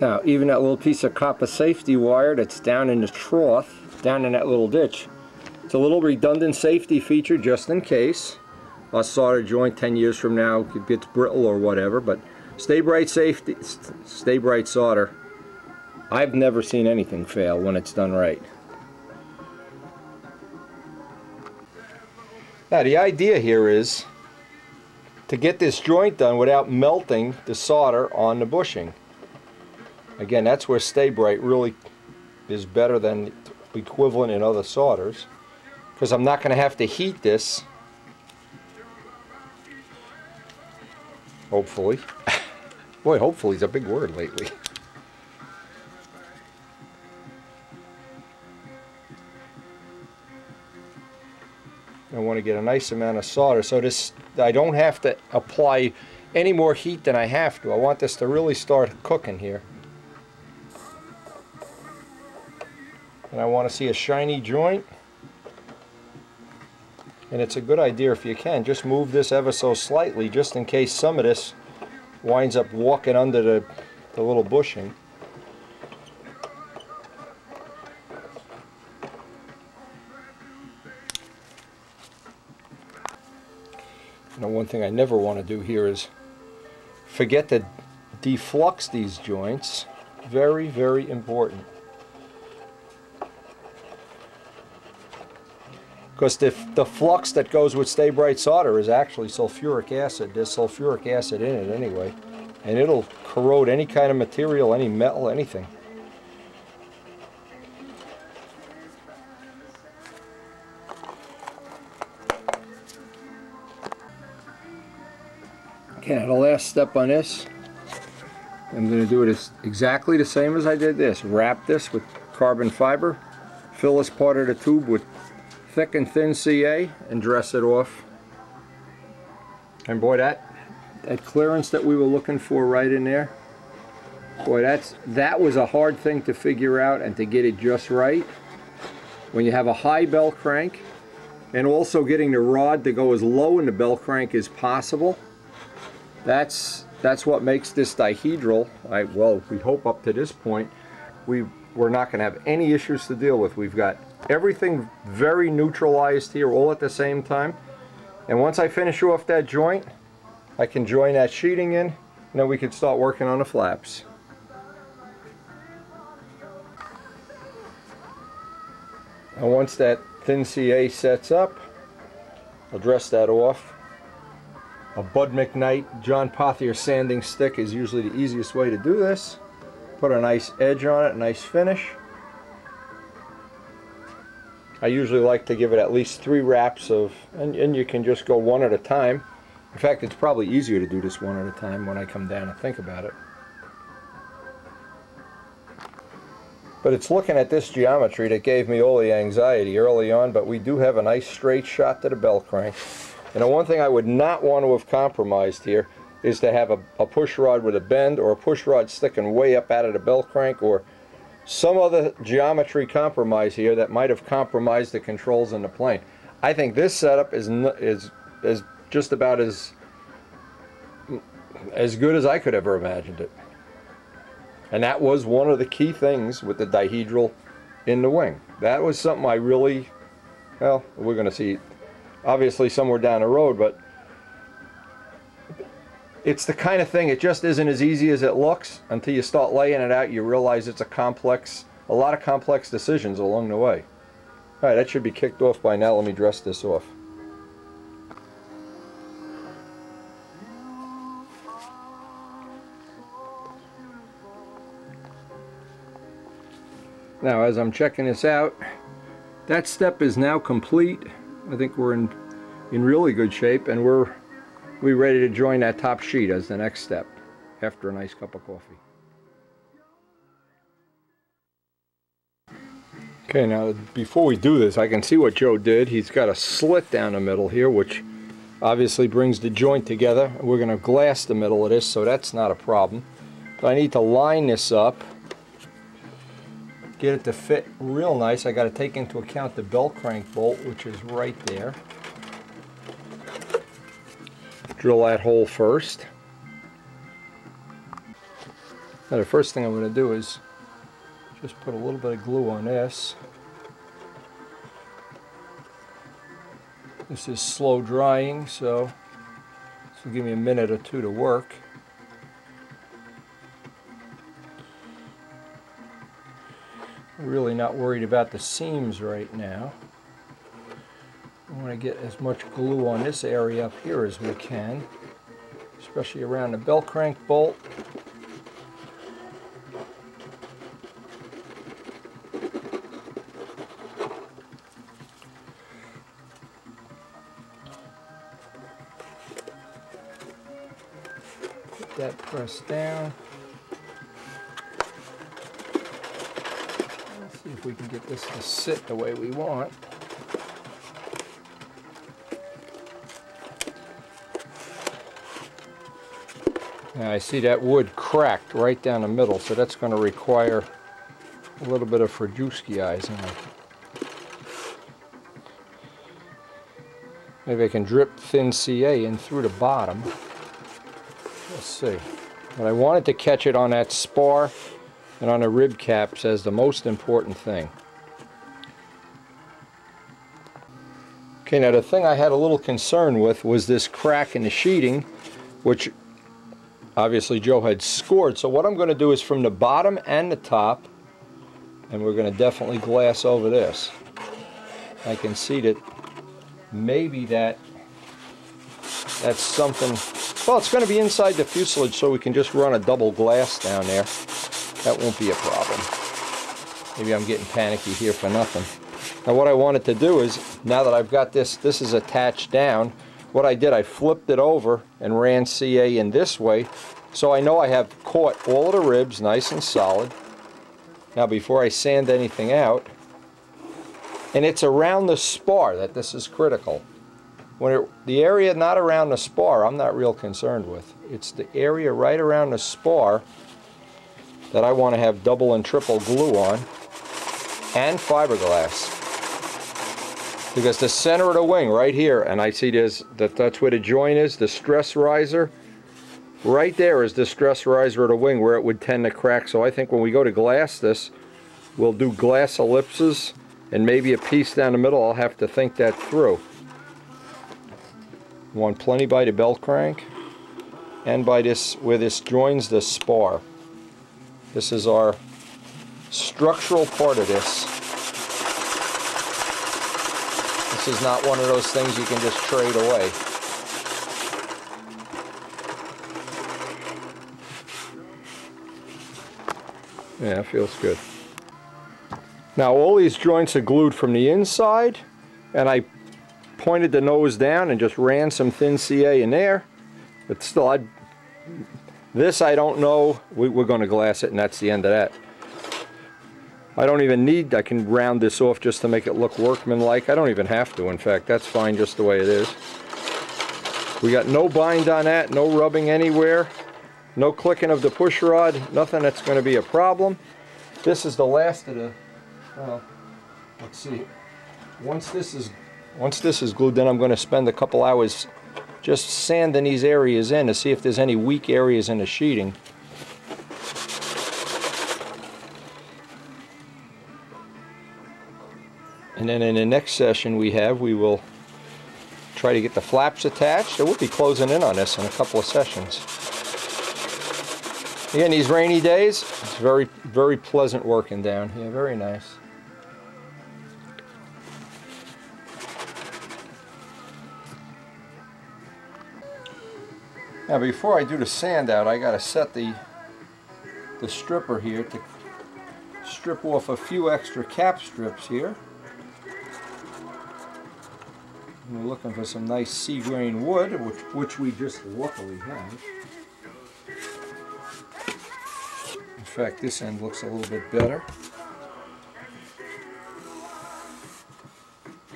Now, even that little piece of copper safety wire that's down in the trough, down in that little ditch, it's a little redundant safety feature just in case our solder joint 10 years from now gets brittle or whatever. But Stay Bright safety, Stay Bright solder, I've never seen anything fail when it's done right. Now the idea here is to get this joint done without melting the solder on the bushing. Again, that's where Stay Bright really is better than equivalent in other solders, because I'm not going to have to heat this, hopefully. Boy, hopefully is a big word lately. I want to get a nice amount of solder so this, I don't have to apply any more heat than I have to. I want this to really start cooking here. And I want to see a shiny joint. And it's a good idea, if you can, just move this ever so slightly, just in case some of this winds up walking under the little bushing. Now, one thing I never want to do here is forget to deflux these joints. Very, very important. Because the flux that goes with Stay Bright solder is actually sulfuric acid. There's sulfuric acid in it anyway. And it'll corrode any kind of material, any metal, anything. Okay, now the last step on this, I'm going to do it exactly the same as I did this. Wrap this with carbon fiber, fill this part of the tube with thick and thin CA, and dress it off. And boy, that clearance that we were looking for right in there, boy, that was a hard thing to figure out and to get it just right. When you have a high bell crank, and also getting the rod to go as low in the bell crank as possible, that's what makes this dihedral. Well, we hope up to this point we're not going to have any issues to deal with. We've got everything very neutralized here all at the same time. And once I finish off that joint, I can join that sheeting in, and then we can start working on the flaps. And once that thin CA sets up, I'll dress that off. A Bud McKnight John Pothier sanding stick is usually the easiest way to do this. Put a nice edge on it, a nice finish. I usually like to give it at least 3 wraps of, and you can just go one at a time. In fact, it's probably easier to do this one at a time when I come down and think about it. But it's looking at this geometry that gave me all the anxiety early on, but we do have a nice straight shot to the bell crank. And the one thing I would not want to have compromised here is to have a push rod with a bend, or a push rod sticking way up out of the bell crank, or some other geometry compromise here that might have compromised the controls in the plane. I think this setup is just about as good as I could ever imagined it. And that was one of the key things with the dihedral in the wing. That was something I really, well, we're going to see obviously somewhere down the road, but it's the kind of thing, it just isn't as easy as it looks. Until you start laying it out, you realize it's a lot of complex decisions along the way. Alright, that should be kicked off by now. Let me dress this off. Now, as I'm checking this out, that step is now complete. I think we're in really good shape, and we're ready to join that top sheet as the next step after a nice cup of coffee. Okay, now before we do this, I can see what Joe did. He's got a slit down the middle here, which obviously brings the joint together. We're going to glass the middle of this, so that's not a problem. But I need to line this up, get it to fit real nice. I got to take into account the bell crank bolt, which is right there. Drill that hole first. Now the first thing I'm going to do is just put a little bit of glue on this. This is slow drying, so this will give me a minute or two to work. I'm really not worried about the seams right now. I want to get as much glue on this area up here as we can, especially around the bell crank bolt. Get that pressed down. Let's see if we can get this to sit the way we want. Now I see that wood cracked right down the middle, so that's going to require a little bit of Frajewski-izing. Maybe I can drip thin CA in through the bottom. Let's see. But I wanted to catch it on that spar and on the rib caps as the most important thing. Okay, now the thing I had a little concern with was this crack in the sheeting, which obviously Joe had scored. So what I'm going to do is from the bottom and the top, and we're going to definitely glass over this. I can see that maybe that's something. Well, it's going to be inside the fuselage, so we can just run a double glass down there. That won't be a problem. Maybe I'm getting panicky here for nothing. Now what I wanted to do is, now that I've got this is attached down, what I did, I flipped it over and ran CA in this way, so I know I have caught all of the ribs nice and solid. Now before I sand anything out, and it's around the spar that this is critical. The area not around the spar, I'm not real concerned with. It's the area right around the spar that I want to have double and triple glue on, and fiberglass. Because the center of the wing right here, and I see that's where the joint is, the stress riser. Right there is the stress riser of the wing where it would tend to crack. So I think when we go to glass this, we'll do glass ellipses and maybe a piece down the middle. I'll have to think that through. Want plenty by the belt crank and by this, where this joins the spar. This is our structural part of this. This is not one of those things you can just trade away. Yeah, it feels good. Now all these joints are glued from the inside, and I pointed the nose down and just ran some thin CA in there. But still, this I don't know. We're going to glass it, and that's the end of that. I don't even need, I can round this off just to make it look workmanlike. I don't even have to, in fact. That's fine just the way it is. We got no bind on that, no rubbing anywhere, no clicking of the push rod, nothing that's going to be a problem. This is the last of the, well, let's see. Once this is glued, then I'm going to spend a couple hours just sanding these areas in to see if there's any weak areas in the sheeting. And then in the next session we will try to get the flaps attached. So we'll be closing in on this in a couple of sessions. Again, these rainy days, it's very, very pleasant working down here. Very nice. Now before I do the sand out, I got to set the stripper here to strip off a few extra cap strips here. We're looking for some nice sea-grain wood, which we just luckily have. In fact, this end looks a little bit better.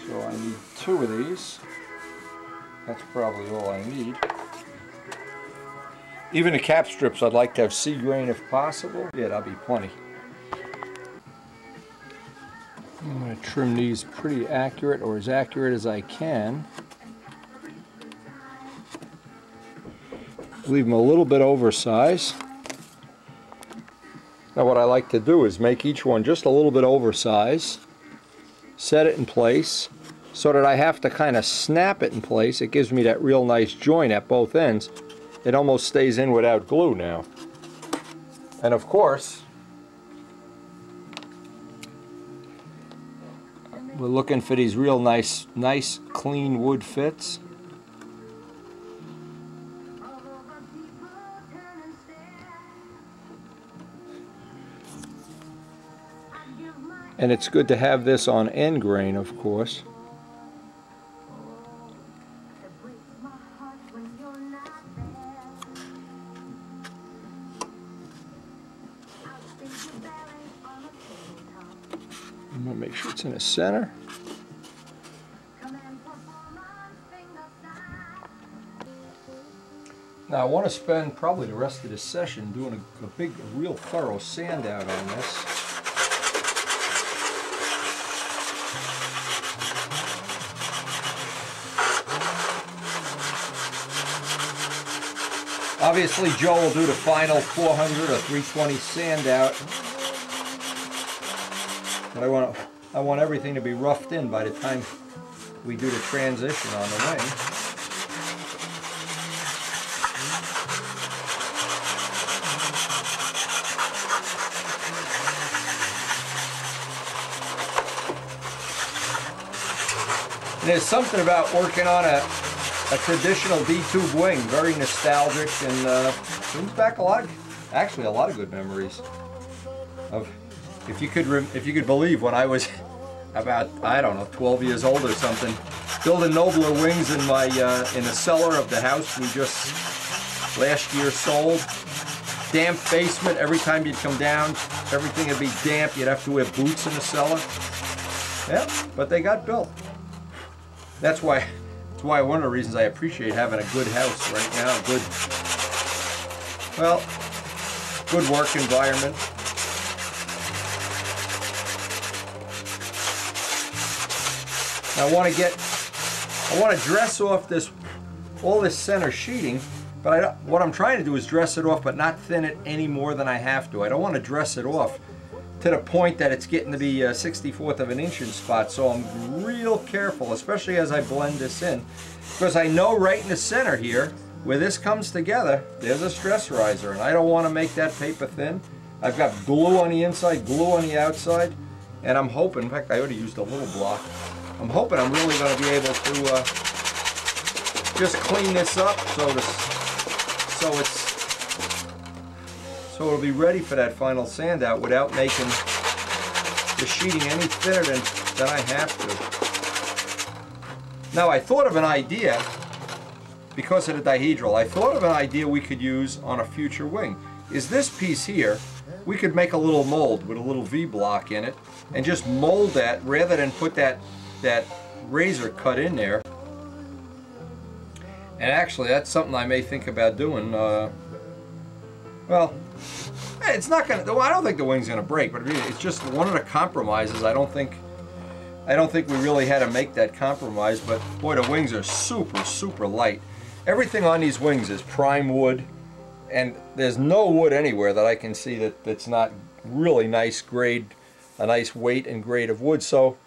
So I need 2 of these. That's probably all I need. Even the cap strips I'd like to have sea-grain if possible. Yeah, that'll be plenty. I'm going to trim these pretty accurate, or as accurate as I can. Leave them a little bit oversized. Now what I like to do is make each one just a little bit oversized, set it in place so that I have to kind of snap it in place. It gives me that real nice joint at both ends. It almost stays in without glue now. And of course, we're looking for these real nice clean wood fits. And it's good to have this on end grain, of course. I'm going to make sure it's in the center. Now I want to spend probably the rest of this session doing a real thorough sand out on this. Obviously Joe will do the final 400 or 320 sand out. But I want everything to be roughed in by the time we do the transition on the wing. And there's something about working on a traditional D-tube wing, very nostalgic, and brings back a lot of good memories of. If you could believe, when I was about, I don't know, 12 years old or something, building nobler wings in my in the cellar of the house we just last year sold. Damp basement. Every time you'd come down, everything would be damp. You'd have to wear boots in the cellar. Yeah, but they got built. That's why one of the reasons I appreciate having a good house right now. Good work environment. I want to dress off all this center sheeting, but what I'm trying to do is dress it off, but not thin it any more than I have to. I don't want to dress it off to the point that it's getting to be 1/64 of an inch in spots. So I'm real careful, especially as I blend this in, because I know right in the center here, where this comes together, there's a stress riser, and I don't want to make that paper thin. I've got glue on the inside, glue on the outside, and I'm hoping, in fact, I already used a little block. I'm hoping I'm really going to be able to just clean this up so it'll be ready for that final sand out without making the sheeting any thinner than I have to. Now I thought of an idea, because of the dihedral, I thought of an idea we could use on a future wing. Is this piece here, we could make a little mold with a little V block in it and just mold that rather than put that razor cut in there. And actually that's something I may think about doing. Well, it's not gonna, I don't think the wing's gonna break, but it's just one of the compromises. I don't think we really had to make that compromise, but boy, the wings are super light. Everything on these wings is prime wood, and there's no wood anywhere that I can see that's not really nice grade, a nice weight and grade of wood. So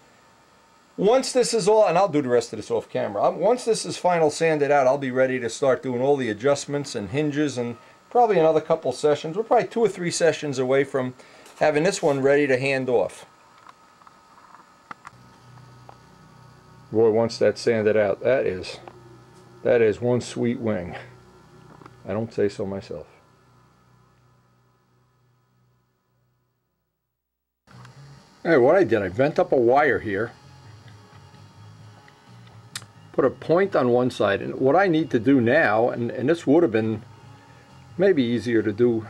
once this is all, and I'll do the rest of this off camera, once this is final sanded out, I'll be ready to start doing all the adjustments and hinges, and probably another couple sessions. We're probably 2 or 3 sessions away from having this one ready to hand off. Boy, once that's sanded out, that is one sweet wing. I don't say so myself. Hey, what I did, I bent up a wire here, put a point on one side, and what I need to do now, and this would have been maybe easier to do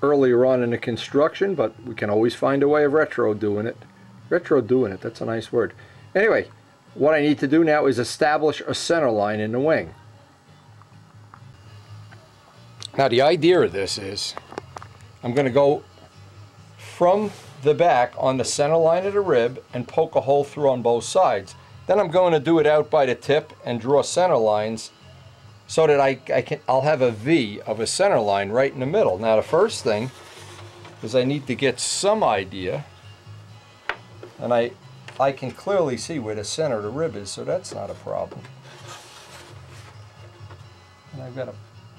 earlier on in the construction, but we can always find a way of retro doing it, that's a nice word. Anyway, what I need to do now is establish a center line in the wing. Now the idea of this is, I'm going to go from the back on the center line of the rib and poke a hole through on both sides. Then I'm going to do it out by the tip and draw center lines so that I'll have a V of a center line right in the middle. Now the first thing is I need to get some idea, and I can clearly see where the center of the rib is, so that's not a problem. And I've got to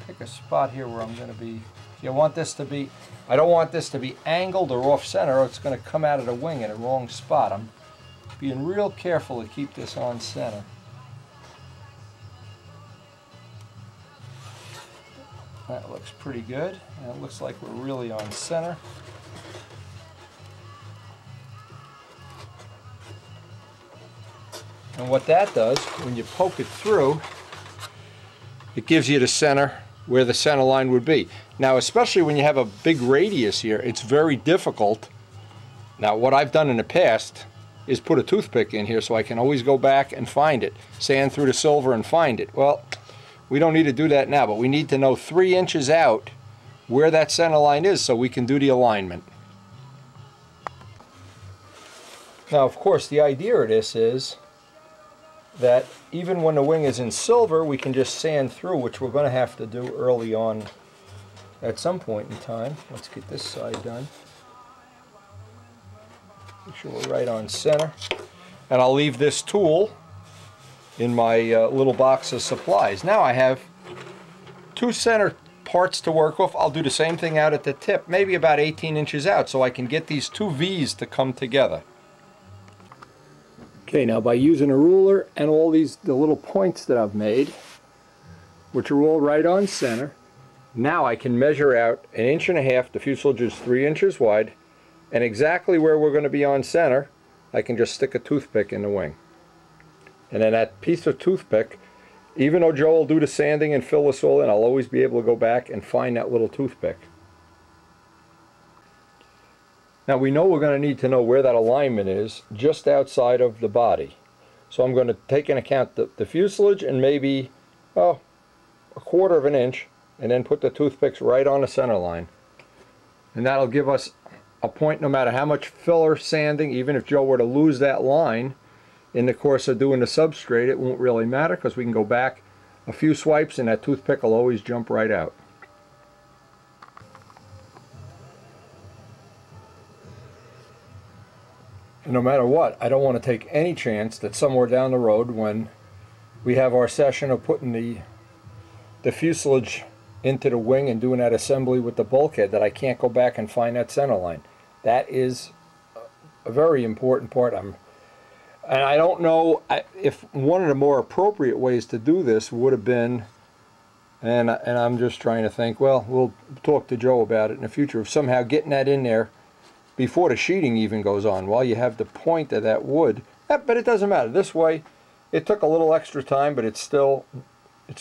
pick a spot here where I'm going to be. I don't want this to be angled or off center, or it's going to come out of the wing in a wrong spot. I'm being real careful to keep this on center. That looks pretty good, and it looks like we're really on center. And what that does, when you poke it through, it gives you the center where the center line would be. Now, especially when you have a big radius here, it's very difficult. Now, what I've done in the past is put a toothpick in here so I can always go back and find it, sand through the silver and find it. Well, we don't need to do that now, but we need to know 3 inches out where that center line is so we can do the alignment. Now, of course, the idea of this is that even when the wing is in silver, we can just sand through, which we're going to have to do early on at some point in time. Let's get this side done. Make sure we're right on center. And I'll leave this tool in my little box of supplies. Now I have 2 center parts to work off. I'll do the same thing out at the tip, maybe about 18 inches out, so I can get these 2 V's to come together. Okay, now by using a ruler and all the little points that I've made, which are all right on center, now I can measure out 1.5 inches. The fuselage is 3 inches wide, and exactly where we're going to be on center, I can just stick a toothpick in the wing. And then that piece of toothpick, even though Joe will do the sanding and fill this all in, I'll always be able to go back and find that little toothpick. Now we know we're going to need to know where that alignment is just outside of the body. So I'm going to take into account the fuselage and maybe, oh, 1/4 inch, and then put the toothpicks right on the center line. And that'll give us a point no matter how much filler sanding, even if Joe were to lose that line in the course of doing the substrate, it won't really matter because we can go back a few swipes and that toothpick will always jump right out. And no matter what, I don't want to take any chance that somewhere down the road when we have our session of putting the fuselage into the wing and doing that assembly with the bulkhead, that I can't go back and find that center line. That is a very important part. And I don't know if one of the more appropriate ways to do this would have been, and I'm just trying to think, well, we'll talk to Joe about it in the future, of somehow getting that in there before the sheeting even goes on, while you have the point of that wood. But it doesn't matter. This way, it took a little extra time, but it's still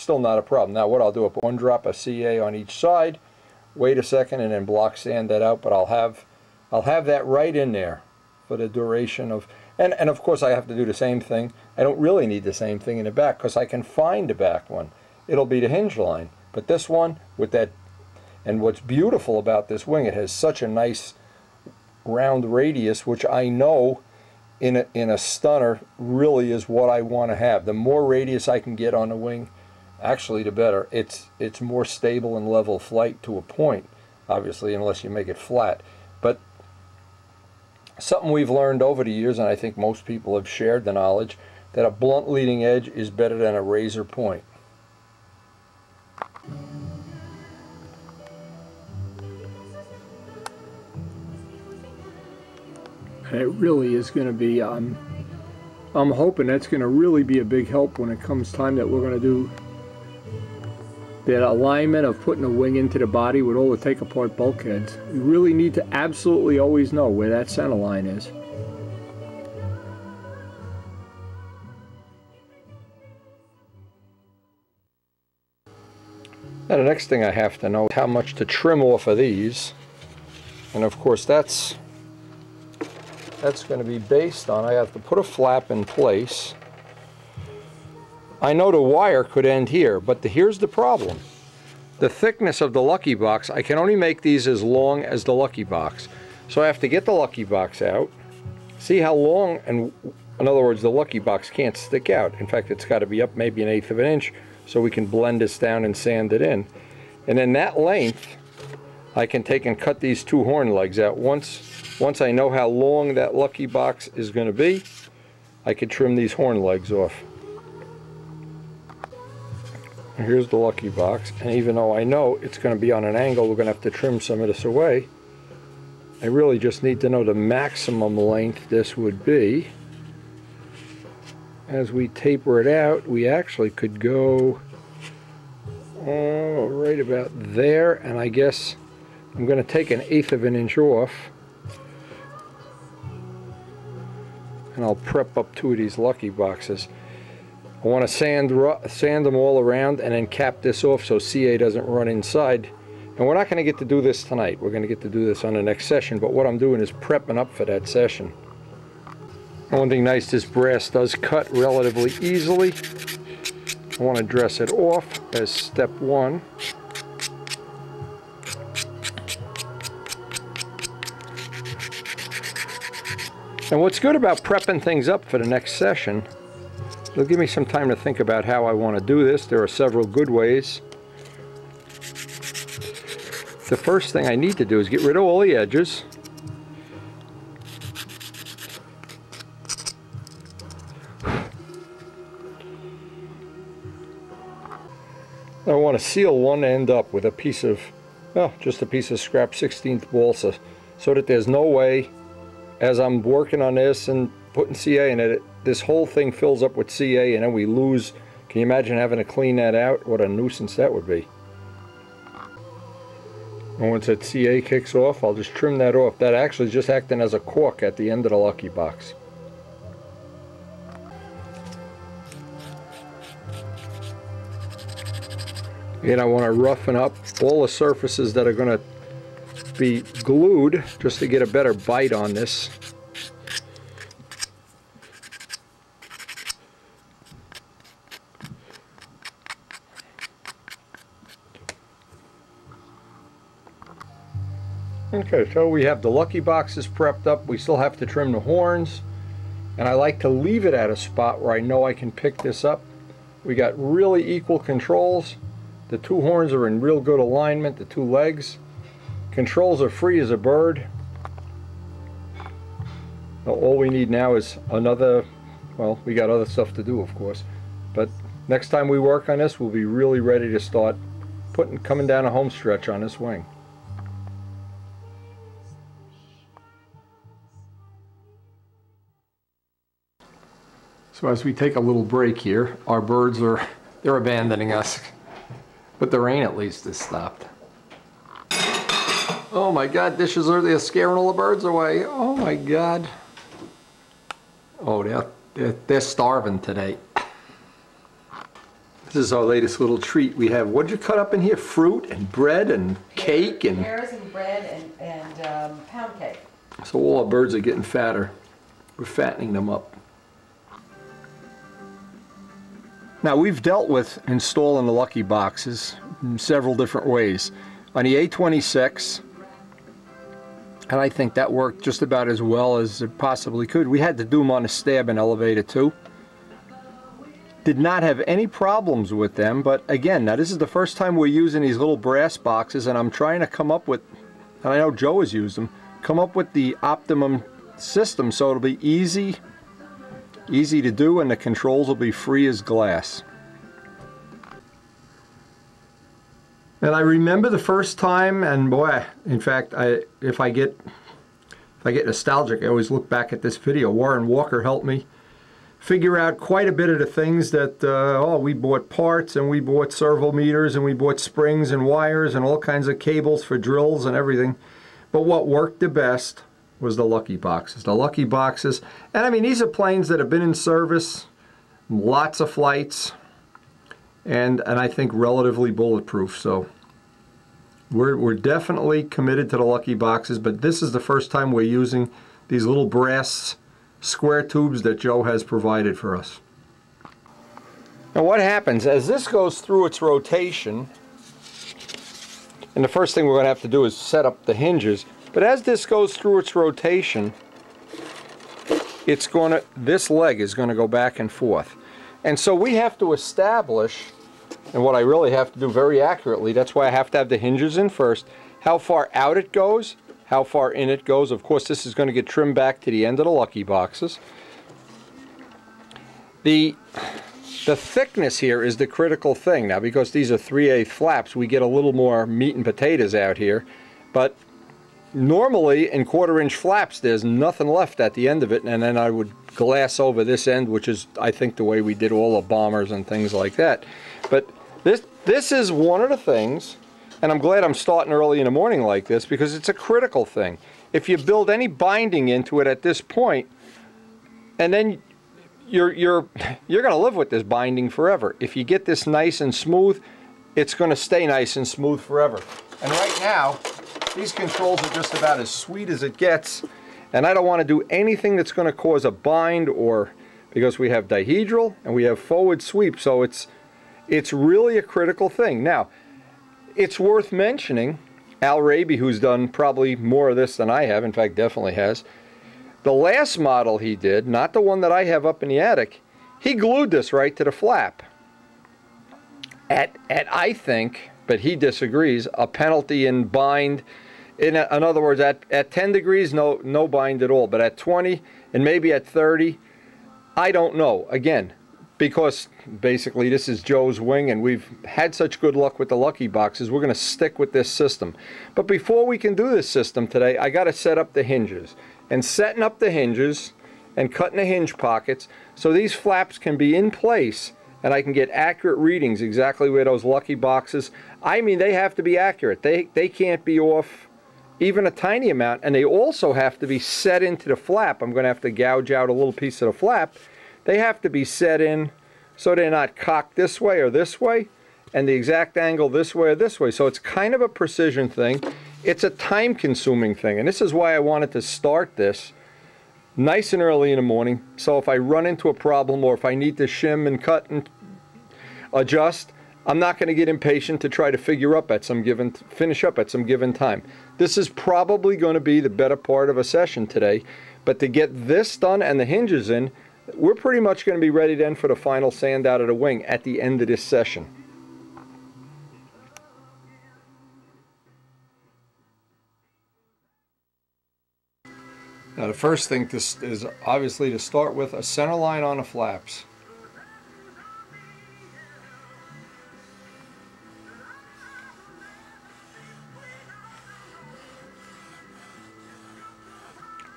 not a problem. Now what I'll do, I'll put 1 drop of CA on each side, wait a second, and then block sand that out. But I'll have that right in there for the duration of, and of course I have to do the same thing. I don't really need the same thing in the back because I can find the back one. It'll be the hinge line. But this one with that, and what's beautiful about this wing, it has such a nice round radius, which I know in a stunner really is what I want to have. The more radius I can get on the wing, actually the better. It's more stable and level flight to a point, obviously, unless you make it flat. But something we've learned over the years, and I think most people have shared the knowledge, that a blunt leading edge is better than a razor point. And it really is going to be, I'm hoping that's going to really be a big help when it comes time that we're going to do that alignment of putting a wing into the body with all the take-apart bulkheads. We really need to absolutely always know where that center line is. Now the next thing I have to know is how much to trim off of these. And of course that's going to be based on, I have to put a flap in place. I know the wire could end here, but here's the problem. The thickness of the Lucky Box, I can only make these as long as the Lucky Box. So I have to get the Lucky Box out, see how long, and in other words, the Lucky Box can't stick out. In fact, it's got to be up maybe 1/8 inch so we can blend this down and sand it in. And then that length, I can take and cut these two horn legs out. Once I know how long that lucky box is going to be, I could trim these horn legs off. Here's the lucky box, and even though I know it's going to be on an angle, we're going to have to trim some of this away. I really just need to know the maximum length this would be. As we taper it out, we actually could go right about there, and I guess I'm going to take 1/8 of an inch off, and I'll prep up 2 of these lucky boxes. I want to sand them all around and then cap this off so CA doesn't run inside. And we're not going to get to do this tonight. We're going to get to do this on the next session, but what I'm doing is prepping up for that session. One thing nice, this brass does cut relatively easily. I want to dress it off as step 1. And what's good about prepping things up for the next session, it'll give me some time to think about how I want to do this. There are several good ways. The first thing I need to do is get rid of all the edges. I want to seal one end up with a piece of, well, just a piece of scrap 16th balsa, so that there's no way, as I'm working on this and putting CA in it, this whole thing fills up with CA and then we lose. Can you imagine having to clean that out? What a nuisance that would be. And once that CA kicks off, I'll just trim that off. That actually is just acting as a cork at the end of the lucky box. And I want to roughen up all the surfaces that are going to be glued just to get a better bite on this. Okay, so we have the lucky boxes prepped up. We still have to trim the horns, and I like to leave it at a spot where I know I can pick this up. We got really equal controls. The two horns are in real good alignment, the two legs. Controls are free as a bird. Now, all we need now is another, well, we got other stuff to do, of course, but next time we work on this, we'll be really ready to start coming down a home stretch on this wing. So as we take a little break here, our birds they're abandoning us. But the rain at least has stopped. Oh my God, they're scaring all the birds away. Oh my God. Oh, they're starving today. This is our latest little treat. We have, what'd you cut up in here? Fruit and bread and cake and... Pears and bread and pound cake. So all our birds are getting fatter. We're fattening them up. Now, we've dealt with installing the lucky boxes in several different ways. On the A26, and I think that worked just about as well as it possibly could. We had to do them on a stab and elevator too. Did not have any problems with them, but again, now this is the first time we're using these little brass boxes, and I'm trying to come up with, and I know Joe has used them, come up with the optimum system so it'll be easy to do, and the controls will be free as glass. And I remember the first time, and boy, in fact, if I get nostalgic, I always look back at this video. Warren Walker helped me figure out quite a bit of the things that, we bought parts, and we bought servo meters, and we bought springs and wires and all kinds of cables for drills and everything. But what worked the best was the lucky boxes. The lucky boxes, and I mean, these are planes that have been in service, lots of flights, and I think relatively bulletproof. So we're definitely committed to the lucky boxes, but this is the first time we're using these little brass square tubes that Joe has provided for us. Now what happens as this goes through its rotation, and the first thing we're going to have to do is set up the hinges. But as this goes through its rotation, this leg is going to go back and forth. And so we have to establish, and what I really have to do very accurately, that's why I have to have the hinges in first, how far out it goes, how far in it goes. Of course, this is going to get trimmed back to the end of the lucky boxes. The thickness here is the critical thing. Now, because these are 3/8 flaps, we get a little more meat and potatoes out here. But normally in 1/4-inch flaps, there's nothing left at the end of it, and then I would glass over this end, which is, I think, the way we did all the bombers and things like that. But this is one of the things, and I'm glad I'm starting early in the morning like this, because it's a critical thing. If you build any binding into it at this point, and then you're going to live with this binding forever. If you get this nice and smooth, it's going to stay nice and smooth forever. And right now, these controls are just about as sweet as it gets, and I don't want to do anything that's going to cause a bind, or because we have dihedral and we have forward sweep, so it's really a critical thing. Now, it's worth mentioning, Al Raby, who's done probably more of this than I have, in fact definitely has, the last model he did, not the one that I have up in the attic, he glued this right to the flap. At I think, but he disagrees, a penalty in bind. In other words, at 10 degrees, no bind at all. But at 20 and maybe at 30, I don't know. Again, because basically this is Joe's wing and we've had such good luck with the lucky boxes, we're going to stick with this system. But before we can do this system today, I got to set up the hinges. And setting up the hinges and cutting the hinge pockets so these flaps can be in place and I can get accurate readings exactly where those lucky boxes, I mean, they have to be accurate. They can't be off even a tiny amount, and they also have to be set into the flap. I'm going to have to gouge out a little piece of the flap. They have to be set in so they're not cocked this way or this way, and the exact angle this way or this way. So it's kind of a precision thing. It's a time-consuming thing, and this is why I wanted to start this nice and early in the morning, so if I run into a problem or if I need to shim and cut and adjust, I'm not going to get impatient to try to finish up at some given time. This is probably going to be the better part of a session today, but to get this done and the hinges in, we're pretty much going to be ready then for the final sand out of the wing at the end of this session. Now the first thing is obviously to start with a center line on the flaps.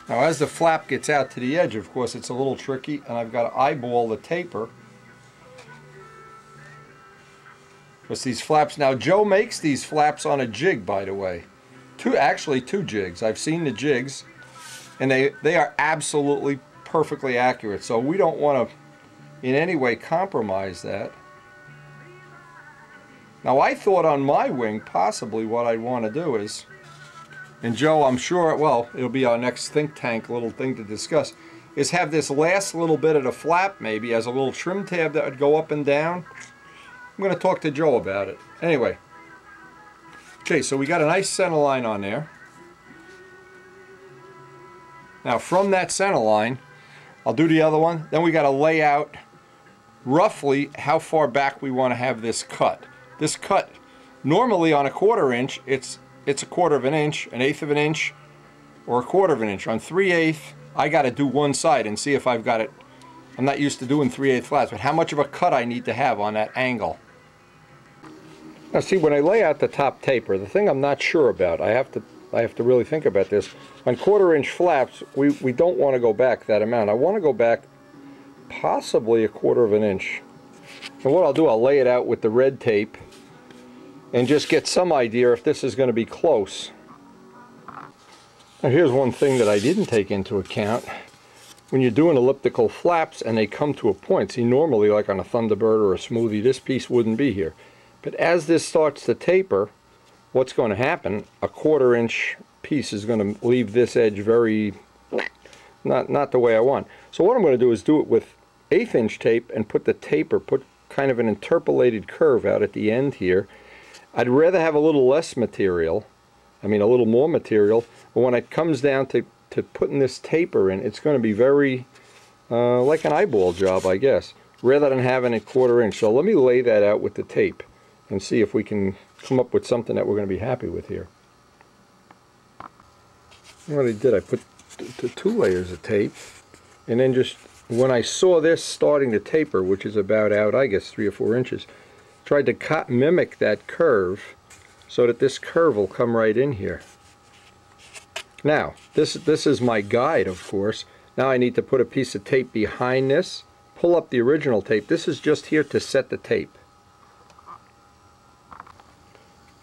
Now as the flap gets out to the edge, of course it's a little tricky, and I've got to eyeball the taper. Because these flaps, now Joe makes these flaps on a jig, by the way. Actually two jigs. I've seen the jigs. And they are absolutely perfectly accurate. So we don't want to in any way compromise that. Now I thought on my wing possibly what I'd want to do is, and Joe I'm sure, well, it'll be our next think tank little thing to discuss, is have this last little bit of the flap maybe as a little trim tab that would go up and down. I'm going to talk to Joe about it. Anyway, okay, so we got a nice center line on there. Now from that center line, I'll do the other one, then we got to lay out roughly how far back we want to have this cut. This cut, normally on a 1/4 inch, it's a 1/4 of an inch, an 1/8 of an inch, or a 1/4 of an inch. On 3/8, I got to do one side and see if I've got it. I'm not used to doing 3/8 flats, but how much of a cut I need to have on that angle. Now see, when I lay out the top taper, the thing I'm not sure about, I have to really think about this. On 1/4 inch flaps, we don't want to go back that amount. I want to go back possibly a 1/4 of an inch. And what I'll do, I'll lay it out with the red tape and just get some idea if this is going to be close. Now here's one thing that I didn't take into account. When you're doing elliptical flaps and they come to a point, see, normally like on a Thunderbird or a Smoothie, this piece wouldn't be here. But as this starts to taper, what's going to happen, a 1/4 inch piece is going to leave this edge very, not the way I want. So what I'm going to do is do it with 1/8 inch tape and put the taper, put kind of an interpolated curve out at the end here. I'd rather have a little less material, a little more material, but when it comes down to putting this taper in, it's going to be very like an eyeball job, I guess, rather than having it 1/4 inch. So let me lay that out with the tape and see if we can come up with something that we're going to be happy with here. what I did, I put two layers of tape, and then just when I saw this starting to taper, which is about out, I guess 3 or 4 inches, tried to mimic that curve so that this curve will come right in here. Now, this is my guide, of course. Now I need to put a piece of tape behind this, pull up the original tape. This is just here to set the tape.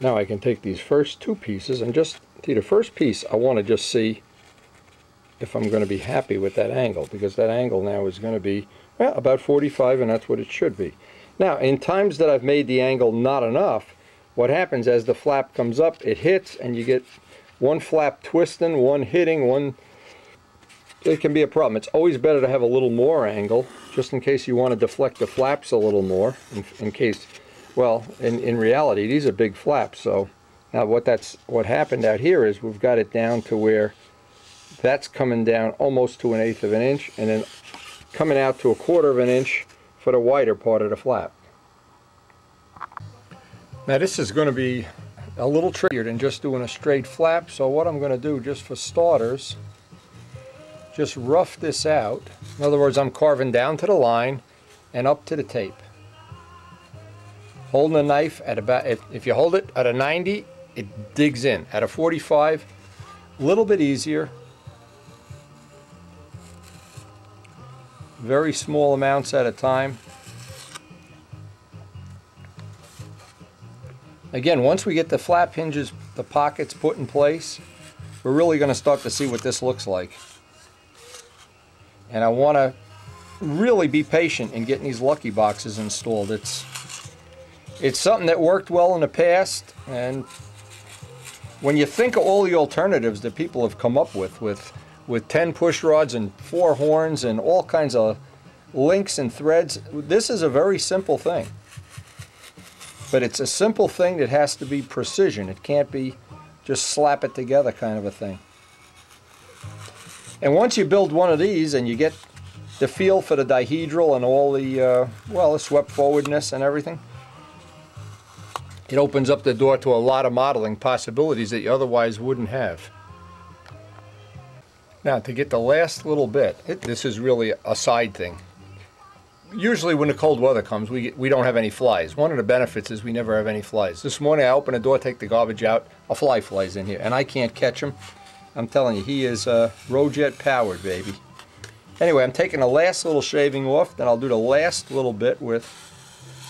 Now I can take these first 2 pieces and just see the first piece. I want to just see if I'm going to be happy with that angle, because that angle now is going to be, well, about 45, and that's what it should be. Now, in times that I've made the angle not enough, what happens as the flap comes up, it hits, and you get one flap twisting, one hitting, one. It can be a problem. It's always better to have a little more angle, just in case you want to deflect the flaps a little more, in case, well, in reality, these are big flaps. So now what happened out here is we've got it down to where that's coming down almost to 1/8 of an inch, and then coming out to 1/4 of an inch for the wider part of the flap. Now this is going to be a little trickier than just doing a straight flap, so what I'm going to do, just for starters, just rough this out. In other words, I'm carving down to the line and up to the tape. Holding the knife at about, if you hold it at a 90, it digs in. At a 45, a little bit easier. Very small amounts at a time. Again, once we get the flap hinges, the pockets put in place, we're really going to start to see what this looks like. And I want to really be patient in getting these lucky boxes installed. It's something that worked well in the past, and when you think of all the alternatives that people have come up with 10 push rods and 4 horns and all kinds of links and threads, this is a very simple thing. But it's a simple thing that has to be precision. It can't be just slap it together kind of a thing. And once you build one of these and you get the feel for the dihedral and all the, well, the swept forwardness and everything, it opens up the door to a lot of modeling possibilities that you otherwise wouldn't have. Now, to get the last little bit, this is really a side thing. Usually when the cold weather comes, we don't have any flies. One of the benefits is we never have any flies. This morning I open the door, take the garbage out, a fly flies in here, and I can't catch him. I'm telling you, he is Rojet powered, baby. Anyway, I'm taking the last little shaving off, then I'll do the last little bit with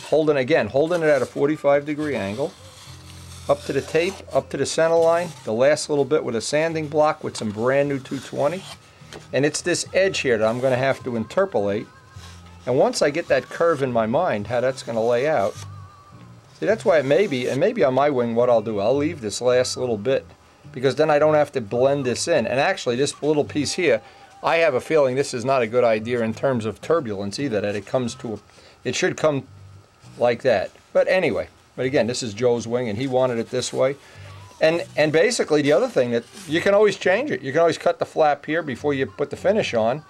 holding it at a 45-degree angle. Up to the tape, up to the center line, the last little bit with a sanding block with some brand new 220. And it's this edge here that I'm going to have to interpolate. And once I get that curve in my mind, how that's going to lay out, see, that's why it may be, and maybe on my wing what I'll do, I'll leave this last little bit, because then I don't have to blend this in. And actually, this little piece here, I have a feeling this is not a good idea in terms of turbulence either, that it comes to it should come like that. But anyway. But again, this is Joe's wing, and he wanted it this way. And basically, the other thing that you can always change it. You can always cut the flap here before you put the finish on,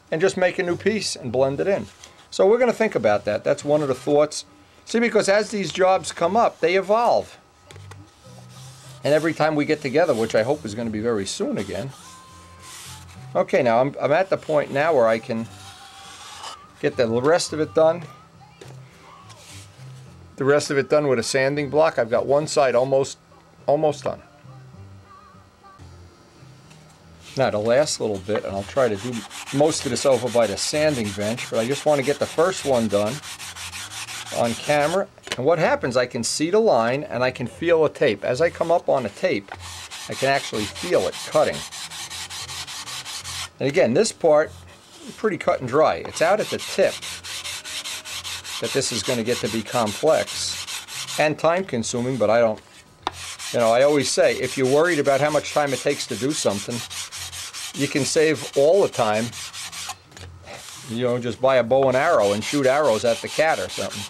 and just make a new piece and blend it in. So we're going to think about that. That's one of the thoughts. See, because as these jobs come up, they evolve. And every time we get together, which I hope is going to be very soon again. Okay, now I'm at the point now where I can get the rest of it done. The rest of it done with a sanding block. I've got one side almost done. Now the last little bit, and I'll try to do most of this over by the sanding bench, but I just want to get the first one done on camera. And what happens, I can see the line and I can feel the tape. As I come up on the tape, I can actually feel it cutting. And again, this part is pretty cut and dry. It's out at the tip that this is going to get to be complex and time consuming, but I don't, I always say, if you're worried about how much time it takes to do something, you can save all the time, just buy a bow and arrow and shoot arrows at the cat or something.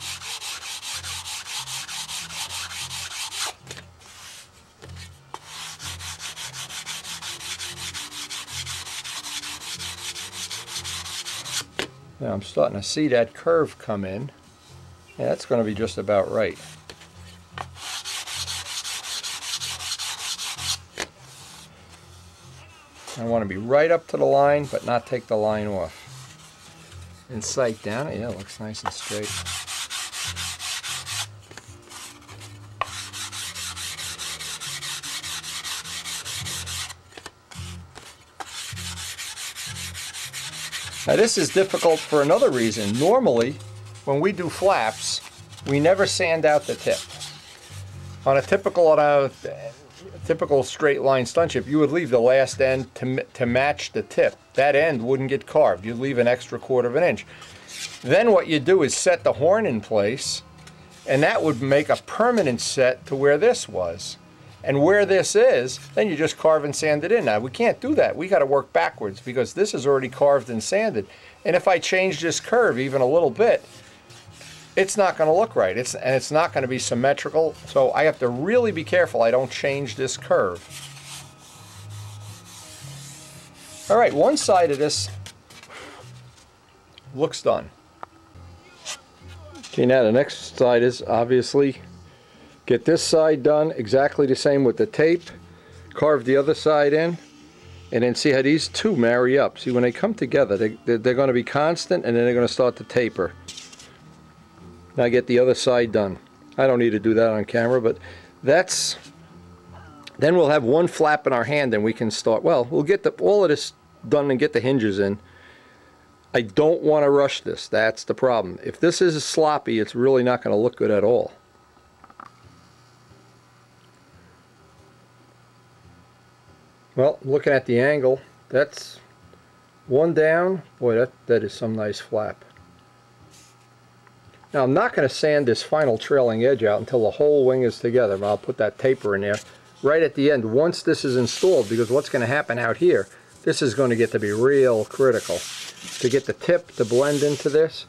Now I'm starting to see that curve come in. Yeah, that's going to be just about right. I want to be right up to the line, but not take the line off. And sight down it, yeah, it looks nice and straight. Now this is difficult for another reason. Normally, when we do flaps, we never sand out the tip. On a typical straight line stunt chip, you would leave the last end to match the tip. That end wouldn't get carved. You'd leave an extra 1/4 inch. Then what you do is set the horn in place, and that would make a permanent set to where this was. And where this is, then you just carve and sand it in. Now we can't do that. We got to work backwards because this is already carved and sanded. And if I change this curve even a little bit, it's not going to look right. It's not going to be symmetrical. So I have to really be careful I don't change this curve. All right, one side of this looks done. Okay, now the next side is obviously get this side done exactly the same with the tape, carve the other side in, and then see how these two marry up. See, when they come together, they're going to be constant, and then they're going to start to taper. Now get the other side done. I don't need to do that on camera, but then we'll have one flap in our hand and we can start. Well, we'll get all of this done and get the hinges in. I don't want to rush this. That's the problem. If this is sloppy, it's really not going to look good at all. Well, looking at the angle, that's one down. Boy, that is some nice flap. Now I'm not going to sand this final trailing edge out until the whole wing is together. I'll put that taper in there right at the end once this is installed, because what's going to happen out here, this is going to get to be real critical to get the tip to blend into this.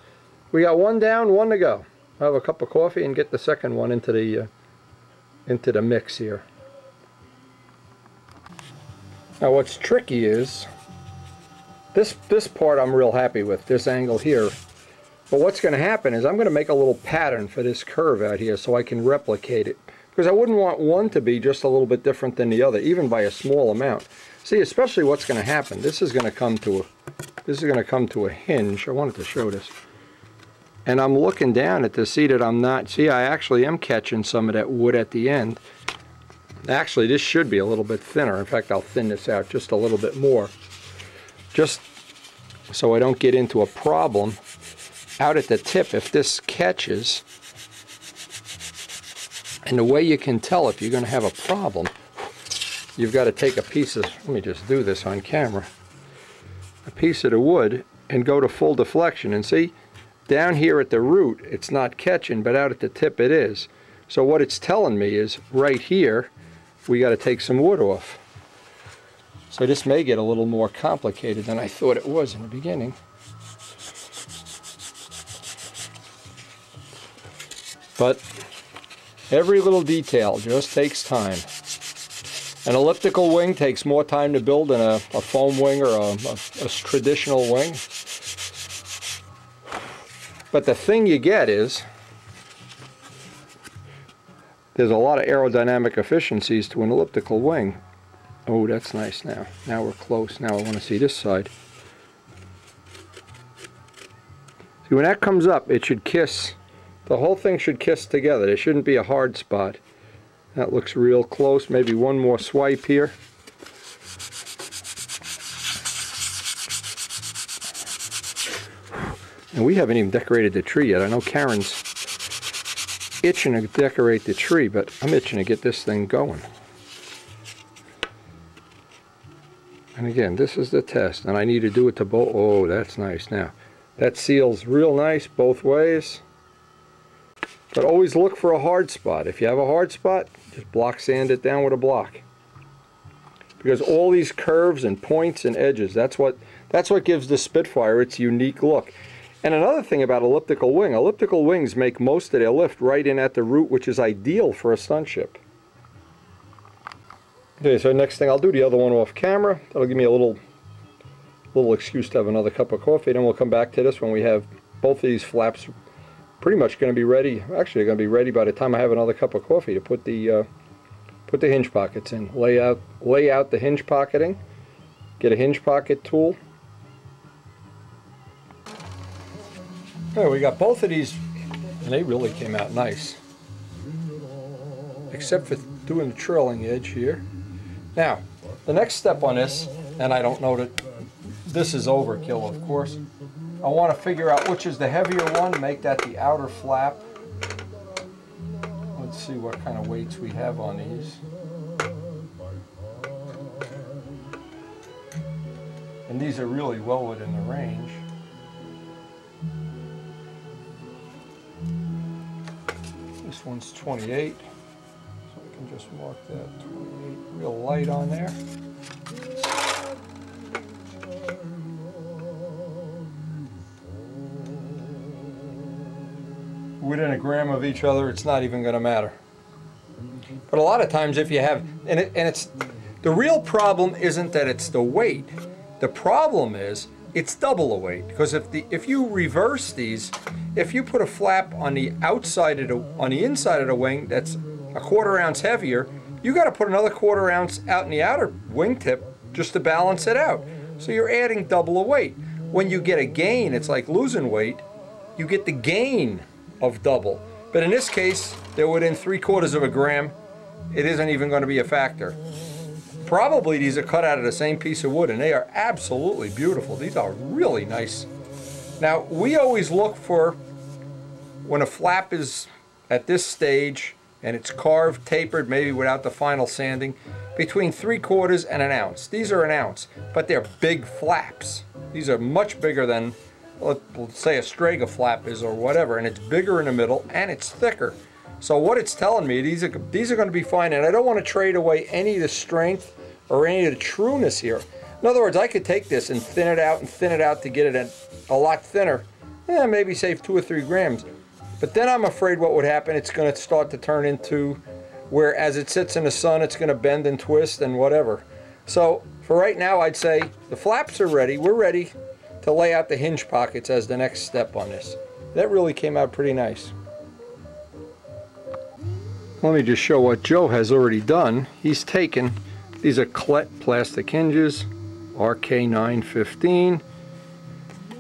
We got one down, one to go. I'll have a cup of coffee and get the second one into the mix here. Now what's tricky is this part I'm real happy with, this angle here. But what's going to happen is I'm going to make a little pattern for this curve out here so I can replicate it. Because I wouldn't want one to be just a little bit different than the other, even by a small amount. See, especially what's going to happen. This is going to come to a hinge. I wanted to show this. And I'm looking down at to see that I'm not. See, I actually am catching some of that wood at the end. Actually, this should be a little bit thinner. In fact, I'll thin this out just a little bit more, just so I don't get into a problem out at the tip if this catches. And the way you can tell if you're going to have a problem, you've got to take a piece of, let me just do this on camera, a piece of the wood and go to full deflection, and see, down here at the root it's not catching, but out at the tip it is. So what it's telling me is right here we got to take some wood off. So this may get a little more complicated than I thought it was in the beginning. But every little detail just takes time. An elliptical wing takes more time to build than a foam wing or a traditional wing. But the thing you get is there's a lot of aerodynamic efficiencies to an elliptical wing. Oh, that's nice now. Now we're close. Now I want to see this side. See, when that comes up, it should kiss. The whole thing should kiss together. There shouldn't be a hard spot. That looks real close. Maybe one more swipe here. And we haven't even decorated the tree yet. I know Karen's itching to decorate the tree, but I'm itching to get this thing going. And again, this is the test, and I need to do it to both. Oh, that's nice. Now, that seals real nice both ways. But always look for a hard spot. If you have a hard spot, just block sand it down with a block. Because all these curves and points and edges, that's what gives the Spitfire its unique look. And another thing about elliptical wings make most of their lift right in at the root, which is ideal for a stunt ship. Okay, so next thing I'll do the other one off camera. That'll give me a little excuse to have another cup of coffee. Then we'll come back to this when we have both of these flaps pretty much going to be ready. Actually, they're going to be ready by the time I have another cup of coffee to put the hinge pockets in. Lay out the hinge pocketing, get a hinge pocket tool. There, we got both of these, and they really came out nice. Except for doing the trailing edge here. Now, the next step on this, and I don't know that this is overkill, of course. I want to figure out which is the heavier one, make that the outer flap. Let's see what kind of weights we have on these. And these are really well within the range. This one's 28, so I can just mark that 28, real light on there. Within a gram of each other, it's not even going to matter. But a lot of times if you have, and it's, the real problem isn't that it's the weight. The problem is it's double the weight, because if you reverse these, if you put a flap on the outside of on the inside of the wing that's a 1/4 ounce heavier, you got to put another 1/4 ounce out in the outer wingtip just to balance it out. So you're adding double the weight. When you get a gain, it's like losing weight. You get the gain of double. But in this case, they're within 3/4 of a gram. It isn't even going to be a factor. Probably these are cut out of the same piece of wood, and they are absolutely beautiful. These are really nice. Now, we always look for, when a flap is at this stage and it's carved, tapered, maybe without the final sanding, between 3/4 and an ounce. These are an ounce, but they're big flaps. These are much bigger than, let's say, a Strega flap is or whatever, and it's bigger in the middle and it's thicker. So what it's telling me, these are going to be fine, and I don't want to trade away any of the strength or any of the trueness here. In other words, I could take this and thin it out to get it a lot thinner, maybe save 2 or 3 grams. But then I'm afraid what would happen, it's going to start to turn into where as it sits in the sun, it's going to bend and twist and whatever. So for right now, I'd say the flaps are ready. We're ready to lay out the hinge pockets as the next step on this. That really came out pretty nice. Let me just show what Joe has already done. He's taken, these are Colette plastic hinges, RK915.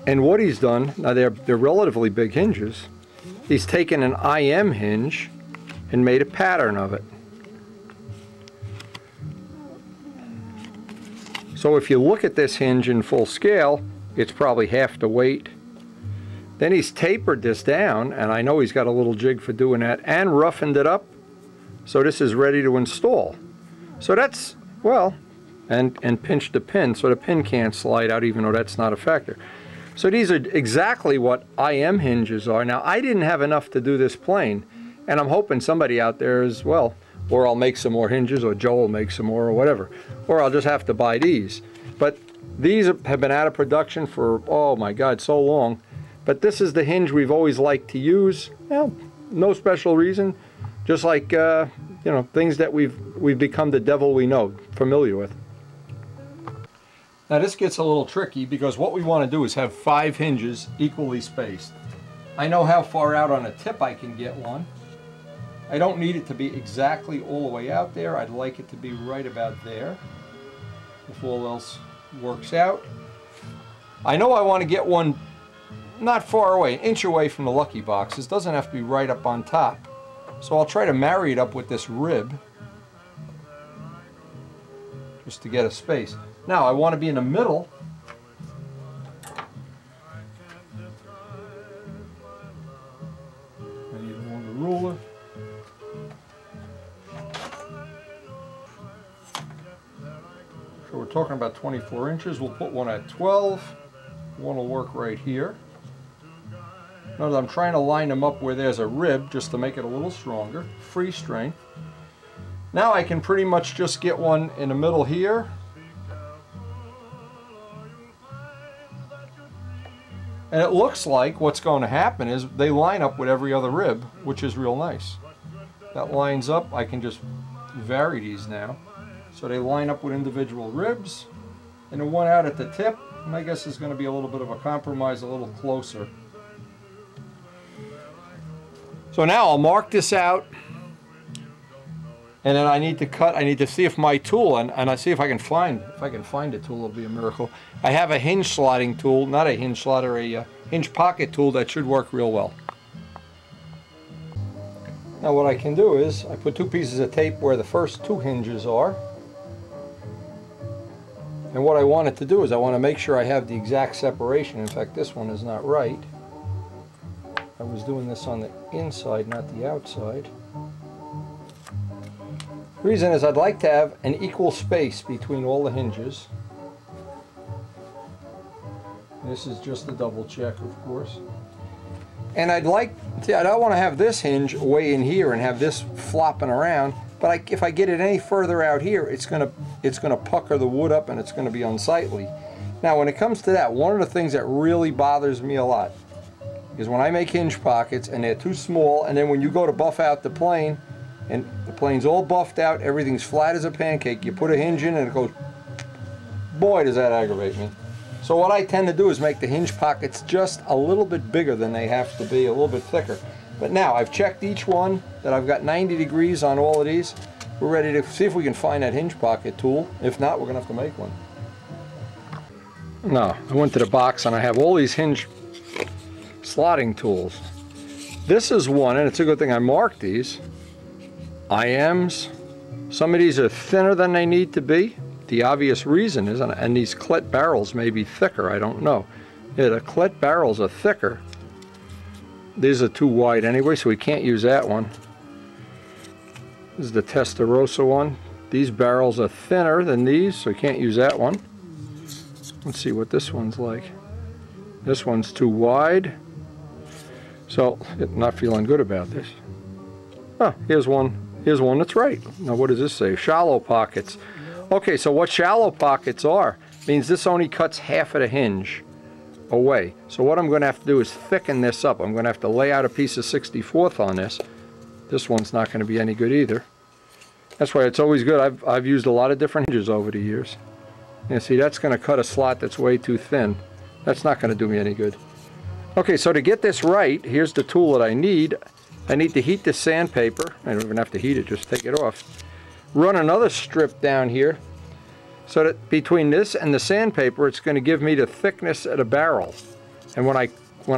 And what he's done, now they're relatively big hinges, he's taken an IM hinge and made a pattern of it. So if you look at this hinge in full scale, it's probably half the weight. Then he's tapered this down, and I know he's got a little jig for doing that, and roughened it up, so this is ready to install. So that's, well, and pinched the pin, so the pin can't slide out, even though that's not a factor. So these are exactly what IM hinges are. Now, I didn't have enough to do this plane, and I'm hoping somebody out there as well, or I'll make some more hinges, or Joe will make some more, or whatever, or I'll just have to buy these. But these have been out of production for, oh my God, so long. But this is the hinge we've always liked to use. Well, no special reason, just like you know, things that we've become the devil we know, familiar with. Now this gets a little tricky because what we want to do is have 5 hinges equally spaced. I know how far out on a tip I can get one. I don't need it to be exactly all the way out there. I'd like it to be right about there, if all else works out. I know I want to get one not far away, an inch away from the lucky boxes. Doesn't have to be right up on top. So I'll try to marry it up with this rib just to get a space. Now I want to be in the middle. I need a longer ruler. So we're talking about 24 inches. We'll put one at 12. One will work right here. Notice I'm trying to line them up where there's a rib just to make it a little stronger. Free strength. Now I can pretty much just get one in the middle here. And it looks like what's going to happen is they line up with every other rib, which is real nice. That lines up. I can just vary these now. So they line up with individual ribs. And the one out at the tip, I guess, is going to be a little bit of a compromise, a little closer. So now I'll mark this out. And then I need to cut, I need to see if my tool, and I see if I can find a tool, it'll be a miracle. I have a hinge slotting tool, not a hinge slotter, a hinge pocket tool that should work real well. Now what I can do is, I put 2 pieces of tape where the first 2 hinges are. And what I wanted to do is I want to make sure I have the exact separation. In fact, this one is not right. I was doing this on the inside, not the outside. The reason is I'd like to have an equal space between all the hinges. This is just a double check, of course. And I don't want to have this hinge way in here and have this flopping around, but if I get it any further out here, it's gonna pucker the wood up and it's gonna be unsightly. Now when it comes to that, one of the things that really bothers me a lot is when I make hinge pockets and they're too small, and then when you go to buff out the plane, and the plane's all buffed out, everything's flat as a pancake, you put a hinge in and it goes, boy does that aggravate me. So what I tend to do is make the hinge pockets just a little bit bigger than they have to be, a little bit thicker. But now I've checked each one, that I've got 90 degrees on all of these. We're ready to see if we can find that hinge pocket tool. If not, we're gonna have to make one. Now, I went to the box and I have all these hinge slotting tools. This is one, and it's a good thing I marked these. IMs. Some of these are thinner than they need to be. The obvious reason is, and these clet barrels may be thicker, I don't know. Yeah, the clet barrels are thicker. These are too wide anyway, so we can't use that one. This is the Testarossa one. These barrels are thinner than these, so we can't use that one. Let's see what this one's like. This one's too wide. So, not feeling good about this. Oh, here's one. Here's one that's right. Now what does this say? Shallow pockets. Okay, so what shallow pockets are means this only cuts half of the hinge away. So what I'm going to have to do is thicken this up. I'm going to have to lay out a piece of 64th on this. This one's not going to be any good either. That's why it's always good. I've used a lot of different hinges over the years. And see, that's going to cut a slot that's way too thin. That's not going to do me any good. Okay, so to get this right, here's the tool that I need. I need to heat the sandpaper. I don't even have to heat it, just take it off. Run another strip down here so that between this and the sandpaper, it's going to give me the thickness of the barrel. And when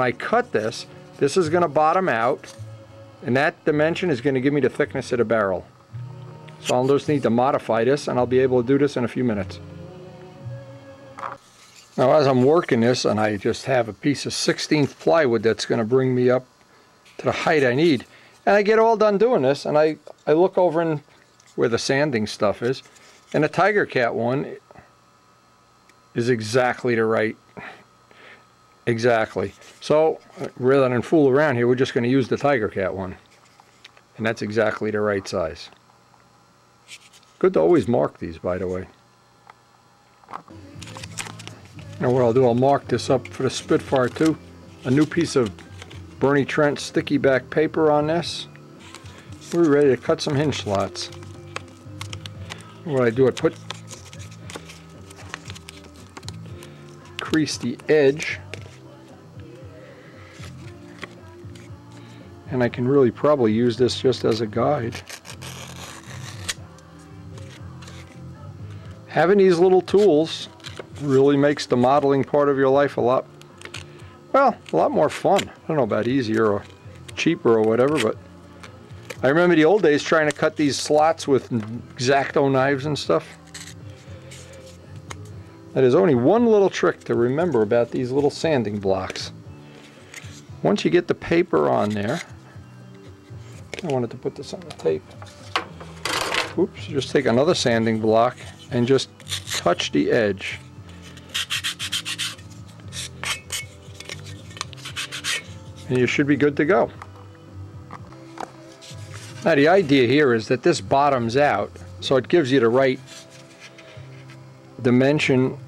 I cut this, this is going to bottom out, and that dimension is going to give me the thickness of the barrel. So I'll just need to modify this, and I'll be able to do this in a few minutes. Now as I'm working this, and I just have a piece of 16th plywood that's going to bring me up to the height I need, and I get all done doing this, and I look over in where the sanding stuff is, and the Tiger Cat one is exactly the right, exactly. So rather than fool around here, we're just going to use the Tiger Cat one, and that's exactly the right size. Good to always mark these, by the way. Now what I'll do, I'll mark this up for the Spitfire too. A new piece of Bernie Trent sticky back paper on this. We're ready to cut some hinge slots. What I do, I crease the edge, and I can really probably use this just as a guide. Having these little tools really makes the modeling part of your life a lot more fun. I don't know about easier or cheaper or whatever, but I remember the old days trying to cut these slots with X-Acto knives and stuff. Now, there's only one little trick to remember about these little sanding blocks. Once you get the paper on there, I wanted to put this on the tape. Oops, just take another sanding block and just touch the edge. And you should be good to go. Now the idea here is that this bottoms out, so it gives you the right dimension.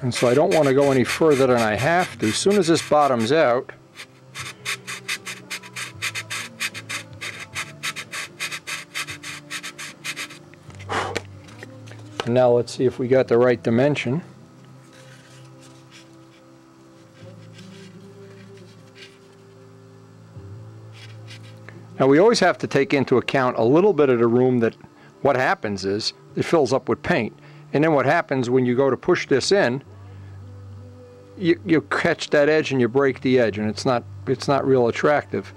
And so I don't want to go any further than I have to. As soon as this bottoms out, and now let's see if we got the right dimension. Now we always have to take into account a little bit of the room that what happens is it fills up with paint. And then what happens when you go to push this in, you catch that edge and you break the edge, and it's not real attractive.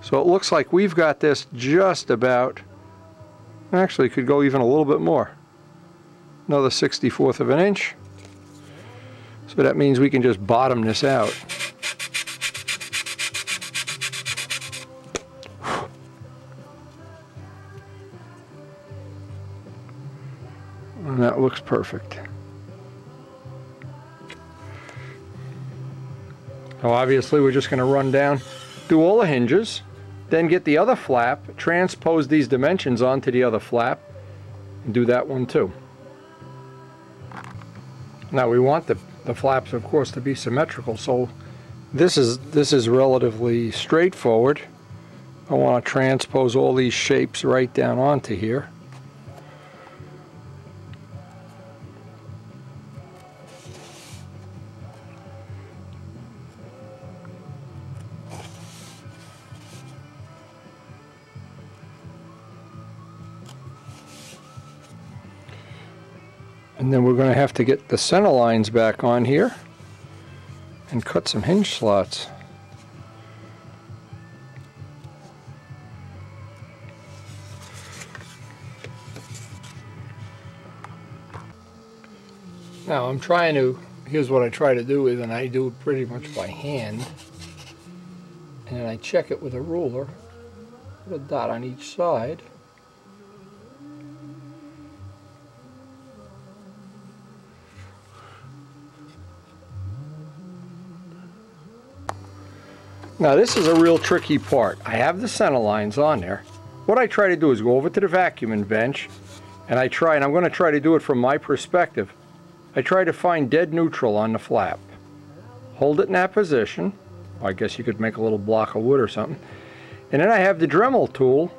So it looks like we've got this just about, actually could go even a little bit more. Another 1/64 of an inch. So that means we can just bottom this out. And that looks perfect. Now obviously we're just going to run down, do all the hinges, then get the other flap, transpose these dimensions onto the other flap, and do that one too. Now we want the flaps, of course, to be symmetrical, so this is relatively straightforward. I want to transpose all these shapes right down onto here. And then we're going to have to get the center lines back on here and cut some hinge slots. Now I'm trying to, here's what I try to do is, and I do it pretty much by hand, and then I check it with a ruler, put a dot on each side. Now this is a real tricky part. I have the center lines on there. What I try to do is go over to the vacuuming bench, and I'm going to try to do it from my perspective. I try to find dead neutral on the flap. Hold it in that position. I guess you could make a little block of wood or something. And then I have the Dremel tool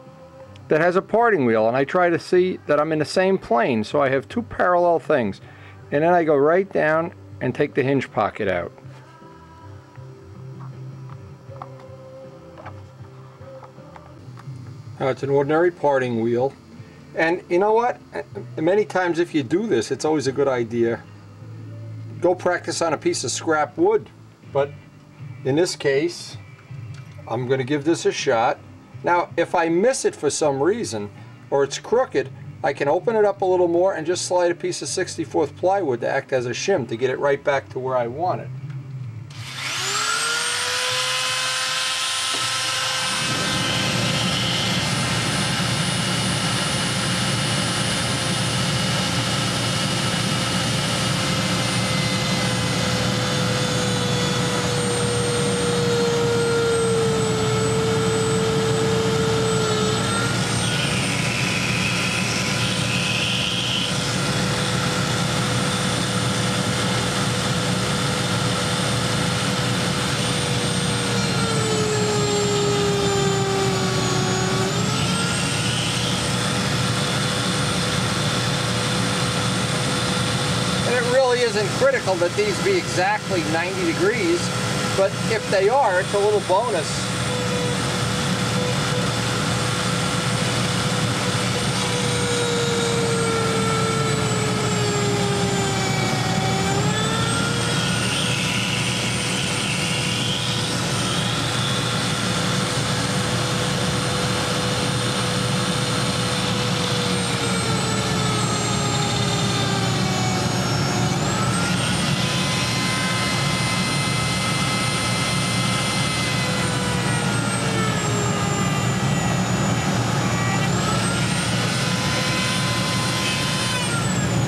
that has a parting wheel, and I try to see that I'm in the same plane, so I have two parallel things. And then I go right down and take the hinge pocket out. Now it's an ordinary parting wheel, and you know what? Many times if you do this, it's always a good idea. Go practice on a piece of scrap wood, but in this case, I'm going to give this a shot. Now, if I miss it for some reason, or it's crooked, I can open it up a little more and just slide a piece of 1/64 plywood to act as a shim to get it right back to where I want it. Isn't critical that these be exactly 90 degrees, but if they are, it's a little bonus.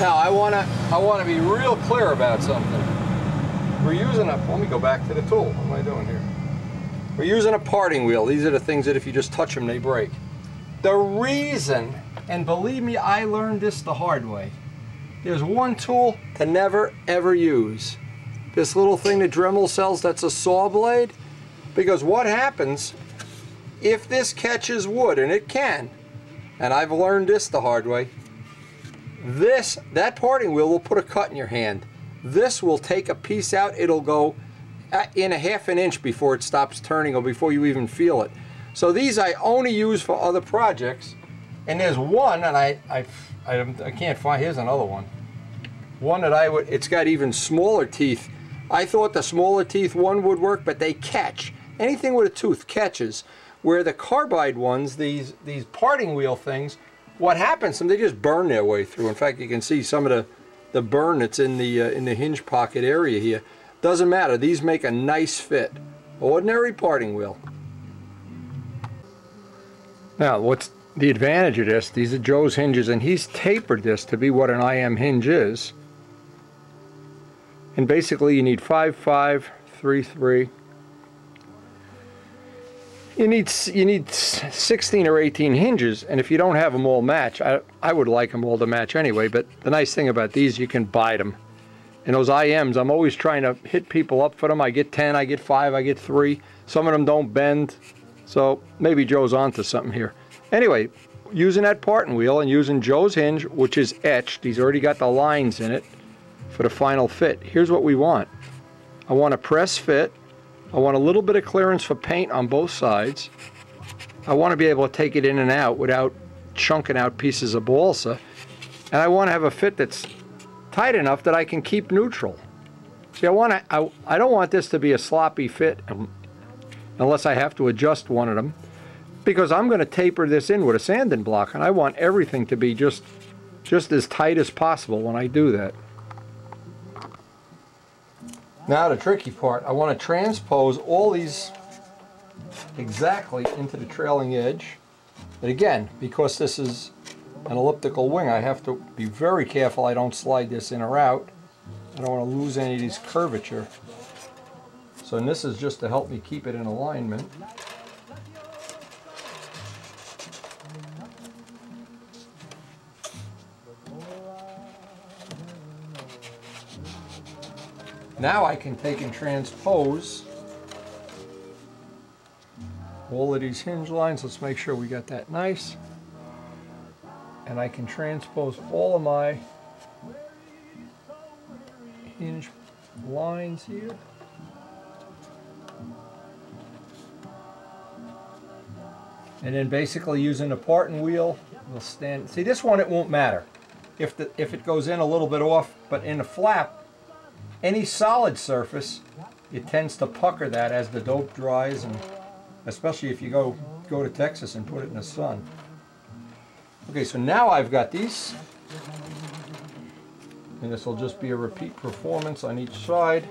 Now I want to be real clear about something. We're using a, let me go back to the tool. What am I doing here? We're using a parting wheel. These are the things that if you just touch them, they break. The reason, and believe me, I learned this the hard way. There's one tool to never ever use. This little thing that Dremel sells that's a saw blade. Because what happens if this catches wood, and it can, and I've learned this the hard way, that parting wheel will put a cut in your hand. This will take a piece out. It'll go in a half an inch before it stops turning or before you even feel it. So these I only use for other projects. And there's one, and I can't find, here's another one. One that it's got even smaller teeth. I thought the smaller teeth one would work, but they catch. Anything with a tooth catches. Where the carbide ones, these parting wheel things, what happens to them, they just burn their way through. In fact, you can see some of the burn that's in the hinge pocket area here. Doesn't matter, these make a nice fit. Ordinary parting wheel. Now, what's the advantage of this? These are Joe's hinges, and he's tapered this to be what an IM hinge is. And basically you need 5, 5, 3, 3. You need 16 or 18 hinges, and if you don't have them all match, I would like them all to match anyway, but the nice thing about these, you can buy them. And those IMs, I'm always trying to hit people up for them. I get 10, I get 5, I get 3. Some of them don't bend, so maybe Joe's onto something here. Anyway, using that parting wheel and using Joe's hinge, which is etched, he's already got the lines in it for the final fit. Here's what we want. I want a press fit. I want a little bit of clearance for paint on both sides. I want to be able to take it in and out without chunking out pieces of balsa. And I want to have a fit that's tight enough that I can keep neutral. See, I don't want this to be a sloppy fit unless I have to adjust one of them, because I'm going to taper this in with a sanding block, and I want everything to be just as tight as possible when I do that. Now the tricky part, I want to transpose all these exactly into the trailing edge. But again, because this is an elliptical wing, I have to be very careful I don't slide this in or out. I don't want to lose any of these curvature. So this is just to help me keep it in alignment. Now I can take and transpose all of these hinge lines. Let's make sure we got that nice. And I can transpose all of my hinge lines here. And then basically using the parting wheel, we'll stand. See, this one, it won't matter if it goes in a little bit off, but in the flap, any solid surface, it tends to pucker that as the dope dries, and especially if you go to Texas and put it in the sun. Okay, so now I've got these, and this will just be a repeat performance on each side.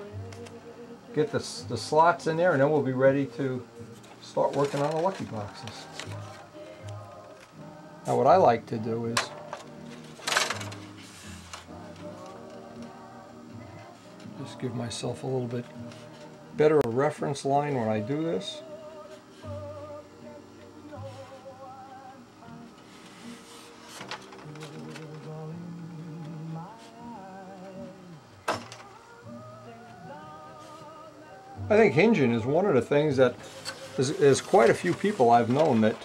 Get the slots in there, and then we'll be ready to start working on the lucky boxes. Now what I like to do is just give myself a little bit better a reference line when I do this. I think hinging is one of the things that there's quite a few people I've known that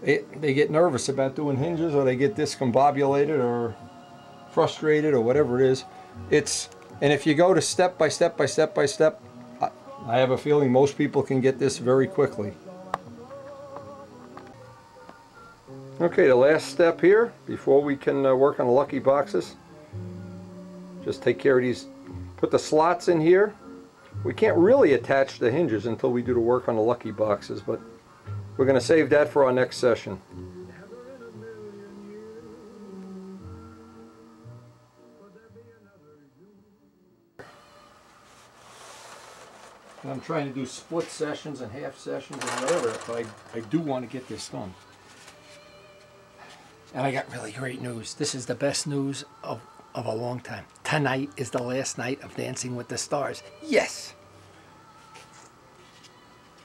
they get nervous about doing hinges, or they get discombobulated or frustrated or whatever it is. And if you go to step by step by step by step, I have a feeling most people can get this very quickly. Okay, the last step here before we can work on the lucky boxes, just take care of these, put the slots in here. We can't really attach the hinges until we do the work on the lucky boxes, but we're going to save that for our next session. And I'm trying to do split sessions and half sessions and whatever, but I do want to get this done. And I got really great news. This is the best news of a long time. Tonight is the last night of Dancing with the Stars. Yes!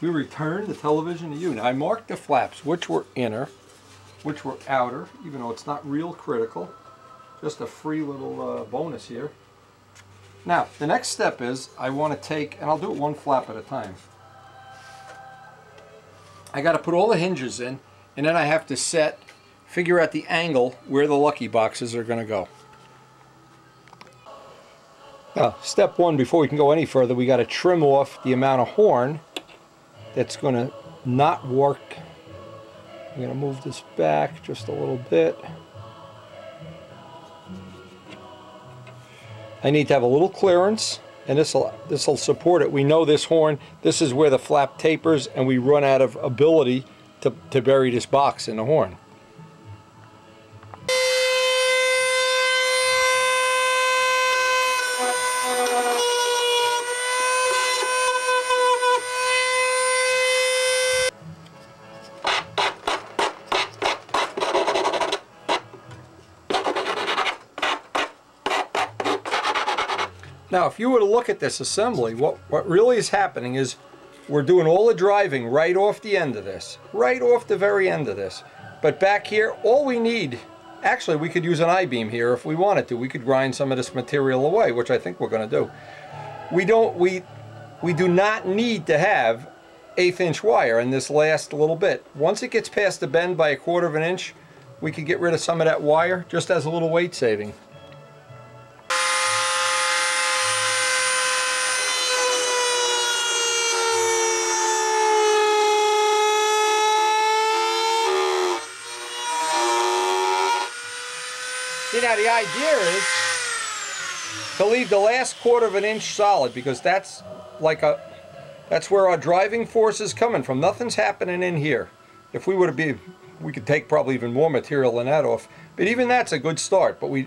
We return the television to you. Now I marked the flaps, which were inner, which were outer, even though it's not real critical. Just a free little bonus here. Now, the next step is I want to take, and I'll do it one flap at a time. I got to put all the hinges in, and then I have to figure out the angle where the lucky boxes are going to go. Now, step one, before we can go any further, we got to trim off the amount of horn that's going to not work. I'm going to move this back just a little bit. I need to have a little clearance, and this will support it. We know this horn, this is where the flap tapers, and we run out of ability to bury this box in the horn. Now, if you were to look at this assembly, what really is happening is we're doing all the driving right off the end of this, right off the very end of this. But back here, all we need, actually we could use an I-beam here if we wanted to. We could grind some of this material away, which I think we're going to do. We do not need to have 1/8 inch wire in this last little bit. Once it gets past the bend by 1/4 of an inch, we could get rid of some of that wire just as a little weight saving. See, now the idea is to leave the last 1/4 of an inch solid, because that's where our driving force is coming from. Nothing's happening in here. If we were to be, we could take probably even more material than that off. But even that's a good start. But we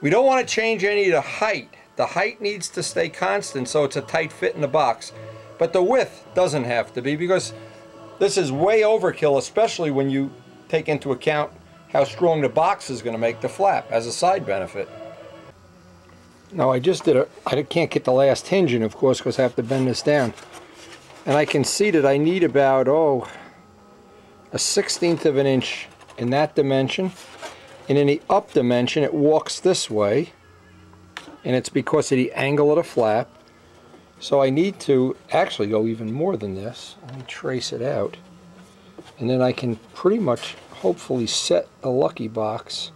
don't want to change any of the height. The height needs to stay constant so it's a tight fit in the box. But the width doesn't have to be, because this is way overkill, especially when you take into account how strong the box is going to make the flap as a side benefit. Now I can't get the last hinge in, of course, because I have to bend this down. And I can see that I need about, a 1/16 of an inch in that dimension. And in the up dimension, it walks this way. And it's because of the angle of the flap. So I need to actually go even more than this. Let me trace it out. And then I can pretty much hopefully set the lucky box.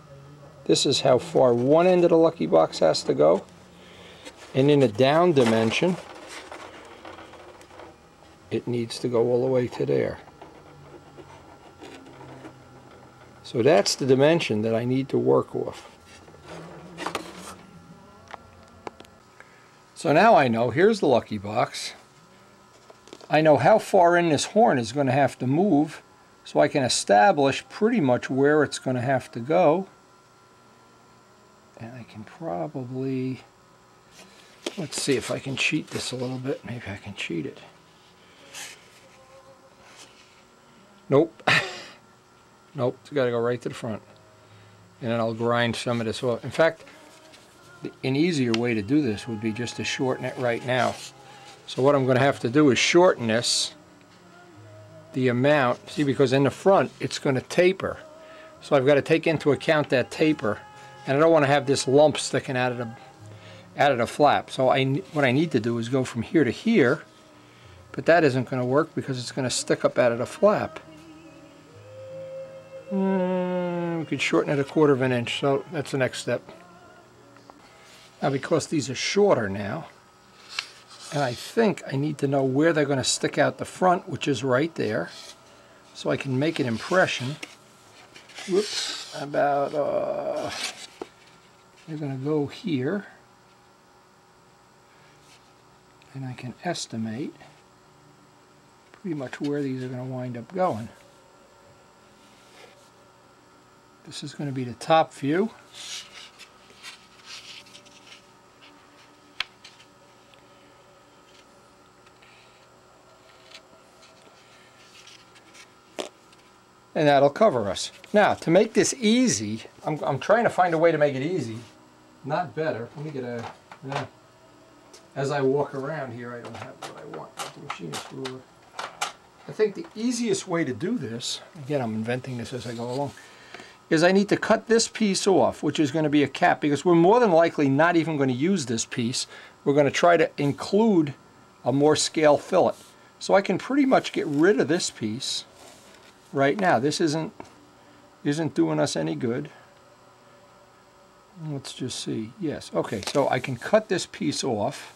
This is how far one end of the lucky box has to go. And in a down dimension, it needs to go all the way to there. So that's the dimension that I need to work off. So now I know, here's the lucky box. I know how far in this horn is going to have to move, so I can establish pretty much where it's going to have to go. And I can probably, let's see if I can cheat this a little bit. Maybe I can cheat it. Nope. Nope, it's got to go right to the front. And then I'll grind some of this off. In fact, an easier way to do this would be just to shorten it right now. So what I'm going to have to do is shorten this the amount, see, because in the front it's going to taper. So I've got to take into account that taper, and I don't want to have this lump sticking out of the flap. So what I need to do is go from here to here, but that isn't going to work because it's going to stick up out of the flap. We could shorten it 1/4 of an inch, so that's the next step. Now, because these are shorter now, and I think I need to know where they're going to stick out the front, which is right there, so I can make an impression. Whoops, about, they're going to go here, and I can estimate pretty much where these are going to wind up going. This is going to be the top view. And that'll cover us. Now, to make this easy, I'm trying to find a way to make it easy, not better. Let me get a, as I walk around here, I don't have what I want, the machinist ruler. I think the easiest way to do this, again, I'm inventing this as I go along, is I need to cut this piece off, which is going to be a cap, because we're more than likely not even going to use this piece. We're going to try to include a more scale fillet. So I can pretty much get rid of this piece right now. This isn't doing us any good. Let's just see. Yes, okay, so I can cut this piece off.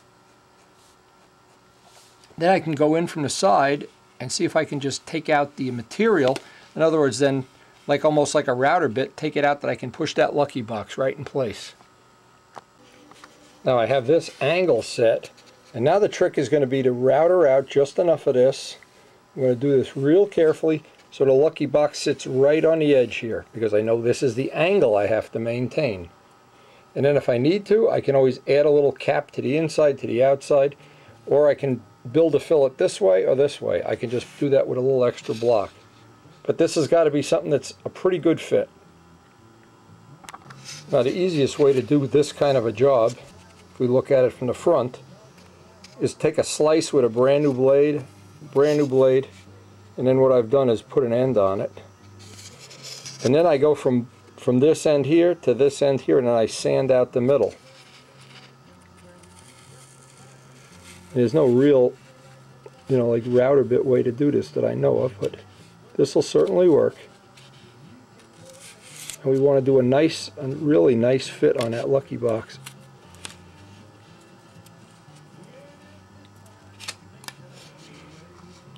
Then I can go in from the side and see if I can just take out the material. In other words, then, like almost like a router bit, take it out that I can push that lucky box right in place. Now I have this angle set, and now the trick is going to be to router out just enough of this. I'm going to do this real carefully so the lucky box sits right on the edge here, because I know this is the angle I have to maintain. And then if I need to, I can always add a little cap to the inside, to the outside, or I can build a fillet this way or this way. I can just do that with a little extra block. But this has got to be something that's a pretty good fit. Now the easiest way to do this kind of a job, if we look at it from the front, is take a slice with a brand new blade, and then what I've done is put an end on it. And then I go from this end here to this end here, and then I sand out the middle. There's no real, like router bit way to do this that I know of, but this will certainly work. And we want to do a really nice fit on that lucky box.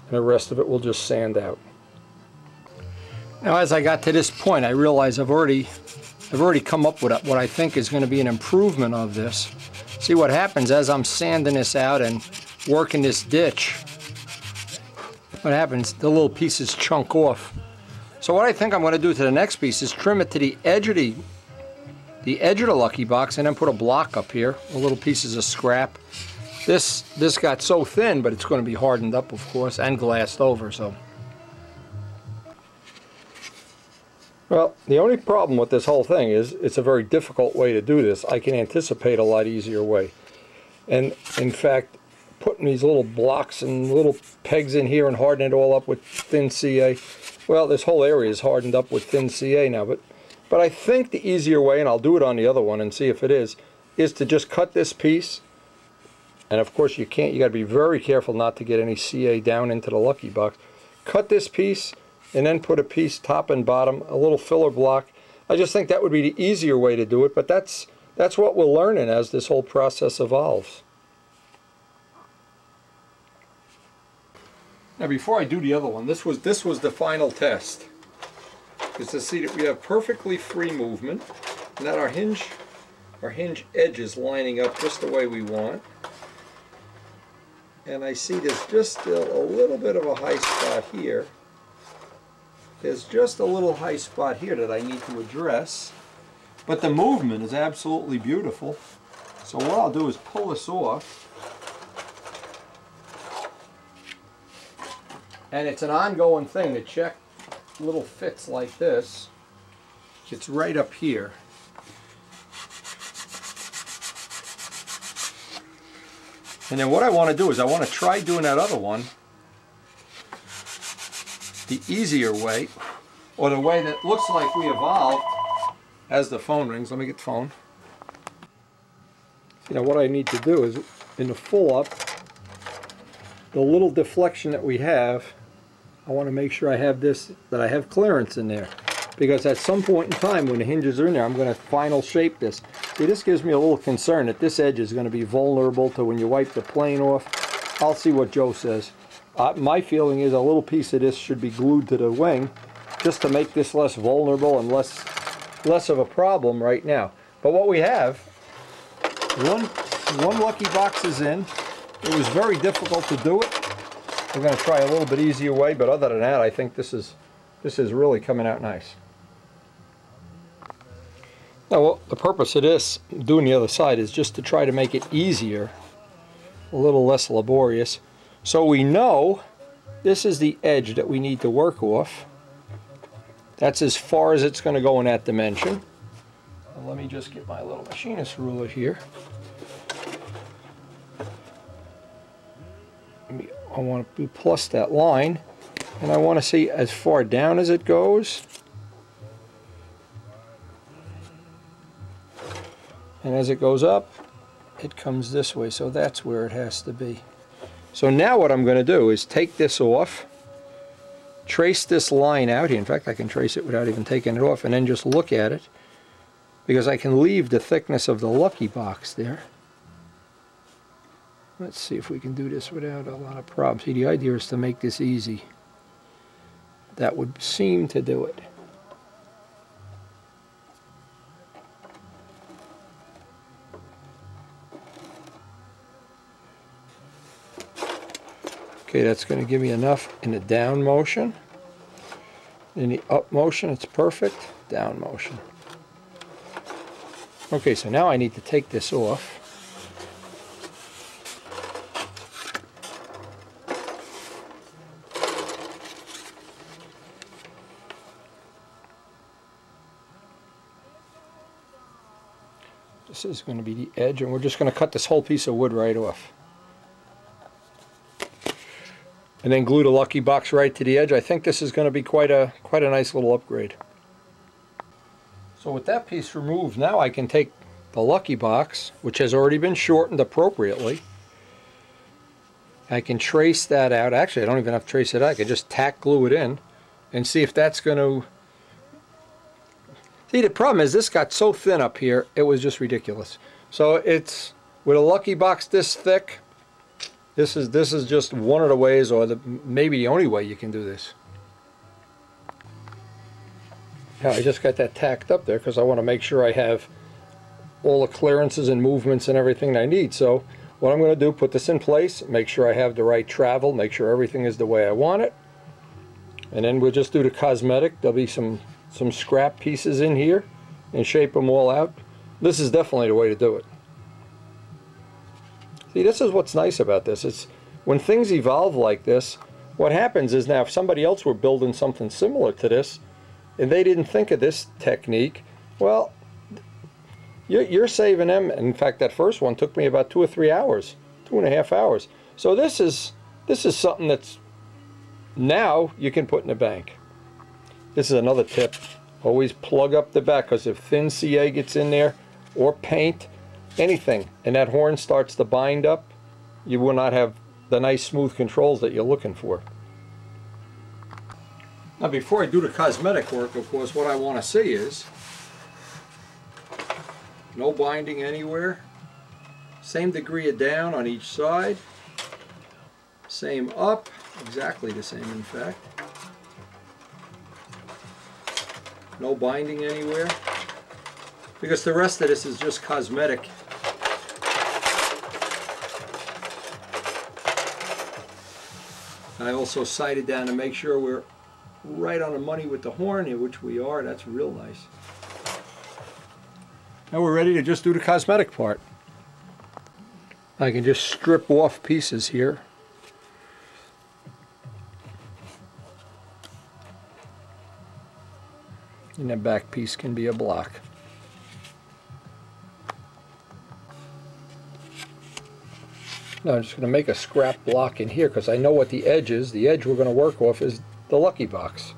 And the rest of it we'll just sand out. Now as I got to this point, I realize I've already come up with what I think is going to be an improvement of this. See what happens as I'm sanding this out and working this ditch. What happens, the little pieces chunk off. So what I think I'm going to do to the next piece is trim it to the edge of the lucky box, and then put a block up here, little pieces of scrap. This got so thin, but it's going to be hardened up, of course, and glassed over. So, well, the only problem with this whole thing is it's a very difficult way to do this. I can anticipate a lot easier way. And in fact, putting these little blocks and little pegs in here and hardening it all up with thin CA, well, this whole area is hardened up with thin CA now, but I think the easier way, and I'll do it on the other one and see if it is to just cut this piece. And of course you got to be very careful not to get any CA down into the lucky box. Cut this piece and then put a piece top and bottom, a little filler block. I just think that would be the easier way to do it, but that's what we're learning as this whole process evolves. Now before I do the other one, this was the final test. Is to see that we have perfectly free movement and that our hinge edge is lining up just the way we want. And I see there's just still a little bit of a high spot here. There's just a little high spot here that I need to address. But the movement is absolutely beautiful. So what I'll do is pull this off. And it's an ongoing thing to check little fits like this. It's right up here. And then what I want to do is I want to try doing that other one the easier way, or the way that looks like we evolved as the phone rings. Let me get the phone. What I need to do is, in the full up, the little deflection that we have, I want to make sure I have that I have clearance in there. Because at some point in time when the hinges are in there, I'm going to final shape this. See, this gives me a little concern that this edge is going to be vulnerable to when you wipe the plane off. I'll see what Joe says. My feeling is a little piece of this should be glued to the wing just to make this less vulnerable and less of a problem right now. But what we have, one lucky box is in. It was very difficult to do it. We're going to try a little bit easier way, but other than that, I think this is really coming out nice. Now, well, the purpose of this, doing the other side, is just to try to make it easier, a little less laborious. So we know this is the edge that we need to work off. That's as far as it's going to go in that dimension. And let me just get my little machinist ruler here. I want to plus that line, and I want to see as far down as it goes. And as it goes up, it comes this way, so that's where it has to be. So now what I'm going to do is take this off, trace this line out here. In fact, I can trace it without even taking it off, and then just look at it, because I can leave the thickness of the lucky box there. Let's see if we can do this without a lot of problems. See, the idea is to make this easy. That would seem to do it. Okay, that's going to give me enough in the down motion. In the up motion, it's perfect. Down motion. Okay, so now I need to take this off. This is going to be the edge, and we're just going to cut this whole piece of wood right off. And then glue the Lucky Box right to the edge. I think this is going to be quite a nice little upgrade. So with that piece removed, now I can take the Lucky Box, which has already been shortened appropriately. I can trace that out. Actually, I don't even have to trace it out. I can just tack glue it in and see if that's going to... See, the problem is this got so thin up here, it was just ridiculous. So it's, with a Lucky Box this thick, this is just one of the ways, or maybe the only way you can do this. Now, I just got that tacked up there because I want to make sure I have all the clearances and movements and everything I need. So what I'm going to do, put this in place, make sure I have the right travel, make sure everything is the way I want it. And then we'll just do the cosmetic. There'll be some scrap pieces in here and shape them all out. This is definitely the way to do it. See, this is what's nice about this. It's when things evolve like this, what happens is, now if somebody else were building something similar to this and they didn't think of this technique, well, you're saving them. In fact, that first one took me about 2 or 3 hours, 2.5 hours. So this is something that's now you can put in the bank. This is another tip. Always plug up the back, because if thin CA gets in there, or paint, anything, and that horn starts to bind up, you will not have the nice smooth controls that you're looking for. Now, before I do the cosmetic work, of course, what I want to see is no binding anywhere, same degree of down on each side, same up, exactly the same in fact. No binding anywhere, because the rest of this is just cosmetic. I also sighted down to make sure we're right on the money with the horn here, which we are. That's real nice. Now we're ready to just do the cosmetic part. I can just strip off pieces here. And that back piece can be a block. Now I'm just going to make a scrap block in here because I know what the edge is. The edge we're going to work off is the Lucky Box.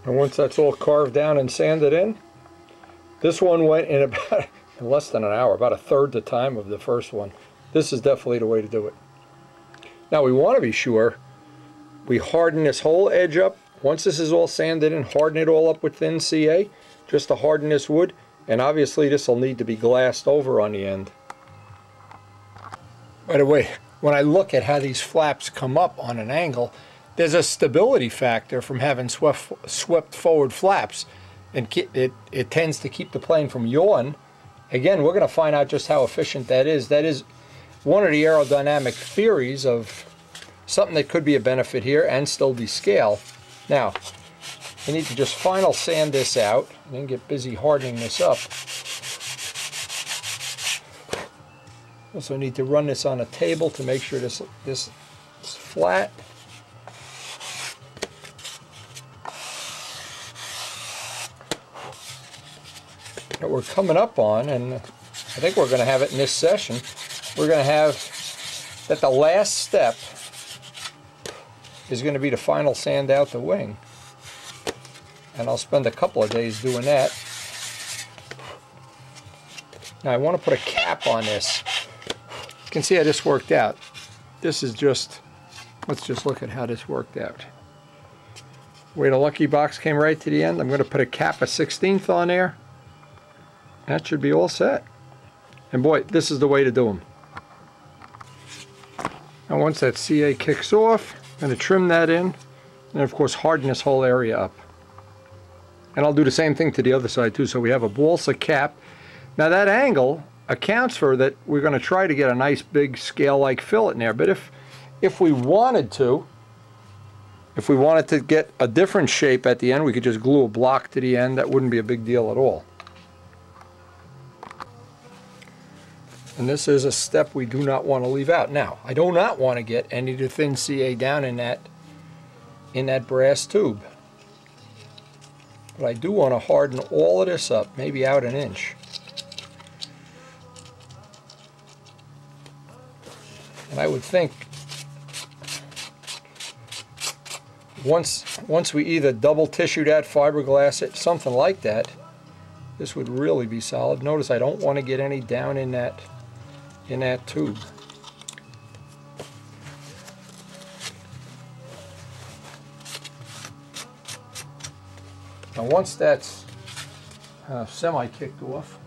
And once that's all carved down and sanded in, this one went in about in less than an hour, about 1/3 the time of the first one. This is definitely the way to do it. Now we want to be sure we harden this whole edge up. Once this is all sanded in, harden it all up with thin CA, just to harden this wood. And obviously this will need to be glassed over on the end. By the way, when I look at how these flaps come up on an angle, there's a stability factor from having swept forward flaps, and it tends to keep the plane from yawing. Again, we're going to find out just how efficient that is. That is one of the aerodynamic theories of something that could be a benefit here and still be scale. Now, I need to just final sand this out and then get busy hardening this up. Also need to run this on a table to make sure this is flat. What we're coming up on, and I think we're going to have it in this session, we're going to have that the last step is going to be to final sand out the wing. And I'll spend a couple of days doing that. Now I want to put a cap on this. You can see how this worked out. This is just, let's just look at how this worked out. Where the Lucky Box came right to the end, I'm going to put a cap, a 1/16 on there. That should be all set. And boy, this is the way to do them. Now once that CA kicks off, I'm going to trim that in, and of course harden this whole area up. And I'll do the same thing to the other side too, so we have a balsa cap. Now that angle accounts for that we're going to try to get a nice big scale-like fillet in there, but if we wanted to get a different shape at the end, we could just glue a block to the end. That wouldn't be a big deal at all. And this is a step we do not want to leave out. Now, I do not want to get any of the thin CA down in that brass tube. But I do want to harden all of this up, maybe out an inch. And I would think once we either double tissue that, fiberglass it, something like that, this would really be solid. Notice I don't want to get any down in that tube. Now once that's semi-kicked off,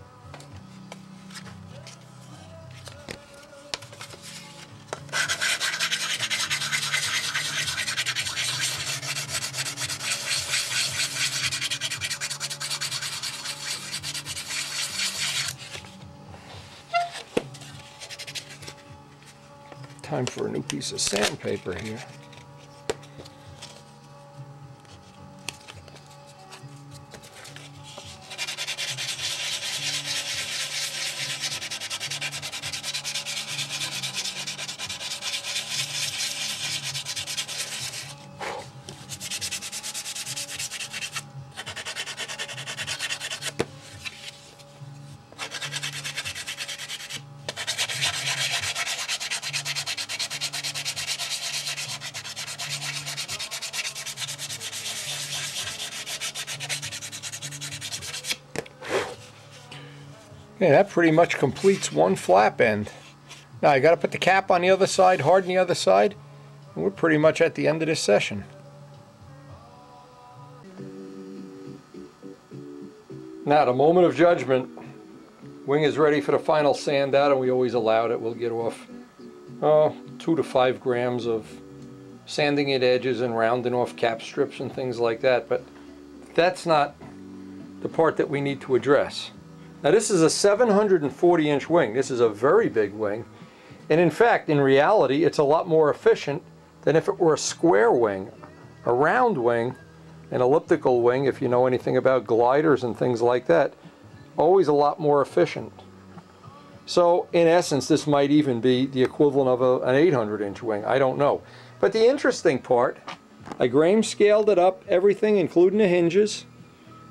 time for a new piece of sandpaper here. Okay, that pretty much completes one flap end. Now I got to put the cap on the other side, harden the other side, and we're pretty much at the end of this session. Now, the moment of judgment. Wing is ready for the final sand out, and we always allow it. We'll get off 2 to 5 grams of sanding at edges and rounding off cap strips and things like that, but that's not the part that we need to address. Now this is a 740-inch wing. This is a very big wing, and in fact, in reality, it's a lot more efficient than if it were a square wing. A round wing, an elliptical wing, if you know anything about gliders and things like that, always a lot more efficient. So in essence, this might even be the equivalent of an 800-inch wing. I don't know. But the interesting part, I grain scaled it up, everything including the hinges,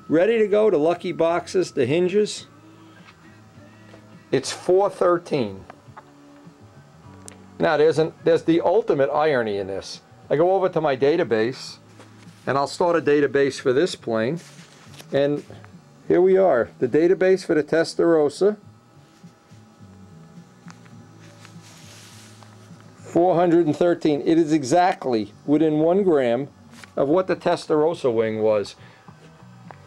ready to go, the lucky boxes, the hinges. It's 413. Now there's the ultimate irony in this. I go over to my database and I'll start a database for this plane, and here we are, the database for the Testarossa. 413. It is exactly within 1 gram of what the Testarossa wing was.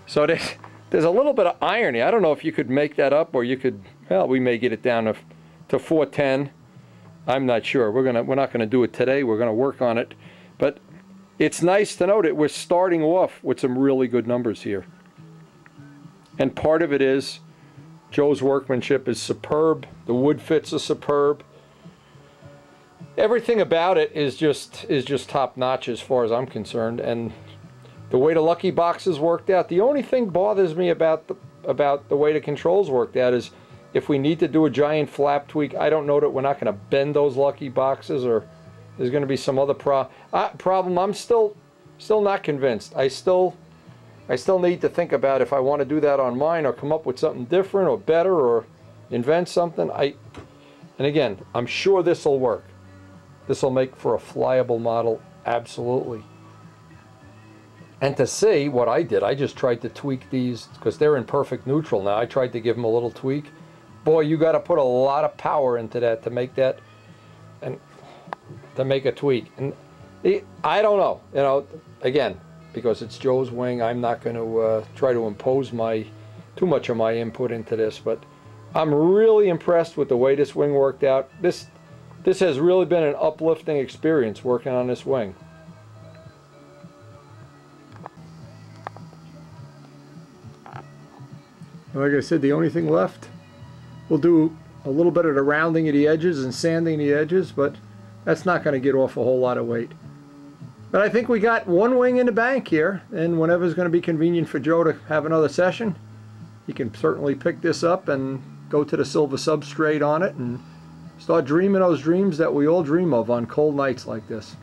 So there's a little bit of irony. I don't know if you could make that up, or you could, well, we may get it down to 410. I'm not sure. We're not gonna do it today. We're gonna work on it. But it's nice to know that we're starting off with some really good numbers here. And part of it is Joe's workmanship is superb. The wood fits are superb. Everything about it is just top notch as far as I'm concerned. And the way the lucky boxes worked out, the only thing bothers me about the way the controls worked out is if we need to do a giant flap tweak, I don't know that we're not going to bend those lucky boxes, or there's going to be some other problem. I'm still not convinced. I still need to think about if I want to do that on mine, or come up with something different or better, or invent something. And again, I'm sure this will work. This will make for a flyable model, absolutely. And to see what I did, I just tried to tweak these, because they're in perfect neutral now. I tried to give them a little tweak. Boy, you got to put a lot of power into that to make that, and to make a tweak. And I don't know, you know, again, because it's Joe's wing, I'm not going to try to impose too much of my input into this, but I'm really impressed with the way this wing worked out. This has really been an uplifting experience working on this wing. Like I said, the only thing left, we'll do a little bit of the rounding of the edges and sanding the edges, but that's not going to get off a whole lot of weight. But I think we got one wing in the bank here, and whenever it's going to be convenient for Joe to have another session, he can certainly pick this up and go to the silver substrate on it and start dreaming those dreams that we all dream of on cold nights like this.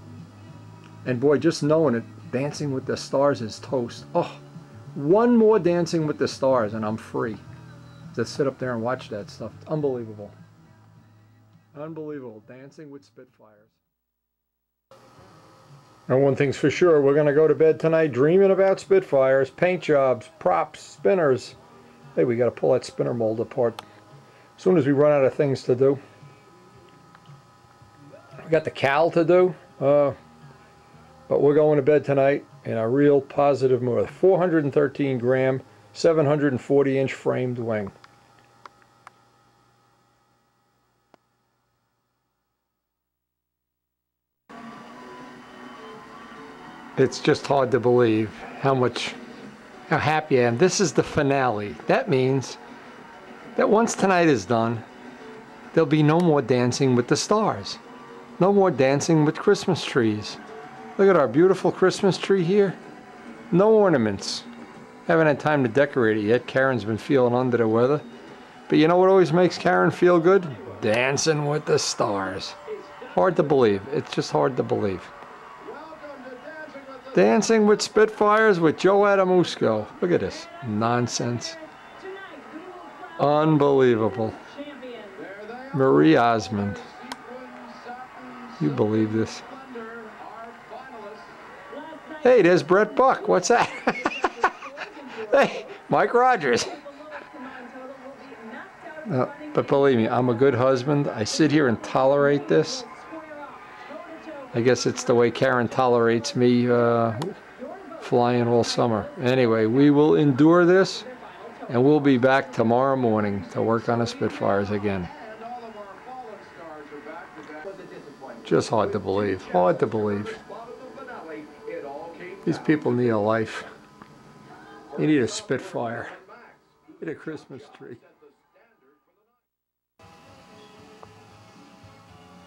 And boy, just knowing it, Dancing with the Stars is toast. Oh, one more Dancing with the Stars and I'm free to sit up there and watch that stuff. Unbelievable. Unbelievable. Dancing with Spitfires. And one thing's for sure, we're going to go to bed tonight dreaming about Spitfires, paint jobs, props, spinners. Hey, we got to pull that spinner mold apart as soon as we run out of things to do. We got the cowl to do, but we're going to bed tonight in a real positive mood. 413 gram, 740 inch framed wing. It's just hard to believe how happy I am. This is the finale. That means that once tonight is done, there'll be no more Dancing with the Stars. No more dancing with Christmas trees. Look at our beautiful Christmas tree here. No ornaments. Haven't had time to decorate it yet. Karen's been feeling under the weather. But you know what always makes Karen feel good? Dancing with the Stars. Hard to believe. It's just hard to believe. Dancing with Spitfires with Joe Adamusco. Look at this nonsense. Unbelievable. Marie Osmond. You believe this? Hey, there's Brett Buck. What's that? Hey, Mike Rogers. But believe me, I'm a good husband. I sit here and tolerate this. I guess it's the way Karen tolerates me flying all summer. Anyway, we will endure this, and we'll be back tomorrow morning to work on the Spitfires again. Just hard to believe. Hard to believe. These people need a life. They need a Spitfire. Need a Christmas tree.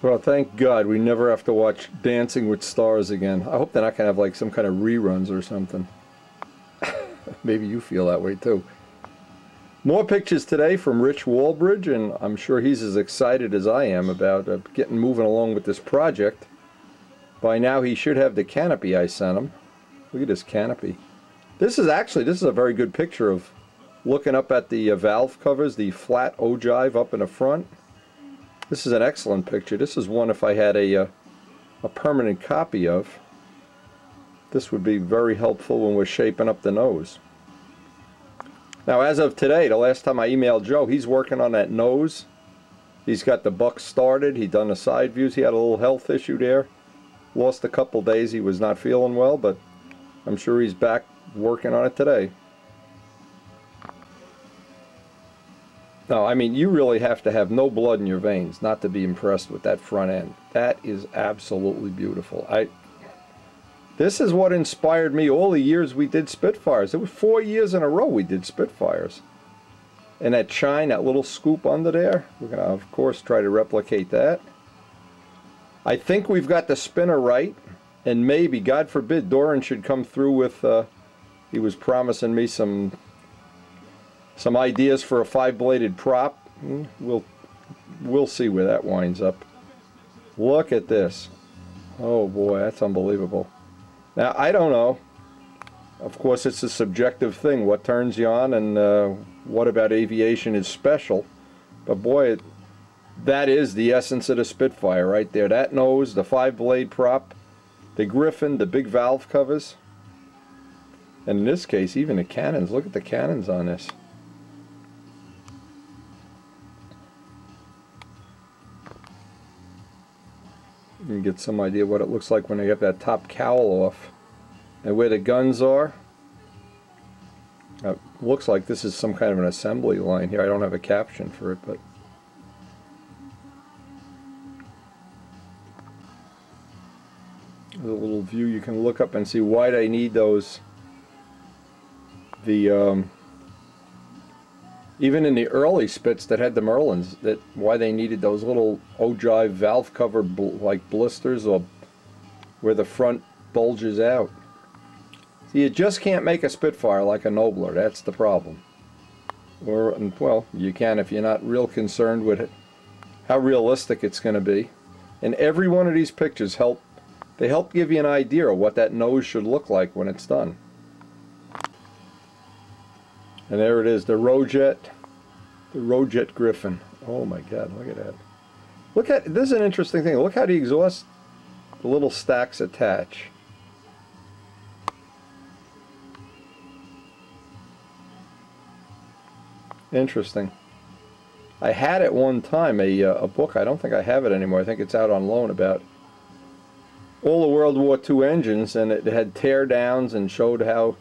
Well, thank God we never have to watch Dancing with Stars again. I hope they're not going to have like some kind of reruns or something. Maybe you feel that way too. More pictures today from Rich Walbridge, and I'm sure he's as excited as I am about getting moving along with this project. By now he should have the canopy I sent him. Look at this canopy. This is a very good picture of looking up at the valve covers, the flat ogive up in the front. This is an excellent picture. This is one if I had a permanent copy of. This would be very helpful when we're shaping up the nose. Now, as of today, the last time I emailed Joe, he's working on that nose. He's got the buck started. He's done the side views. He had a little health issue there. Lost a couple days. He was not feeling well, but I'm sure he's back working on it today. No, I mean, you really have to have no blood in your veins not to be impressed with that front end. That is absolutely beautiful. This is what inspired me all the years we did Spitfires. It was 4 years in a row we did Spitfires. And that chine, that little scoop under there, we're going to, of course, try to replicate that. I think we've got the spinner right. And maybe, God forbid, Doran should come through with, he was promising me some ideas for a 5-bladed prop. We'll see where that winds up. Look at this. Oh boy, that's unbelievable. Now, I don't know. Of course, it's a subjective thing. What turns you on and what about aviation is special. But boy, that is the essence of the Spitfire right there. That nose, the 5-blade prop, the Griffin, the big valve covers. And in this case, even the cannons. Look at the cannons on this. You get some idea what it looks like when they get that top cowl off. And where the guns are. looks like this is some kind of an assembly line here. I don't have a caption for it, but there's a little view you can look up and see why they need those. Even in the early Spits that had the Merlins, that why they needed those little ogive valve cover like blisters, or where the front bulges out. See, you just can't make a Spitfire like a Nobler. That's the problem. Or, well, you can if you're not real concerned with it, how realistic it's going to be. And every one of these pictures help give you an idea of what that nose should look like when it's done. And there it is, the Rojet Griffin. Oh my God, look at that. Look at, this is an interesting thing. Look how the exhaust, the little stacks attach. Interesting. I had at one time a book, I don't think I have it anymore, I think it's out on loan, about all the World War II engines, and it had tear downs and showed how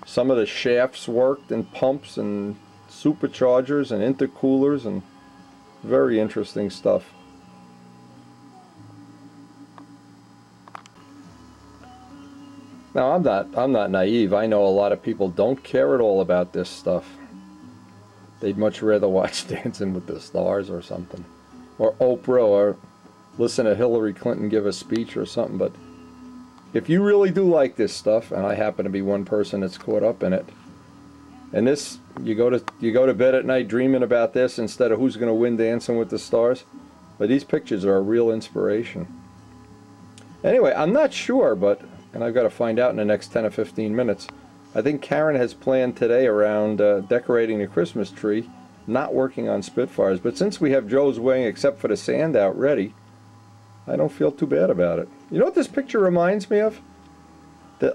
some of the shafts worked, and pumps and superchargers and intercoolers, and very interesting stuff. Now I'm not naive. I know a lot of people don't care at all about this stuff. They'd much rather watch Dancing with the Stars or something, or Oprah, or listen to Hillary Clinton give a speech or something. But if you really do like this stuff, and I happen to be one person that's caught up in it, and this, you go to bed at night dreaming about this instead of who's going to win Dancing with the Stars, but these pictures are a real inspiration. Anyway, I'm not sure, but, and I've got to find out in the next 10 or 15 minutes, I think Karen has planned today around decorating the Christmas tree, not working on Spitfires, but since we have Joe's wing, except for the sand out, ready, I don't feel too bad about it. You know what this picture reminds me of?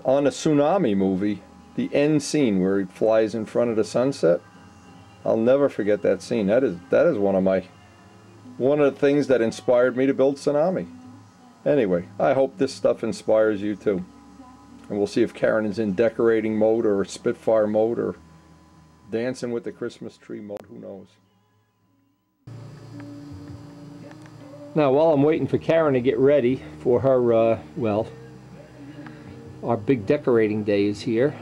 On a Tsunami movie, the end scene where he flies in front of the sunset. I'll never forget that scene. That is one of the things that inspired me to build Tsunami. Anyway, I hope this stuff inspires you too. And we'll see if Karen is in decorating mode, or Spitfire mode, or dancing with the Christmas tree mode. Who knows? Now, while I'm waiting for Karen to get ready for her, well, our big decorating day is here,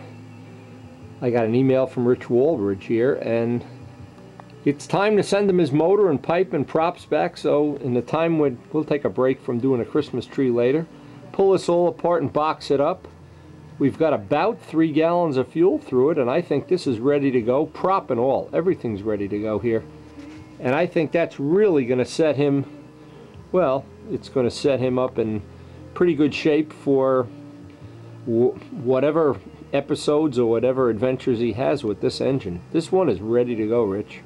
I got an email from Rich Walbridge here, and it's time to send him his motor and pipe and props back. So in the time we'll take a break from doing a Christmas tree later, pull this all apart and box it up. We've got about 3 gallons of fuel through it, and I think this is ready to go, prop and all. Everything's ready to go here. And I think that's really going to set him, well, it's going to set him up in pretty good shape for whatever episodes or whatever adventures he has with this engine. This one is ready to go, Rich.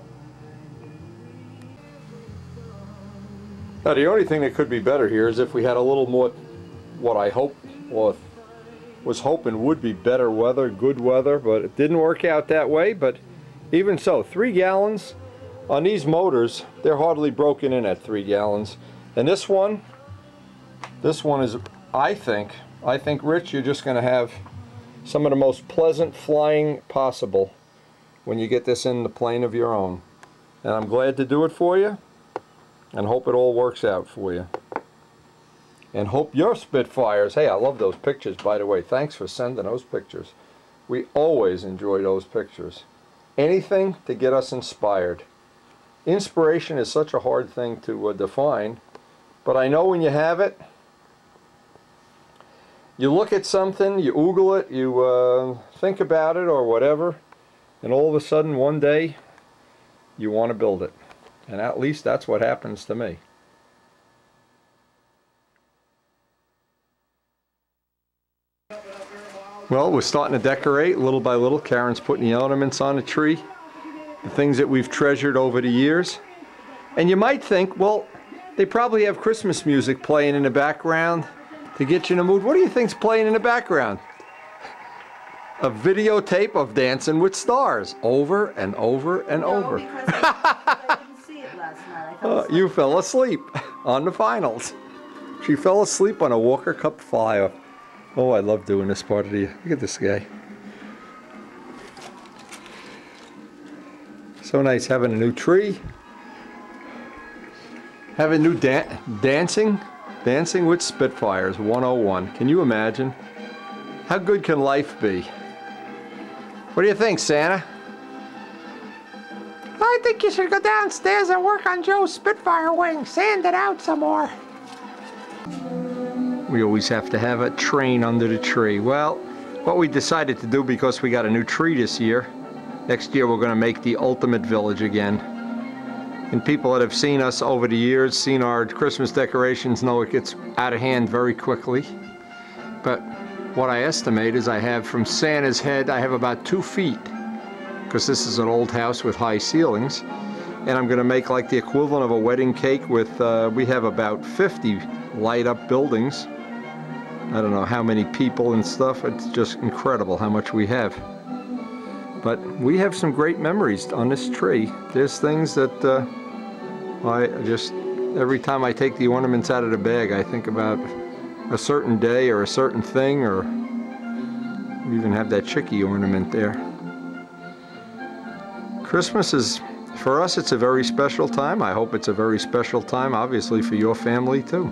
Now, the only thing that could be better here is if we had a little more, what I hope, or was hoping would be better weather, good weather, but it didn't work out that way. But even so, 3 gallons on these motors, they're hardly broken in at 3 gallons. And this one is, I think, Rich, you're just going to have some of the most pleasant flying possible when you get this in the plane of your own. And I'm glad to do it for you, and hope it all works out for you. And hope your Spitfires, hey, I love those pictures, by the way. Thanks for sending those pictures. We always enjoy those pictures. Anything to get us inspired. Inspiration is such a hard thing to define, but I know when you have it, you look at something, you oogle it, you think about it or whatever, and all of a sudden one day you want to build it. And at least that's what happens to me. Well, we're starting to decorate little by little. Karen's putting the ornaments on the tree, the things that we've treasured over the years. And you might think, well, they probably have Christmas music playing in the background to get you in the mood. What do you think's playing in the background? A videotape of Dancing with Stars, over and over and over. I didn't see it last night. I fell asleep. You fell asleep on the finals. She fell asleep on a Walker Cup flyer. Oh, I love doing this part of the... Look at this guy. So nice having a new tree. Having new dancing with Spitfires 101. Can you imagine? How good can life be? What do you think, Santa? I think you should go downstairs and work on Joe's Spitfire wing. Sand it out some more. We always have to have a train under the tree. Well, what we decided to do, because we got a new tree this year, next year we're going to make the ultimate village again. And people that have seen us over the years, seen our Christmas decorations, know it gets out of hand very quickly. But what I estimate is I have from Santa's head, I have about 2 feet, because this is an old house with high ceilings. And I'm going to make like the equivalent of a wedding cake with, we have about 50 light up buildings. I don't know how many people and stuff. It's just incredible how much we have. But we have some great memories on this tree. There's things that I just, every time I take the ornaments out of the bag, I think about a certain day or a certain thing, or we even have that chickie ornament there. Christmas is, for us, it's a very special time. I hope it's a very special time, obviously, for your family too.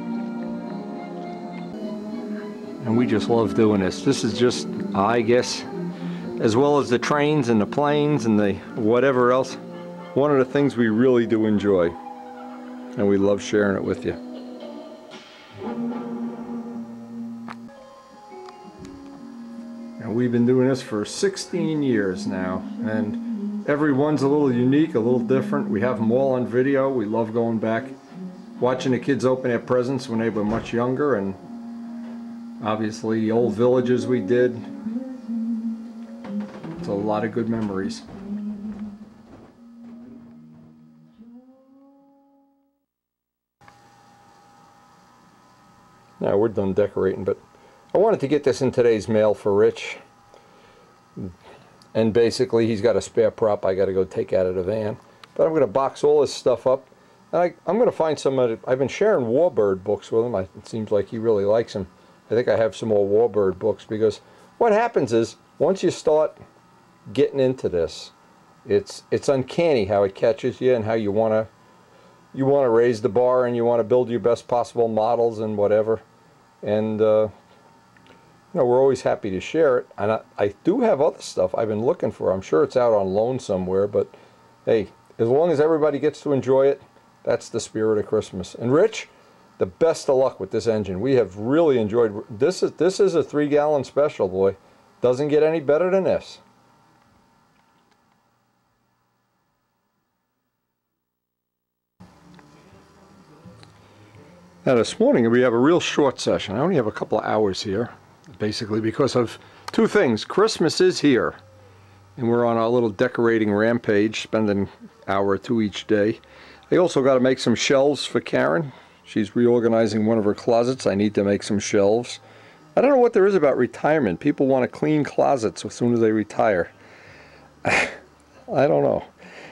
And we just love doing this. This is just, I guess, as well as the trains and the planes and the whatever else, one of the things we really do enjoy. And we love sharing it with you. And we've been doing this for 16 years now. And every one's a little unique, a little different. We have them all on video. We love going back, watching the kids open their presents when they were much younger. And obviously the old villages we did. It's a lot of good memories. Now we're done decorating, but I wanted to get this in today's mail for Rich. And basically he's got a spare prop I got to go take out of the van. But I'm going to box all this stuff up. And I'm going to find some of it. I've been sharing Warbird books with him. It seems like he really likes them. I think I have some more Warbird books, because what happens is once you start getting into this, it's uncanny how it catches you and how you want to raise the bar and you want to build your best possible models and whatever. And you know, we're always happy to share it. And I do have other stuff I've been looking for. I'm sure it's out on loan somewhere, but hey, as long as everybody gets to enjoy it, that's the spirit of Christmas. And Rich, the best of luck with this engine. We have really enjoyed this. This is a 3-gallon special, boy. Doesn't get any better than this. Now this morning we have a real short session. I only have a couple of hours here, basically because of 2 things. Christmas is here, and we're on our little decorating rampage, spending an hour or 2 each day. I also got to make some shelves for Karen. She's reorganizing one of her closets. I need to make some shelves. I don't know what there is about retirement. People want to clean closets as soon as they retire. I don't know.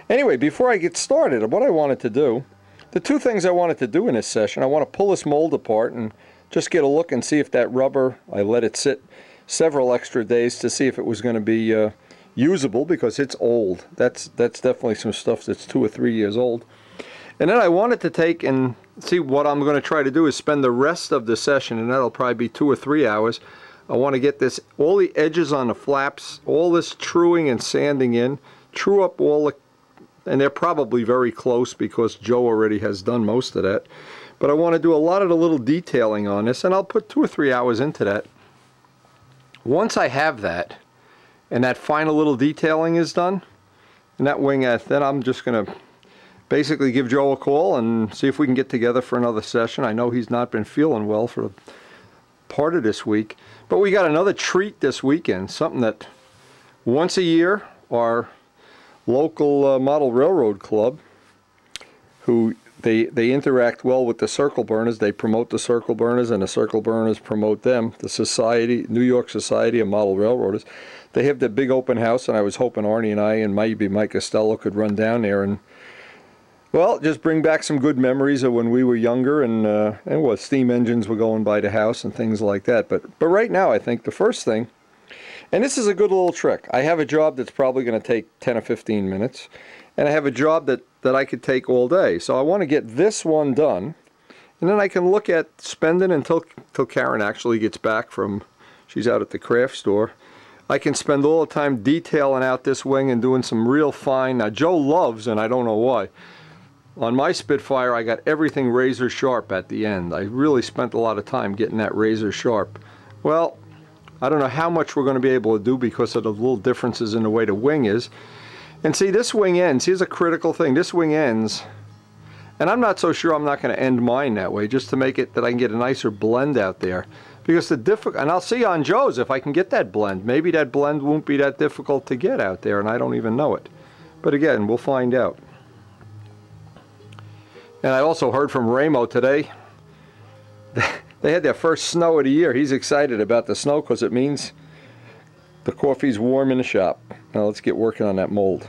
Anyway, before I get started, what I wanted to do, the 2 things I wanted to do in this session, I want to pull this mold apart and just get a look and see if that rubber, I let it sit several extra days to see if it was going to be usable, because it's old. That's definitely some stuff that's 2 or 3 years old. And then I wanted to take and see what I'm going to try to do is spend the rest of the session, and that'll probably be 2 or 3 hours. I want to get this, all the edges on the flaps, all this truing and sanding in, true up all the, and they're probably very close because Joe already has done most of that. But I want to do a lot of the little detailing on this, and I'll put 2 or 3 hours into that. Once I have that, and that final little detailing is done, and that wingette, then I'm just going to basically give Joe a call and see if we can get together for another session. I know he's not been feeling well for part of this week, but we got another treat this weekend, something that once a year our local model railroad club, who they interact well with the circle burners. They promote the circle burners, and the circle burners promote them. The Society, New York Society of Model Railroaders, they have the big open house, and I was hoping Arnie and I and maybe Mike Costello could run down there and, well, just bring back some good memories of when we were younger, and what steam engines were going by the house and things like that. But right now, I think the first thing, and this is a good little trick. I have a job that's probably going to take 10 or 15 minutes, and I have a job that I could take all day. So I want to get this one done, and then I can look at spending until Karen actually gets back from, she's out at the craft store. I can spend all the time detailing out this wing and doing some real fine. Now Joe loves, and I don't know why, on my Spitfire I got everything razor sharp at the end. I really spent a lot of time getting that razor sharp. Well, I don't know how much we're going to be able to do because of the little differences in the way the wing is. And see, this wing ends, here's a critical thing, this wing ends, and I'm not so sure I'm not going to end mine that way, just to make it that I can get a nicer blend out there. Because and I'll see on Joe's if I can get that blend. Maybe that blend won't be that difficult to get out there, and I don't even know it. But again, we'll find out. And I also heard from Ramo today, they had their first snow of the year. He's excited about the snow because it means the coffee's warm in the shop. Now let's get working on that mold.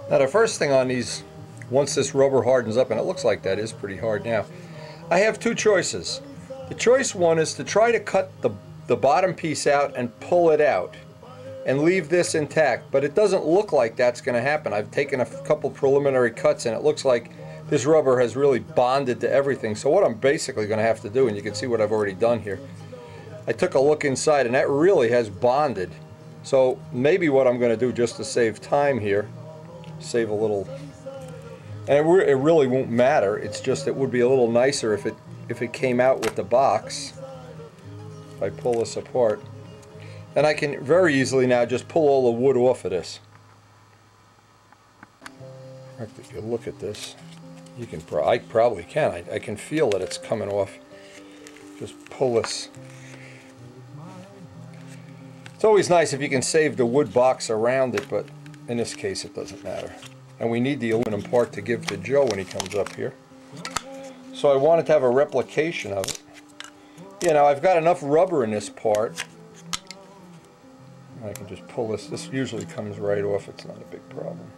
Now the first thing on these, once this rubber hardens up, and it looks like that is pretty hard now, I have two choices. The choice one is to try to cut the bottom piece out and pull it out and leave this intact, but it doesn't look like that's going to happen. I've taken a couple preliminary cuts and it looks like this rubber has really bonded to everything. So what I'm basically going to have to do, and you can see what I've already done here, I took a look inside and that really has bonded. So maybe what I'm going to do, just to save time here, save a little, and it really won't matter, it's just it would be a little nicer if it came out with the box. If I pull this apart, and I can very easily now just pull all the wood off of this. If you look at this, you can I probably can. I can feel that it's coming off. Just pull this. It's always nice if you can save the wood box around it, but in this case it doesn't matter. And we need the aluminum part to give to Joe when he comes up here. So I wanted to have a replication of it. You know, I've got enough rubber in this part. I can just pull this. This usually comes right off. It's not a big problem.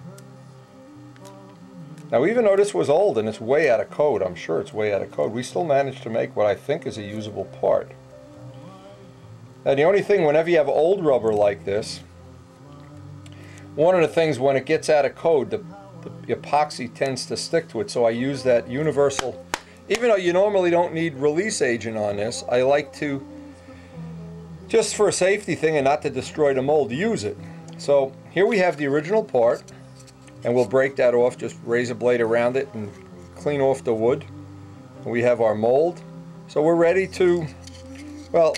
Now, even though this was old and it's way out of code, I'm sure it's way out of code, we still managed to make what I think is a usable part. Now, the only thing, whenever you have old rubber like this, one of the things when it gets out of code, the epoxy tends to stick to it. So I use that universal. Even though you normally don't need release agent on this, I like to, just for a safety thing and not to destroy the mold, use it. So here we have the original part, and we'll break that off, just raise a blade around it and clean off the wood. And we have our mold. So we're ready to, well,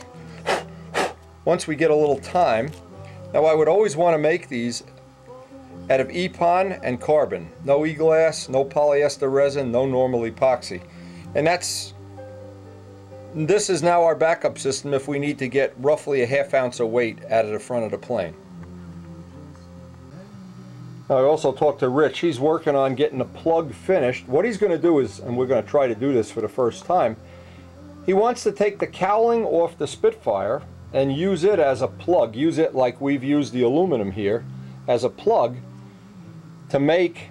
once we get a little time. Now I would always want to make these out of EPON and carbon. No e-glass, no polyester resin, no normal epoxy. And this is now our backup system if we need to get roughly a ½ ounce of weight out of the front of the plane. Now, I also talked to Rich. He's working on getting the plug finished. What he's going to do is, and we're going to try to do this for the first time, he wants to take the cowling off the Spitfire and use it as a plug. Use it like we've used the aluminum here as a plug to make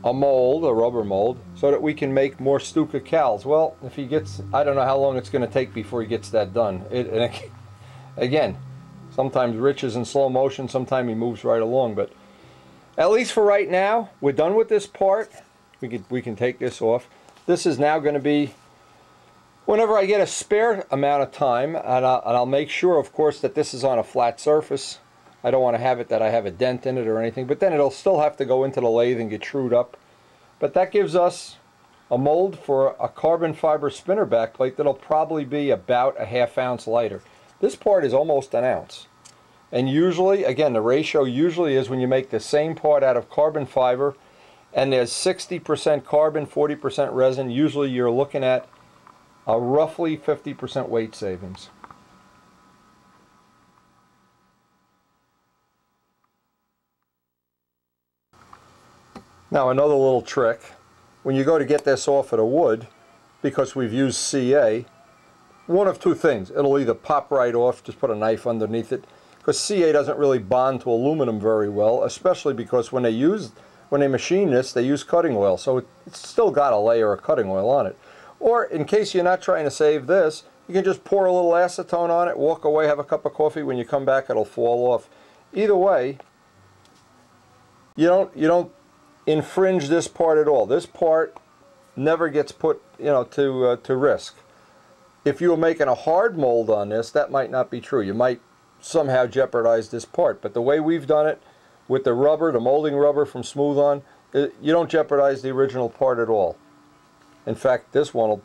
a mold, a rubber mold, so that we can make more Stuka cowls. Well, if he gets, I don't know how long it's going to take before he gets that done. Again, sometimes Rich is in slow motion, sometimes he moves right along, but at least for right now, we're done with this part. We can take this off. This is now going to be, whenever I get a spare amount of time, and I'll make sure, of course, that this is on a flat surface. I don't want to have it that I have a dent in it or anything, but then it'll still have to go into the lathe and get trued up. But that gives us a mold for a carbon fiber spinner backplate that'll probably be about a ½ ounce lighter. This part is almost an ounce. And usually, again, the ratio usually is when you make the same part out of carbon fiber and there's 60% carbon, 40% resin, usually you're looking at a roughly 50% weight savings. Now another little trick, when you go to get this off of the wood, because we've used CA, one of two things. It'll either pop right off, just put a knife underneath it, because CA doesn't really bond to aluminum very well, especially because when they machine this, they use cutting oil, so it's still got a layer of cutting oil on it. Or in case you're not trying to save this, you can just pour a little acetone on it, walk away, have a cup of coffee. When you come back, it'll fall off. Either way, you don't infringe this part at all. This part never gets put, you know, to risk. If you were making a hard mold on this, that might not be true. You might somehow jeopardize this part. But the way we've done it with the rubber, the molding rubber from Smooth On, you don't jeopardize the original part at all. In fact, this one will,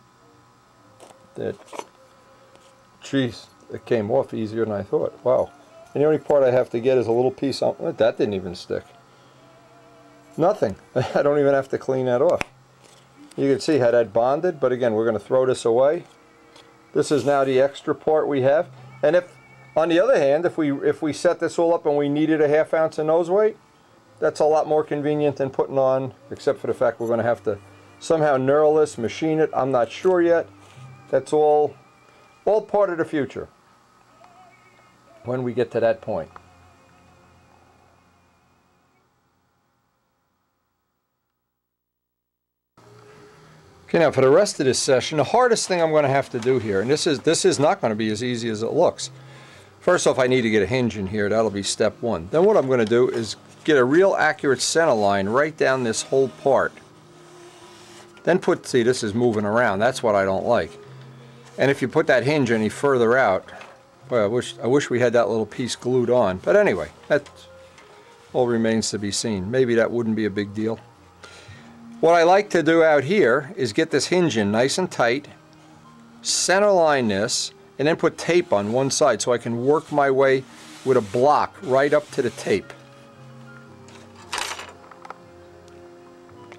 geez, it came off easier than I thought. Wow. And the only part I have to get is a little piece on that. Didn't even stick. Nothing. I don't even have to clean that off. You can see how that bonded, but again, we're going to throw this away. This is now the extra part we have. And if, on the other hand, if we set this all up and we needed a 1/2 ounce of nose weight, that's a lot more convenient than putting on, except for the fact we're going to have to somehow knurl this, machine it. I'm not sure yet. That's all part of the future when we get to that point. Okay, now for the rest of this session, the hardest thing I'm going to have to do here, and this is not going to be as easy as it looks. First off, I need to get a hinge in here. That'll be step one. Then what I'm going to do is get a real accurate center line right down this whole part. Then see, this is moving around. That's what I don't like. And if you put that hinge any further out, well, I wish we had that little piece glued on. But anyway, that all remains to be seen. Maybe that wouldn't be a big deal. What I like to do out here is get this hinge in nice and tight, center line this, and then put tape on one side so I can work my way with a block right up to the tape.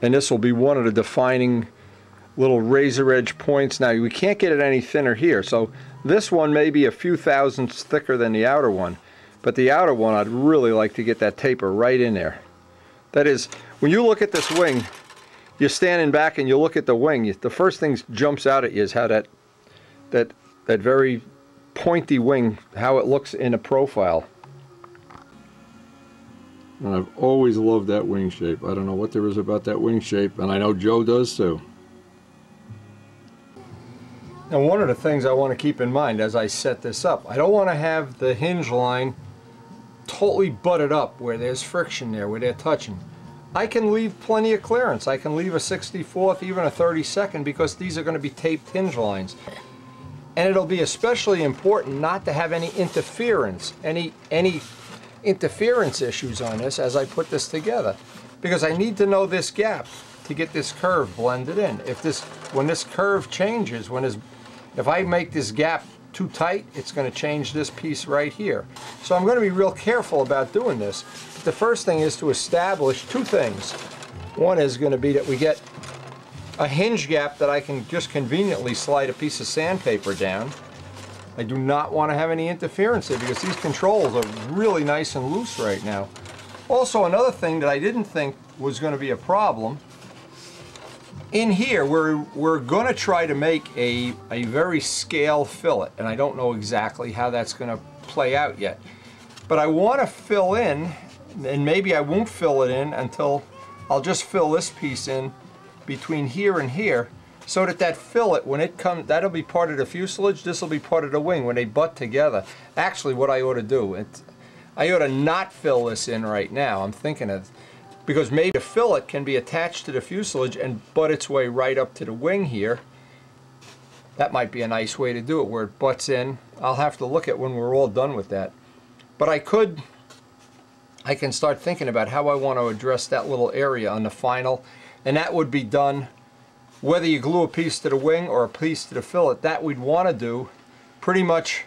And this will be one of the defining little razor edge points. Now we can't get it any thinner here, so this one may be a few thousandths thicker than the outer one, but the outer one I'd really like to get that taper right in there. That is, when you look at this wing, you're standing back and you look at the wing, the first thing that jumps out at you is how that very pointy wing, how it looks in a profile. And I've always loved that wing shape. I don't know what there is about that wing shape, and I know Joe does too. Now, one of the things I want to keep in mind as I set this up, I don't want to have the hinge line totally butted up where there's friction there, where they're touching. I can leave plenty of clearance. I can leave a 64th, even a 32nd, because these are going to be taped hinge lines. And it'll be especially important not to have any interference, any interference issues on this as I put this together, because I need to know this gap to get this curve blended in. When this curve changes, if I make this gap too tight, it's going to change this piece right here. So I'm going to be real careful about doing this. But the first thing is to establish two things. One is going to be that we get a hinge gap that I can just conveniently slide a piece of sandpaper down. I do not want to have any interference here because these controls are really nice and loose right now. Also, another thing that I didn't think was going to be a problem, in here we're going to try to make a very scale fillet, and I don't know exactly how that's going to play out yet. But I want to fill in, and maybe I won't fill it in until I'll just fill this piece in between here and here, so that fillet, when it comes, that'll be part of the fuselage, this will be part of the wing when they butt together. Actually, what I ought to do, I ought to not fill this in right now. I'm thinking of, because maybe the fillet can be attached to the fuselage and butt its way right up to the wing here. That might be a nice way to do it, where it butts in. I'll have to look at when we're all done with that. But I can start thinking about how I want to address that little area on the final, and that would be done whether you glue a piece to the wing or a piece to the fillet. That we'd want to do pretty much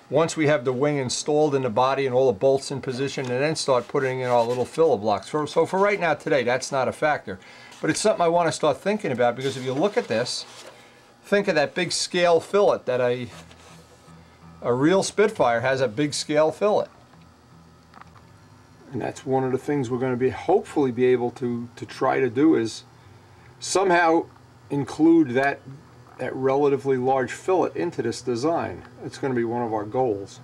once we have the wing installed in the body and all the bolts in position, and then start putting in our little filler blocks. So for right now today, that's not a factor. But it's something I want to start thinking about, because if you look at this, think of that big scale fillet, that a real Spitfire has a big scale fillet. And that's one of the things we're going to hopefully be able to try to do, is somehow include that relatively large fillet into this design. It's going to be one of our goals.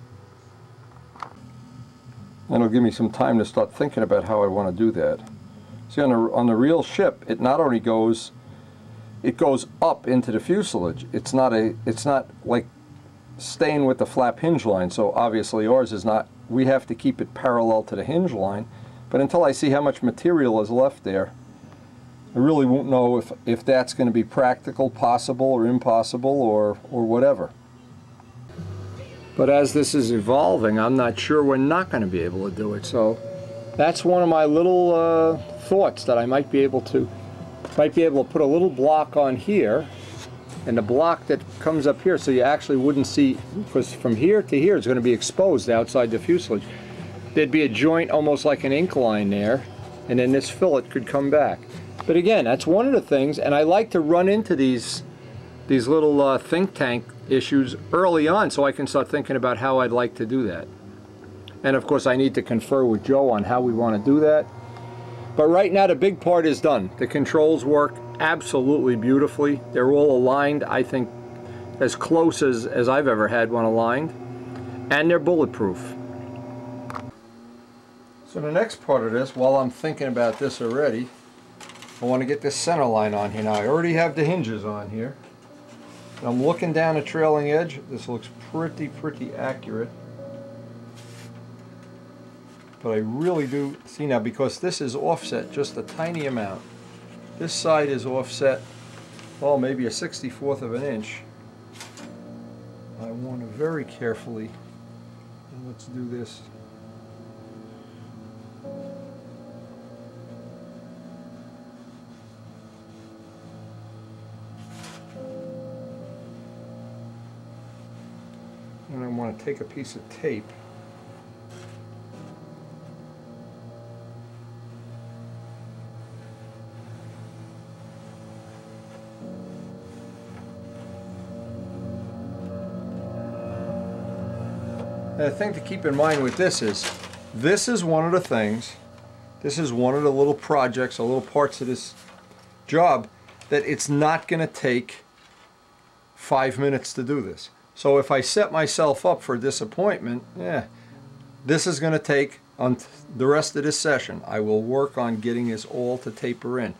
And it'll give me some time to start thinking about how I want to do that. See, on the real ship, it not only goes up into the fuselage. It's not like staying with the flap hinge line. So obviously ours is not. We have to keep it parallel to the hinge line, But until I see how much material is left there, I really won't know if that's going to be practical, possible, or impossible, or whatever. But as this is evolving, I'm not sure we're not going to be able to do it. So that's one of my little thoughts, that I might be able to put a little block on here, and the block that comes up here, so you actually wouldn't see, because from here to here is going to be exposed outside the fuselage. There'd be a joint almost like an incline there, and then this fillet could come back. But again, that's one of the things, and I like to run into these little think tank issues early on, so I can start thinking about how I'd like to do that. And of course I need to confer with Joe on how we want to do that. But right now the big part is done. The controls work absolutely beautifully. They're all aligned, I think, as close as I've ever had one aligned. And they're bulletproof. So the next part of this, while I'm thinking about this already, I want to get this center line on here. Now I already have the hinges on here. And I'm looking down the trailing edge. This looks pretty accurate. But I really do see now, because this is offset just a tiny amount. This side is offset, well, maybe a 64th of an inch. I want to very carefully, and let's do this. And I want to take a piece of tape. And the thing to keep in mind with this is one of the things, this is one of the little projects, or little parts of this job, that it's not going to take 5 minutes to do this. So if I set myself up for disappointment, this is going to take on the rest of this session. I will work on getting this all to taper in.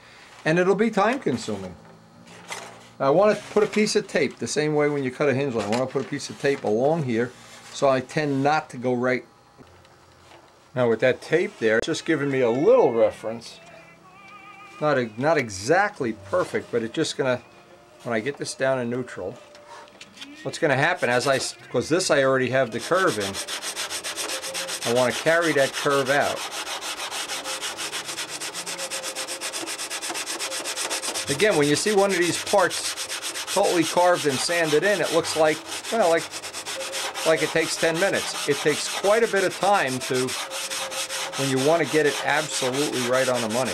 And it'll be time consuming. Now I want to put a piece of tape, the same way when you cut a hinge line, I want to put a piece of tape along here, so I tend not to go right. Now with that tape there, it's just giving me a little reference. Not exactly perfect, but it's just going to, when I get this down in neutral, what's going to happen, because this I already have the curve in, I want to carry that curve out. Again, when you see one of these parts totally carved and sanded in, it looks like, well, like it takes 10 minutes. It takes quite a bit of time to, when you want to get it absolutely right on the money.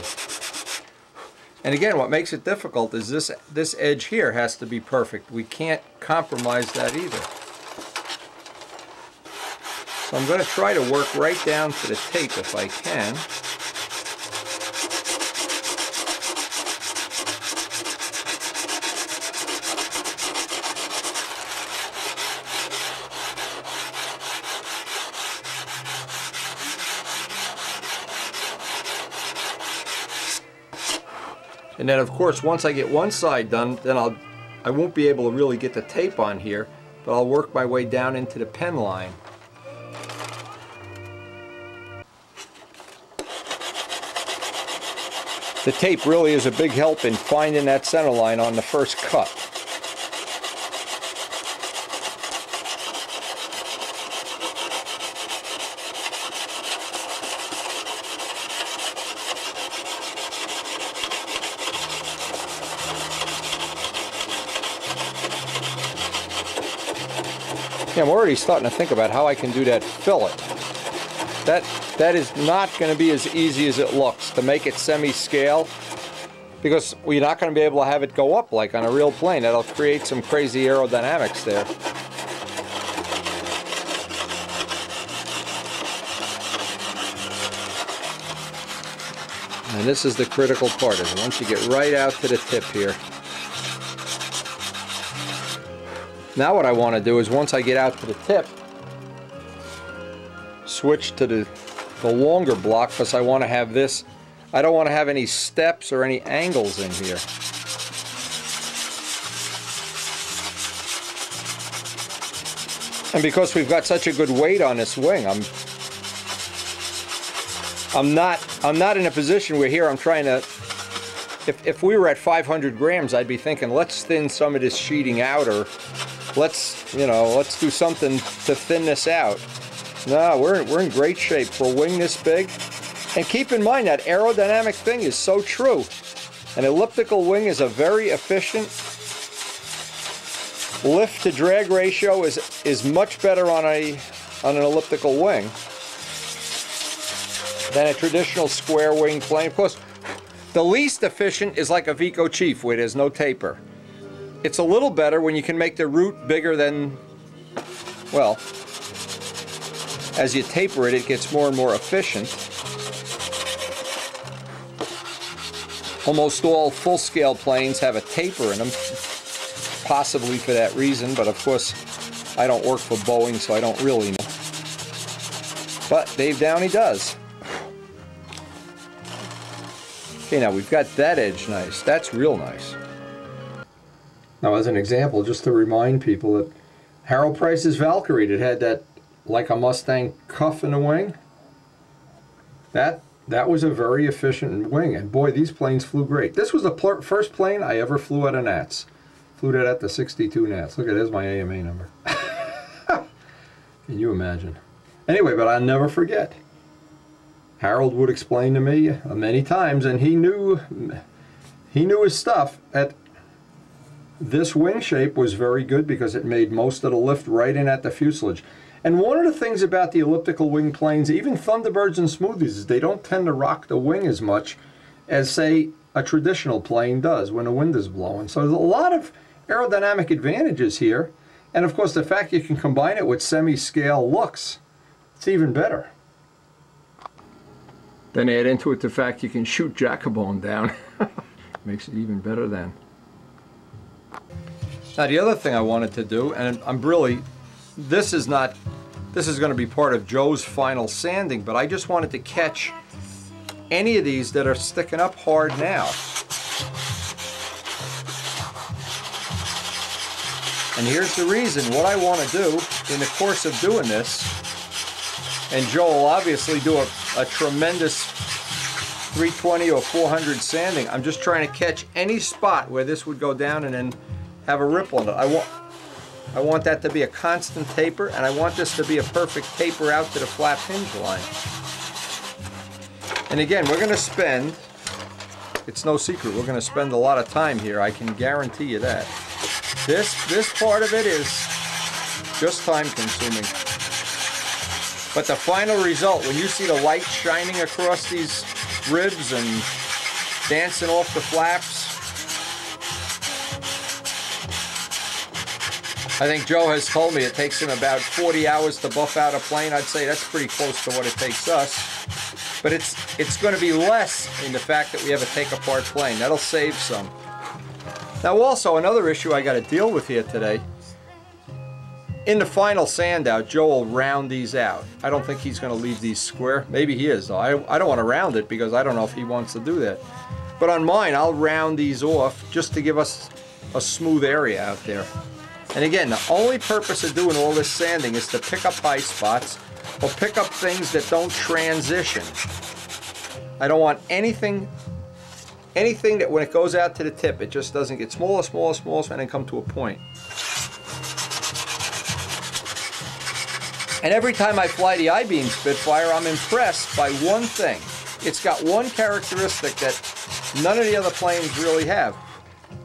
And again, what makes it difficult is this edge here has to be perfect. We can't compromise that either. So I'm going to try to work right down to the tape if I can. And then of course once I get one side done, then I won't be able to really get the tape on here, but I'll work my way down into the pen line. The tape really is a big help in finding that center line on the first cut. I'm already starting to think about how I can do that fillet. That is not going to be as easy as it looks to make it semi-scale, because we're not going to be able to have it go up like on a real plane. That'll create some crazy aerodynamics there. And this is the critical part, is once you get right out to the tip here. Now what I want to do is, once I get out to the tip, switch to the longer block, because I want to have this, I don't want to have any steps or any angles in here. And because we've got such a good weight on this wing, I'm not in a position where here I'm trying to, if we were at 500 grams, I'd be thinking, let's thin some of this sheeting out, or let's do something to thin this out. No, we're in great shape for a wing this big. And keep in mind that aerodynamic thing is so true. An elliptical wing is a very efficient. Lift to drag ratio is much better on an elliptical wing than a traditional square wing plane. Of course, the least efficient is like a Vico Chief where there's no taper. It's a little better when you can make the root bigger than, well, as you taper it, it gets more and more efficient. Almost all full-scale planes have a taper in them, possibly for that reason, but of course I don't work for Boeing, so I don't really know. But Dave Downey does. Okay, now we've got that edge nice. That's real nice. Now, as an example, just to remind people that Harold Price's Valkyrie, it had that like a Mustang cuff in the wing. That was a very efficient wing, and boy, these planes flew great. This was the first plane I ever flew at a Nats. Flew that at the 62 Nats. Look at, there's my AMA number. Can you imagine? Anyway, but I'll never forget. Harold would explain to me many times, and he knew his stuff. At this wing shape was very good because it made most of the lift right in at the fuselage. And one of the things about the elliptical wing planes, even Thunderbirds and Smoothies, is they don't tend to rock the wing as much as, say, a traditional plane does when the wind is blowing. So there's a lot of aerodynamic advantages here. And of course, the fact you can combine it with semi-scale looks, it's even better. Then add into it the fact you can shoot Jacobone down. Makes it even better then. Now the other thing I wanted to do, and I'm really, this is going to be part of Joe's final sanding, but I just wanted to catch any of these that are sticking up hard now. And here's the reason. What I want to do in the course of doing this, and Joe will obviously do a tremendous 320 or 400 sanding. I'm just trying to catch any spot where this would go down and then have a ripple in it. I want that to be a constant taper, and I want this to be a perfect taper out to the flap hinge line. And again, we're going to spend, it's no secret, we're going to spend a lot of time here. I can guarantee you that. This part of it is just time consuming. But the final result, when you see the light shining across these ribs and dancing off the flaps, I think Joe has told me it takes him about 40 hours to buff out a plane. I'd say that's pretty close to what it takes us. But it's going to be less in the fact that we have a take-apart plane. That'll save some. Now also, another issue I got to deal with here today. In the final sand out, Joe will round these out. I don't think he's going to leave these square. Maybe he is, though. I don't want to round it because I don't know if he wants to do that. But on mine, I'll round these off just to give us a smooth area out there. And again, the only purpose of doing all this sanding is to pick up high spots or pick up things that don't transition. I don't want anything that when it goes out to the tip, it just doesn't get smaller, smaller, smaller, and then come to a point. And every time I fly the I-beam Spitfire, I'm impressed by one thing. It's got one characteristic that none of the other planes really have.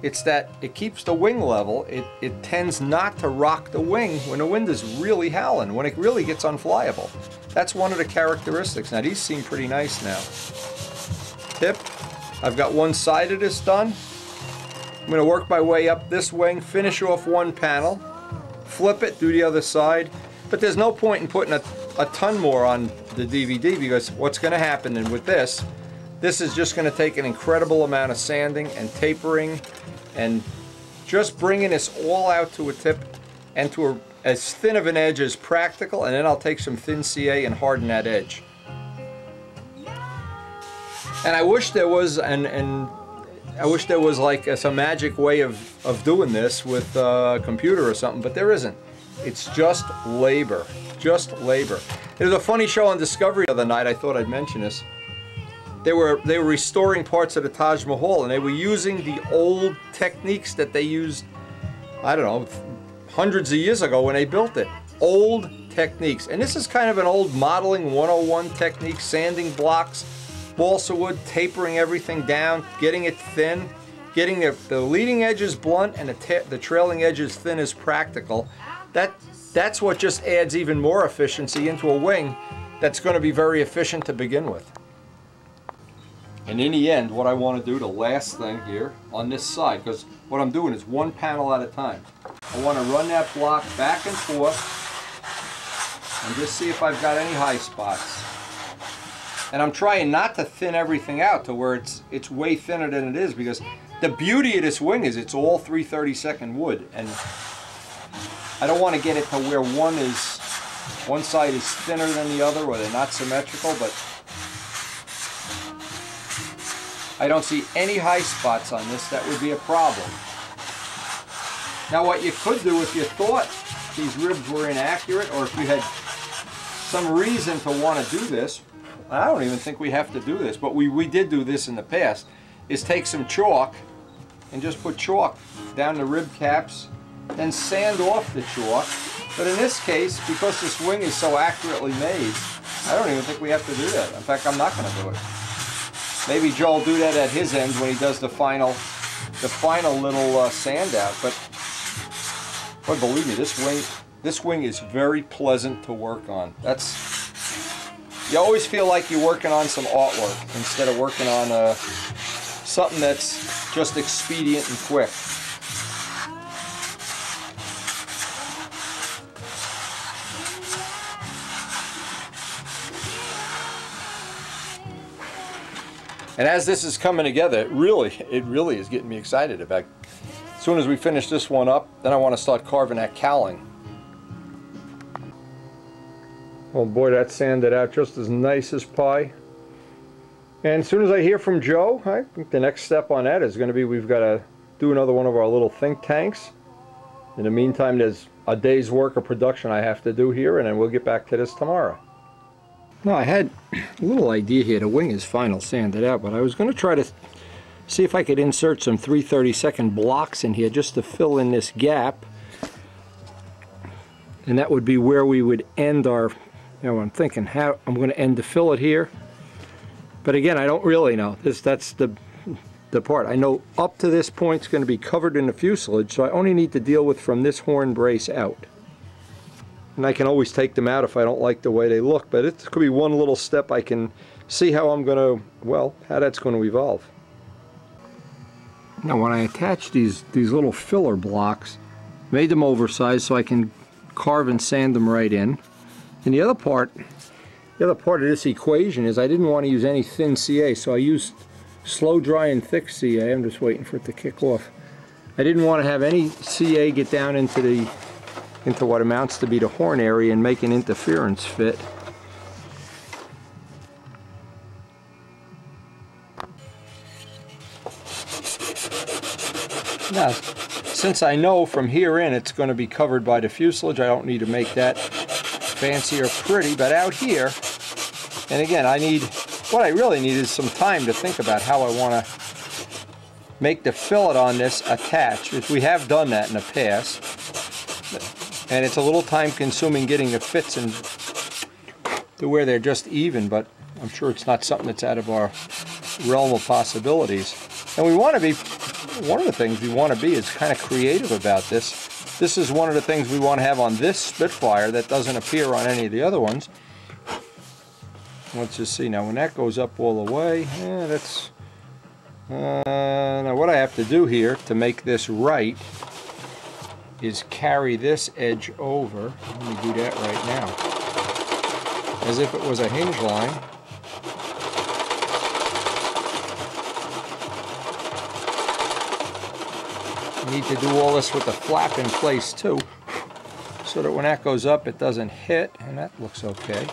It's that it keeps the wing level. It tends not to rock the wing when the wind is really howling, when it really gets unflyable. That's one of the characteristics. Now these seem pretty nice now. Tip, I've got one side of this done. I'm going to work my way up this wing, finish off one panel, flip it, do the other side. But there's no point in putting a ton more on the DVD because what's going to happen, and with this is just going to take an incredible amount of sanding and tapering and just bringing this all out to a tip and to as thin of an edge as practical, and then I'll take some thin CA and harden that edge. And I wish there was I wish there was like some magic way of doing this with a computer or something, but there isn't. It's just labor, just labor. There was a funny show on Discovery the other night, I thought I'd mention this. they were restoring parts of the Taj Mahal, and they were using the old techniques that they used, I don't know, hundreds of years ago when they built it. Old techniques. And this is kind of an old modeling 101 technique, sanding blocks, balsa wood, tapering everything down, getting it thin, getting the leading edges blunt and the trailing edges thin as practical. That's what just adds even more efficiency into a wing that's going to be very efficient to begin with. And in the end, what I want to do, the last thing here on this side, because what I'm doing is one panel at a time. I want to run that block back and forth and just see if I've got any high spots. And I'm trying not to thin everything out to where it's way thinner than it is, because the beauty of this wing is it's all 3/32 wood, and I don't want to get it to where one side is thinner than the other, or they're not symmetrical, but I don't see any high spots on this that would be a problem. Now what you could do if you thought these ribs were inaccurate, or if you had some reason to want to do this, I don't even think we have to do this, but we did do this in the past, is take some chalk and just put chalk down the rib caps and sand off the chalk. But in this case, because this wing is so accurately made, I don't even think we have to do that. In fact, I'm not going to do it. Maybe Joe will do that at his end when he does the final little sand out. But believe me, this wing is very pleasant to work on. You always feel like you're working on some artwork instead of working on something that's just expedient and quick. And as this is coming together, it really is getting me excited about. As soon as we finish this one up, then I want to start carving that cowling. Oh boy, that sanded out just as nice as pie. And as soon as I hear from Joe, I think the next step on that is going to be we've got to do another one of our little think tanks. In the meantime, there's a day's work of production I have to do here, and then we'll get back to this tomorrow. Now I had a little idea here. The wing is final sanded out, but I was going to try to see if I could insert some 3/32 blocks in here just to fill in this gap. And that would be where we would end our, I'm thinking how I'm going to end the fillet here. But again, I don't really know. That's the part. I know up to this point it's going to be covered in the fuselage, so I only need to deal with from this horn brace out. And I can always take them out if I don't like the way they look, but it could be one little step I can see how I'm going to, how that's going to evolve. Now when I attach these little filler blocks, made them oversized so I can carve and sand them right in. And the other part of this equation is I didn't want to use any thin CA, so I used slow dry and thick CA. I'm just waiting for it to kick off. I didn't want to have any CA get down into what amounts to be the horn area and make an interference fit. Now, since I know from here in it's going to be covered by the fuselage, I don't need to make that fancy or pretty, but out here, and again, what I really need is some time to think about how I want to make the fillet on this attach, which we have done that in the past. And it's a little time consuming getting the fits in to where they're just even, but I'm sure it's not something that's out of our realm of possibilities. And we want to be, one of the things we want to be is kind of creative about this. This is one of the things we want to have on this Spitfire that doesn't appear on any of the other ones. Let's just see now, when that goes up all the way, now what I have to do here to make this right is carry this edge over. Let me do that right now, as if it was a hinge line. I need to do all this with the flap in place too, so that when that goes up it doesn't hit, and that looks okay.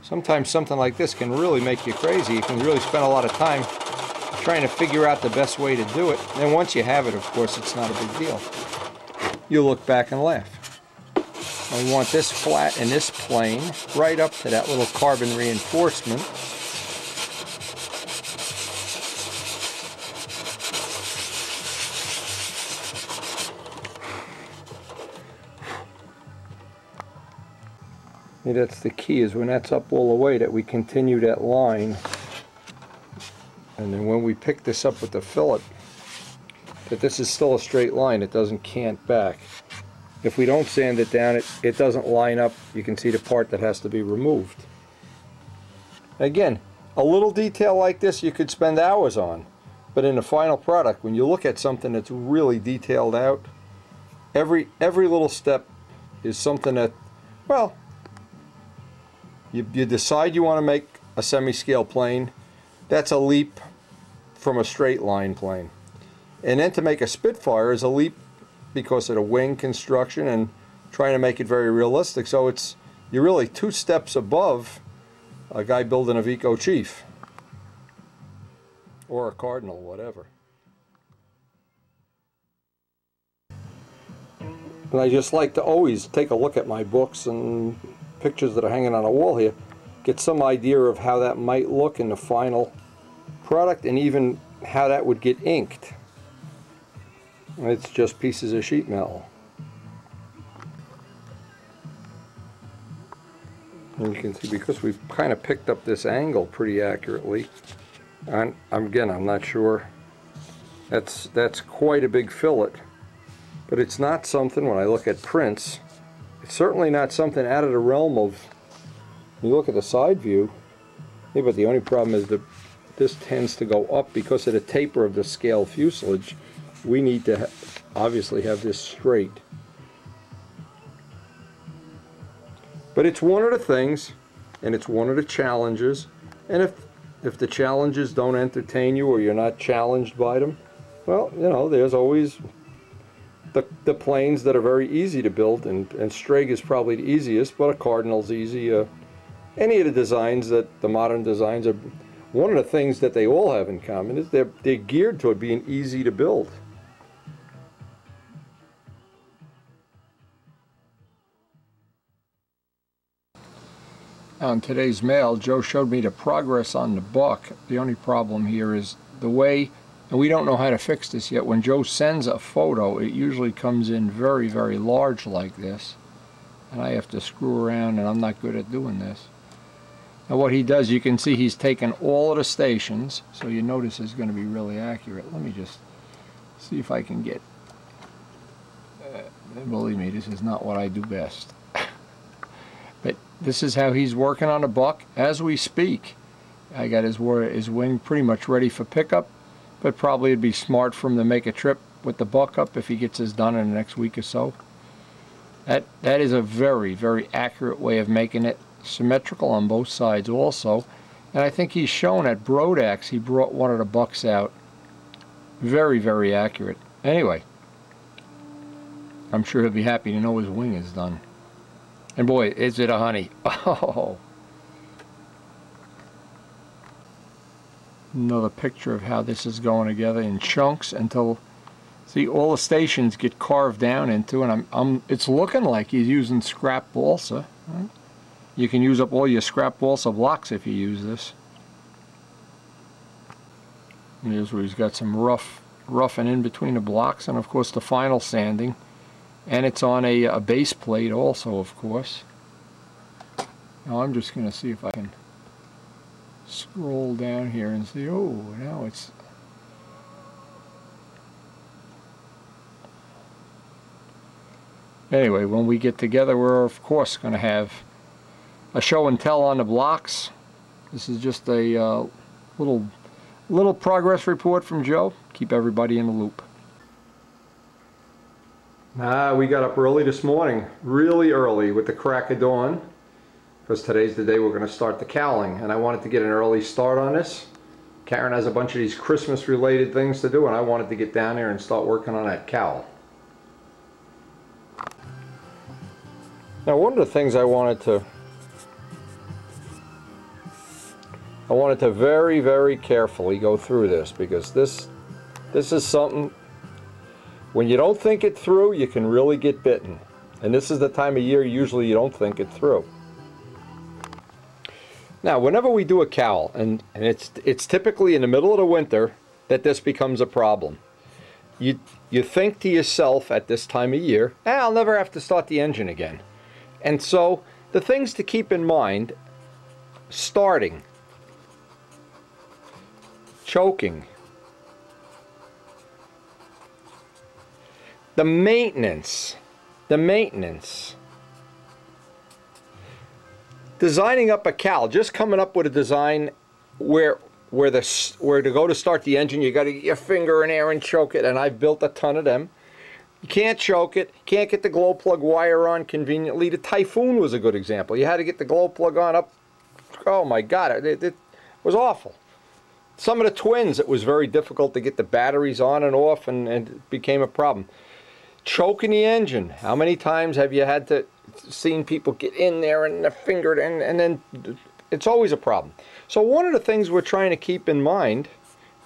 Sometimes something like this can really make you crazy. You can really spend a lot of time trying to figure out the best way to do it. And once you have it, of course, it's not a big deal. You'll look back and laugh. And we want this flat and this plane right up to that little carbon reinforcement. See, that's the key, is when that's up all the way that we continue that line. And then when we pick this up with the fillet, that this is still a straight line, it doesn't cant back. If we don't sand it down, it doesn't line up. You can see the part that has to be removed. Again, a little detail like this you could spend hours on, but in the final product, when you look at something that's really detailed out, every little step is something that, well, you decide you want to make a semi-scale plane. That's a leap from a straight line plane. And then to make a Spitfire is a leap because of the wing construction and trying to make it very realistic. So you're really 2 steps above a guy building a Vico Chief or a Cardinal, whatever. And I just like to always take a look at my books and pictures that are hanging on a wall here, get some idea of how that might look in the final product and even how that would get inked. It's just pieces of sheet metal. And you can see, because we've kind of picked up this angle pretty accurately, and again, I'm not sure, that's quite a big fillet, but it's not something, when I look at prints, it's certainly not something out of the realm of, when you look at the side view, yeah, but the only problem is that this tends to go up because of the taper of the scale fuselage. We need to obviously have this straight. But it's one of the things, and it's one of the challenges, and if the challenges don't entertain you or you're not challenged by them, well, you know, there's always the planes that are very easy to build, and Streg is probably the easiest, but a Cardinal's easy. Any of the designs, that the modern designs, are one of the things that they all have in common is they're geared toward being easy to build. On today's mail, Joe showed me the progress on the buck. The only problem here is the way, and we don't know how to fix this yet. When Joe sends a photo, it usually comes in very, very large like this. And I have to screw around, and I'm not good at doing this. Now what he does, you can see he's taken all of the stations, so you notice it's going to be really accurate. Let me just see if I can get, believe me, this is not what I do best. But this is how he's working on the buck as we speak. I got his wing pretty much ready for pickup, but probably it'd be smart for him to make a trip with the buck up if he gets this done in the next week or so. That is a very, very accurate way of making it symmetrical on both sides also. And I think he's shown at Brodax, he brought one of the bucks out. Very, very accurate. Anyway, I'm sure he'll be happy to know his wing is done. And boy, is it a honey. Oh. Another picture of how this is going together in chunks until, see, all the stations get carved down into, and it's looking like he's using scrap balsa. Right? You can use up all your scrap balsa blocks if you use this. And here's where he's got some roughing in between the blocks, and of course the final sanding. And it's on a base plate also, of course. Now I'm just going to see if I can scroll down here and see, oh, now it's... Anyway, when we get together, we're of course going to have a show and tell on the blocks. This is just a little progress report from Joe. Keep everybody in the loop. We got up early this morning, really early, with the crack of dawn, because today's the day we're going to start the cowling, and I wanted to get an early start on this. Karen has a bunch of these Christmas related things to do, and I wanted to get down there and start working on that cowl. Now, one of the things I wanted to very, very carefully go through this, because this is something, when you don't think it through, you can really get bitten. And this is the time of year usually you don't think it through. Now, whenever we do a cowl, and it's typically in the middle of the winter that this becomes a problem. You think to yourself at this time of year, I'll never have to start the engine again. And so The things to keep in mind: starting, choking, the maintenance, designing up a cowl, just coming up with a design where to go to start the engine, you got to get your finger in there and choke it, and I've built a ton of them. You can't choke it, can't get the glow plug wire on conveniently. The Typhoon was a good example. You had to get the glow plug on up. Oh my God, it was awful. Some of the Twins, it was very difficult to get the batteries on and off, and it became a problem. Choking the engine. How many times have you had to seen people get in there and the finger, and then it's always a problem. So one of the things we're trying to keep in mind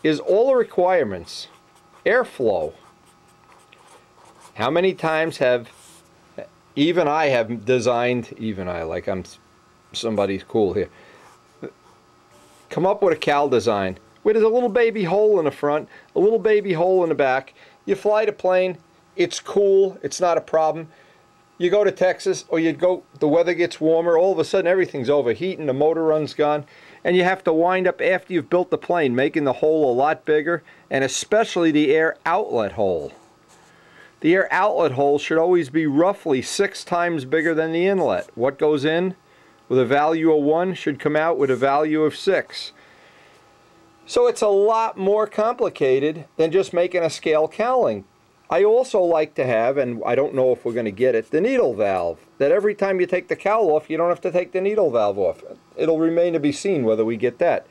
is all the requirements. Airflow. How many times have even I have designed, like I'm somebody's cool here, come up with a cowl design where there's a little baby hole in the front, a little baby hole in the back. You fly the plane, it's cool, it's not a problem. You go to Texas, or the weather gets warmer, all of a sudden everything's overheating, the motor run's gone, and you have to wind up after you've built the plane, making the hole a lot bigger, and especially the air outlet hole. The air outlet hole should always be roughly 6 times bigger than the inlet. What goes in with a value of 1 should come out with a value of 6. So it's a lot more complicated than just making a scale cowling. I also like to have, and I don't know if we're going to get it, the needle valve. That every time you take the cowl off, you don't have to take the needle valve off. It'll remain to be seen whether we get that.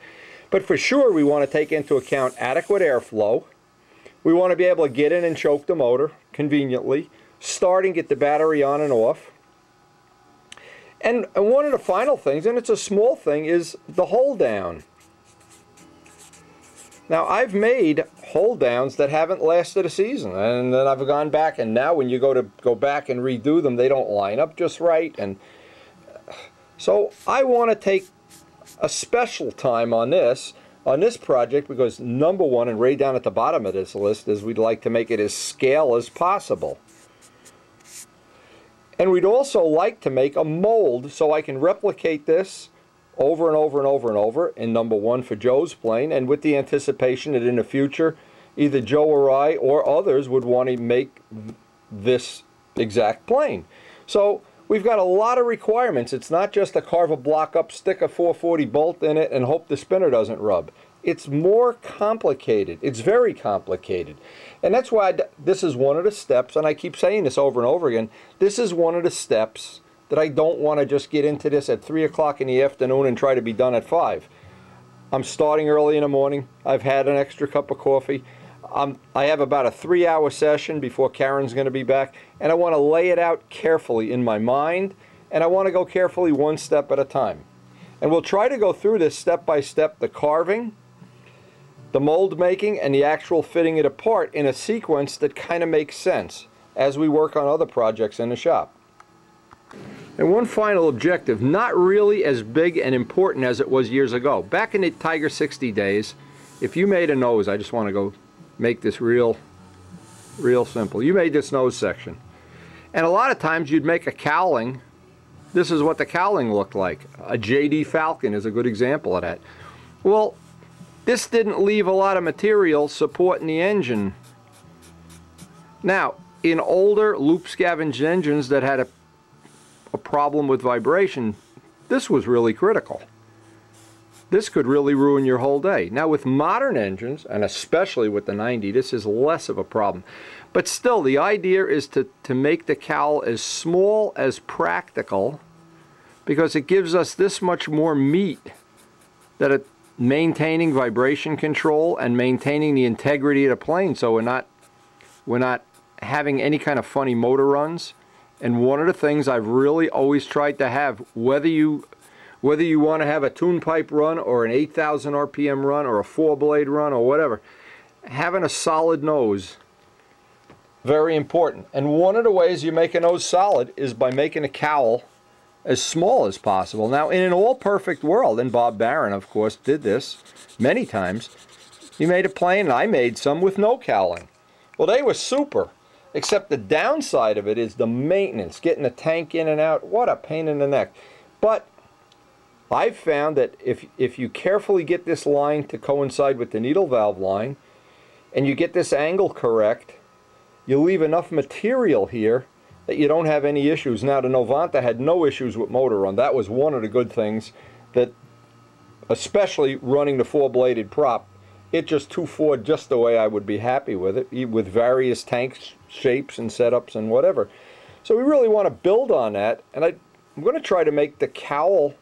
But for sure, we want to take into account adequate airflow. We want to be able to get in and choke the motor conveniently, start and get the battery on and off. And one of the final things, and it's a small thing, is the hold down. Now, I've made hold downs that haven't lasted a season, and then I've gone back, and now when you go back and redo them, they don't line up just right. And so I want to take a special time on this project, because number one, and right down at the bottom of this list, is we'd like to make it as scale as possible. And we'd also like to make a mold so I can replicate this over and over and over and over in number one for Joe's plane, and with the anticipation that in the future either Joe or I or others would want to make this exact plane. So we've got a lot of requirements. It's not just to carve a block up, stick a 440 bolt in it, and hope the spinner doesn't rub. It's more complicated. It's very complicated. And that's why this is one of the steps, and I keep saying this over and over again, this is one of the steps that I don't want to just get into this at 3 o'clock in the afternoon and try to be done at 5. I'm starting early in the morning. I've had an extra cup of coffee. I have about a 3-hour session before Karen's going to be back, and I want to lay it out carefully in my mind, and I want to go carefully one step at a time. And we'll try to go through this step by step, the carving, the mold making, and the actual fitting it apart in a sequence that kind of makes sense as we work on other projects in the shop. And one final objective, not really as big and important as it was years ago. Back in the Tiger 60 days, if you made a nose, I just want to go make this real simple. You made this nose section. And a lot of times you'd make a cowling. This is what the cowling looked like. A JD Falcon is a good example of that. Well, this didn't leave a lot of material supporting the engine. Now, in older loop scavenged engines that had a problem with vibration, this was really critical. This could really ruin your whole day. Now with modern engines, and especially with the 90, this is less of a problem. But still, the idea is to make the cowl as small as practical, because it gives us this much more meat that maintaining vibration control and maintaining the integrity of the plane, so we're not having any kind of funny motor runs. And one of the things I've really always tried to have, whether you want to have a tune pipe run or an 8,000 RPM run or a 4-blade run or whatever, having a solid nose, very important. And one of the ways you make a nose solid is by making a cowl as small as possible. Now, in an all-perfect world, and Bob Barron, of course, did this many times, he made a plane, and I made some with no cowling. Well, they were super. Except the downside of it is the maintenance, getting the tank in and out. What a pain in the neck. But I've found that if you carefully get this line to coincide with the needle valve line, and you get this angle correct, you leave enough material here that you don't have any issues. Now, the Novanta had no issues with motor run. That was one of the good things, that especially running the 4-bladed prop, it just 2-4 just the way I would be happy with it, with various tank shapes and setups and whatever. So we really want to build on that, and I'm going to try to make the cowl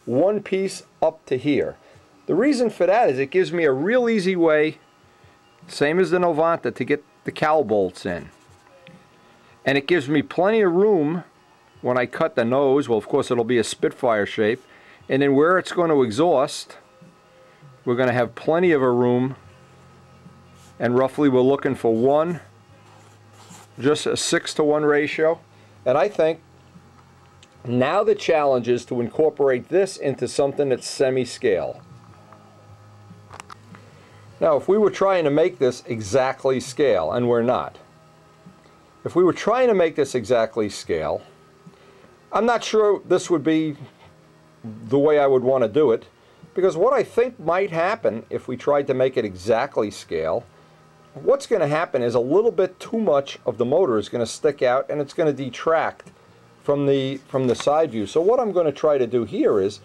one piece up to here. The reason for that is it gives me a real easy way, same as the Novanta, to get the cowl bolts in. And it gives me plenty of room when I cut the nose. Well, of course it'll be a Spitfire shape, and then where it's going to exhaust, we're going to have plenty of a room, and roughly we're looking for just a 6-to-1 ratio. And I think now the challenge is to incorporate this into something that's semi-scale. Now, if we were trying to make this exactly scale, and we're not, if we were trying to make this exactly scale, I'm not sure this would be the way I would want to do it, because what I think might happen if we tried to make it exactly scale, what's going to happen is a little bit too much of the motor is going to stick out, and it's going to detract from the side view. So what I'm going to try to do here is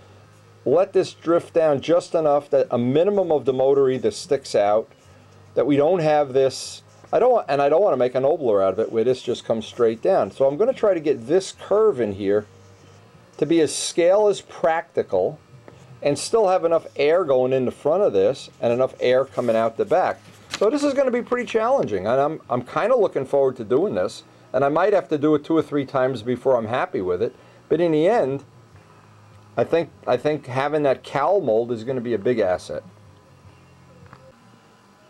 let this drift down just enough that a minimum of the motor either sticks out, that we don't have this, I don't want to make a nobler out of it where this just comes straight down. So I'm going to try to get this curve in here to be as scale as practical, and still have enough air going in the front of this and enough air coming out the back. So this is going to be pretty challenging, and I'm kind of looking forward to doing this, and I might have to do it 2 or 3 times before I'm happy with it, but in the end I think having that cowl mold is going to be a big asset.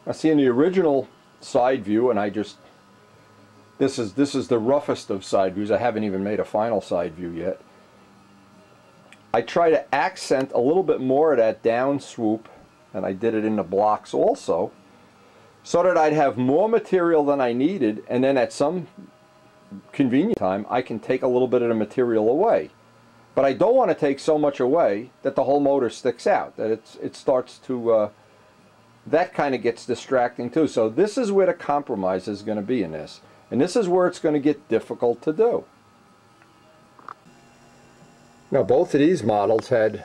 Now, see, in the original side view, and this is the roughest of side views. I haven't even made a final side view yet. I try to accent a little bit more of that down swoop, and I did it in the blocks also, so that I'd have more material than I needed, and then at some convenient time I can take a little bit of the material away. But I don't want to take so much away that the whole motor sticks out, that it starts to, that kind of gets distracting too. So this is where the compromise is going to be in this. And this is where it's going to get difficult to do. Now, both of these models had,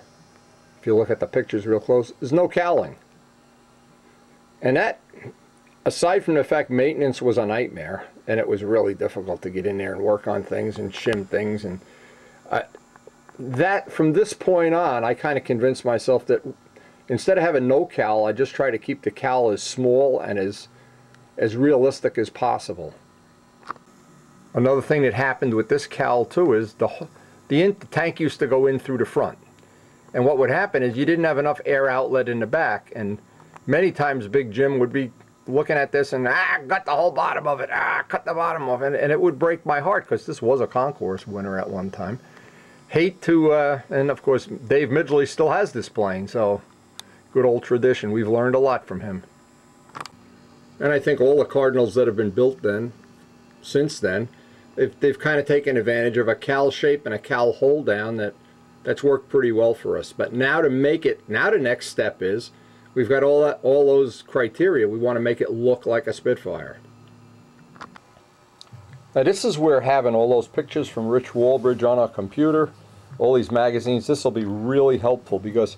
if you look at the pictures real close, there's no cowling. And that, aside from the fact maintenance was a nightmare, and it was really difficult to get in there and work on things and shim things, and that, from this point on, I kind of convinced myself that instead of having no cowl, I just try to keep the cowl as small and as realistic as possible. Another thing that happened with this cowl too is the tank used to go in through the front, and what would happen is you didn't have enough air outlet in the back, and many times Big Jim would be looking at this and got the whole bottom of it, cut the bottom of it, and it would break my heart, because this was a concourse winner at one time. Hate to, and of course Dave Midgley still has this plane, so good old tradition. We've learned a lot from him. And I think all the Cardinals that have been built since then, they've kind of taken advantage of a cowl shape and a cowl hold down that's worked pretty well for us. But now to make it, now the next step is, we've got all those criteria. We want to make it look like a Spitfire. Now this is where having all those pictures from Rich Walbridge on our computer, all these magazines, this will be really helpful, because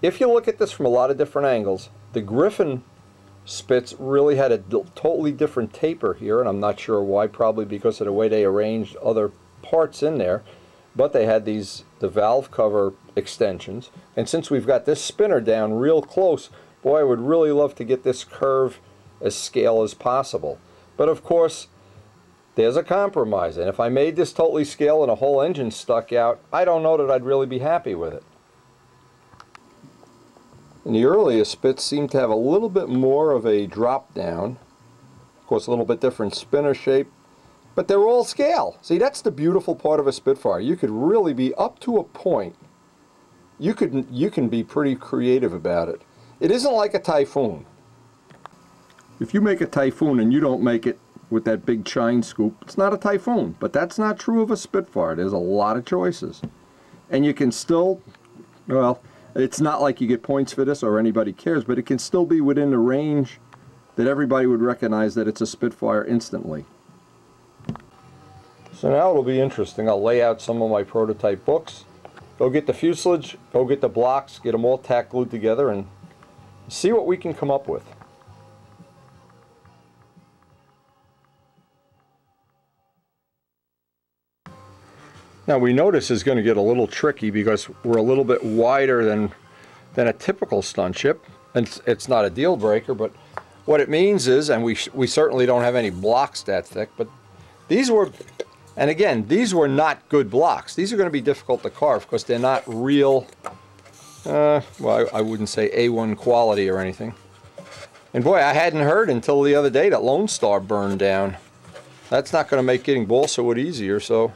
if you look at this from a lot of different angles, the Griffin Spitz really had a totally different taper here, and I'm not sure why, probably because of the way they arranged other parts in there, but they had the valve cover extensions, and since we've got this spinner down real close, boy, I would really love to get this curve as scale as possible. But of course, there's a compromise, and if I made this totally scale and a whole engine stuck out, I don't know that I'd really be happy with it. And the earliest Spitz seemed to have a little bit more of a drop down, of course a little bit different spinner shape, but they're all scale. See, that's the beautiful part of a Spitfire. You could really be, up to a point, you can be pretty creative about it. It isn't like a Typhoon. If you make a Typhoon and you don't make it with that big chine scoop. It's not a Typhoon, but that's not true of a Spitfire. There's a lot of choices. And you can still, well, it's not like you get points for this or anybody cares, but it can still be within the range that everybody would recognize that it's a Spitfire instantly. So now it'll be interesting. I'll lay out some of my prototype books, go get the fuselage, go get the blocks, get them all tack glued together, and see what we can come up with. Now we know this is going to get a little tricky because we're a little bit wider than a typical stunt ship. And it's not a deal breaker, but what it means is, and we certainly don't have any blocks that thick, but these were, and again, these were not good blocks. These are going to be difficult to carve because they're not real, well, I wouldn't say A1 quality or anything. And boy, I hadn't heard until the other day that Lone Star burned down. That's not going to make getting balsa wood easier, so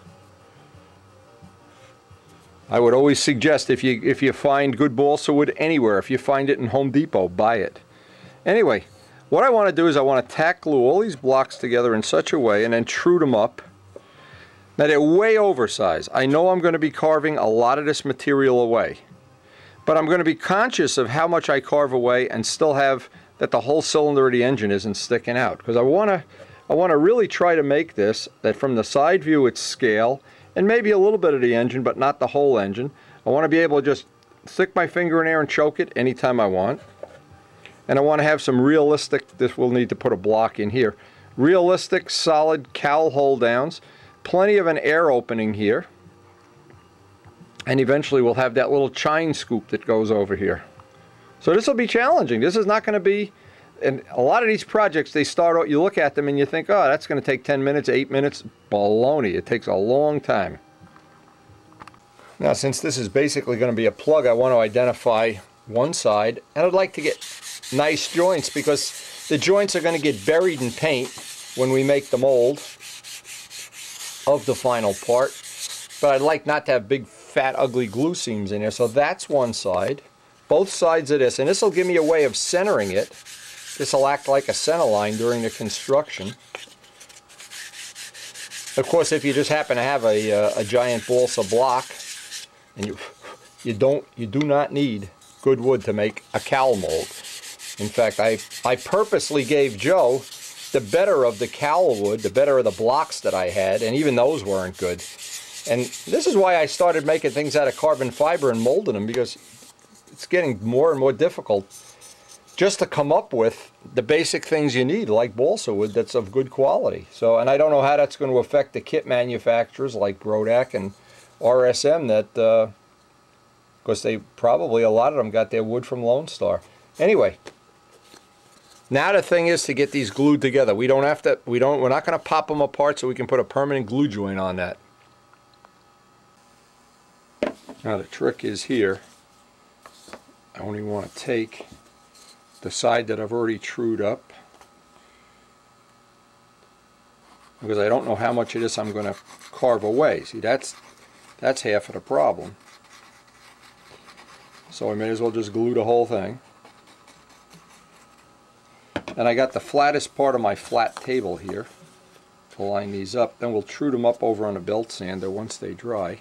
I would always suggest if you find good balsa wood anywhere, if you find it in Home Depot, buy it. Anyway, what I want to do is I want to tack glue all these blocks together in such a way and then true them up. Now they're way oversized. I know I'm going to be carving a lot of this material away, but I'm going to be conscious of how much I carve away and still have that the whole cylinder of the engine isn't sticking out, because I want to really try to make this that from the side view it's scale, and maybe a little bit of the engine, but not the whole engine. I want to be able to just stick my finger in there and choke it anytime I want. And I want to have some realistic, this will need to put a block in here, realistic solid cowl hold downs, plenty of an air opening here, and eventually we'll have that little chine scoop that goes over here. So this will be challenging. This is not going to be, and a lot of these projects, they start out, you look at them and you think, oh, that's going to take 10 minutes, 8 minutes. Baloney. It takes a long time. Now, since this is basically going to be a plug, I want to identify one side, and I'd like to get nice joints because the joints are going to get buried in paint when we make the mold of the final part, but I'd like not to have big, fat, ugly glue seams in there. So that's one side. Both sides of this, and this will give me a way of centering it. This will act like a center line during the construction. Of course, if you just happen to have a giant balsa block, and you do not need good wood to make a cowl mold. In fact, I purposely gave Joe the better of the cowl wood, the better of the blocks that I had, and even those weren't good. And this is why I started making things out of carbon fiber and molding them, because it's getting more and more difficult just to come up with the basic things you need, like balsa wood that's of good quality. So, and I don't know how that's going to affect the kit manufacturers like Brodak and RSM, that because they probably, a lot of them got their wood from Lone Star. Anyway, now the thing is to get these glued together. We're not going to pop them apart so we can put a permanent glue joint on that. Now the trick is here, I only want to take the side that I've already trued up, because I don't know how much of this I'm going to carve away. See, that's half of the problem. So I may as well just glue the whole thing. And I got the flattest part of my flat table here to line these up. Then we'll true them up over on a belt sander once they dry.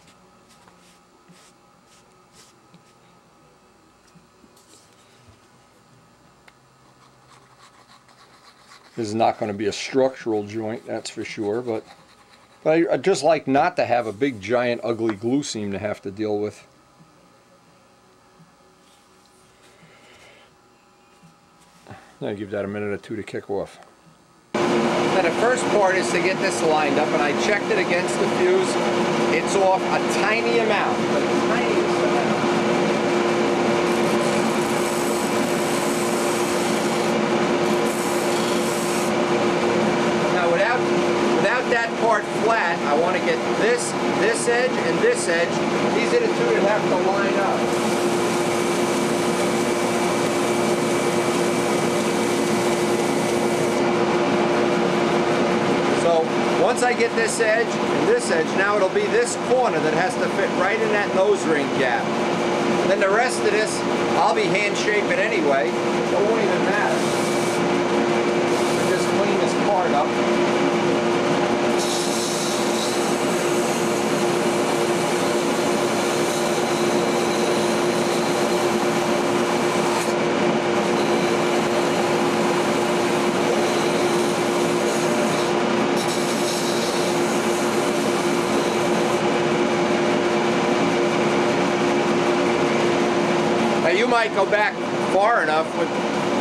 This is not going to be a structural joint, that's for sure, but I just like not to have a big giant ugly glue seam to have to deal with. I'll give that a minute or two to kick off. Now the first part is to get this lined up, and I checked it against the fuse. It's off a tiny amount, but the tiniest amount. Now without that part flat, I want to get this edge and this edge. These are the two that have to line up. So once I get this edge and this edge, now it'll be this corner that has to fit right in that nose ring gap. Then the rest of this, I'll be hand shaping anyway, so it won't even matter. I just clean this part up. might go back far enough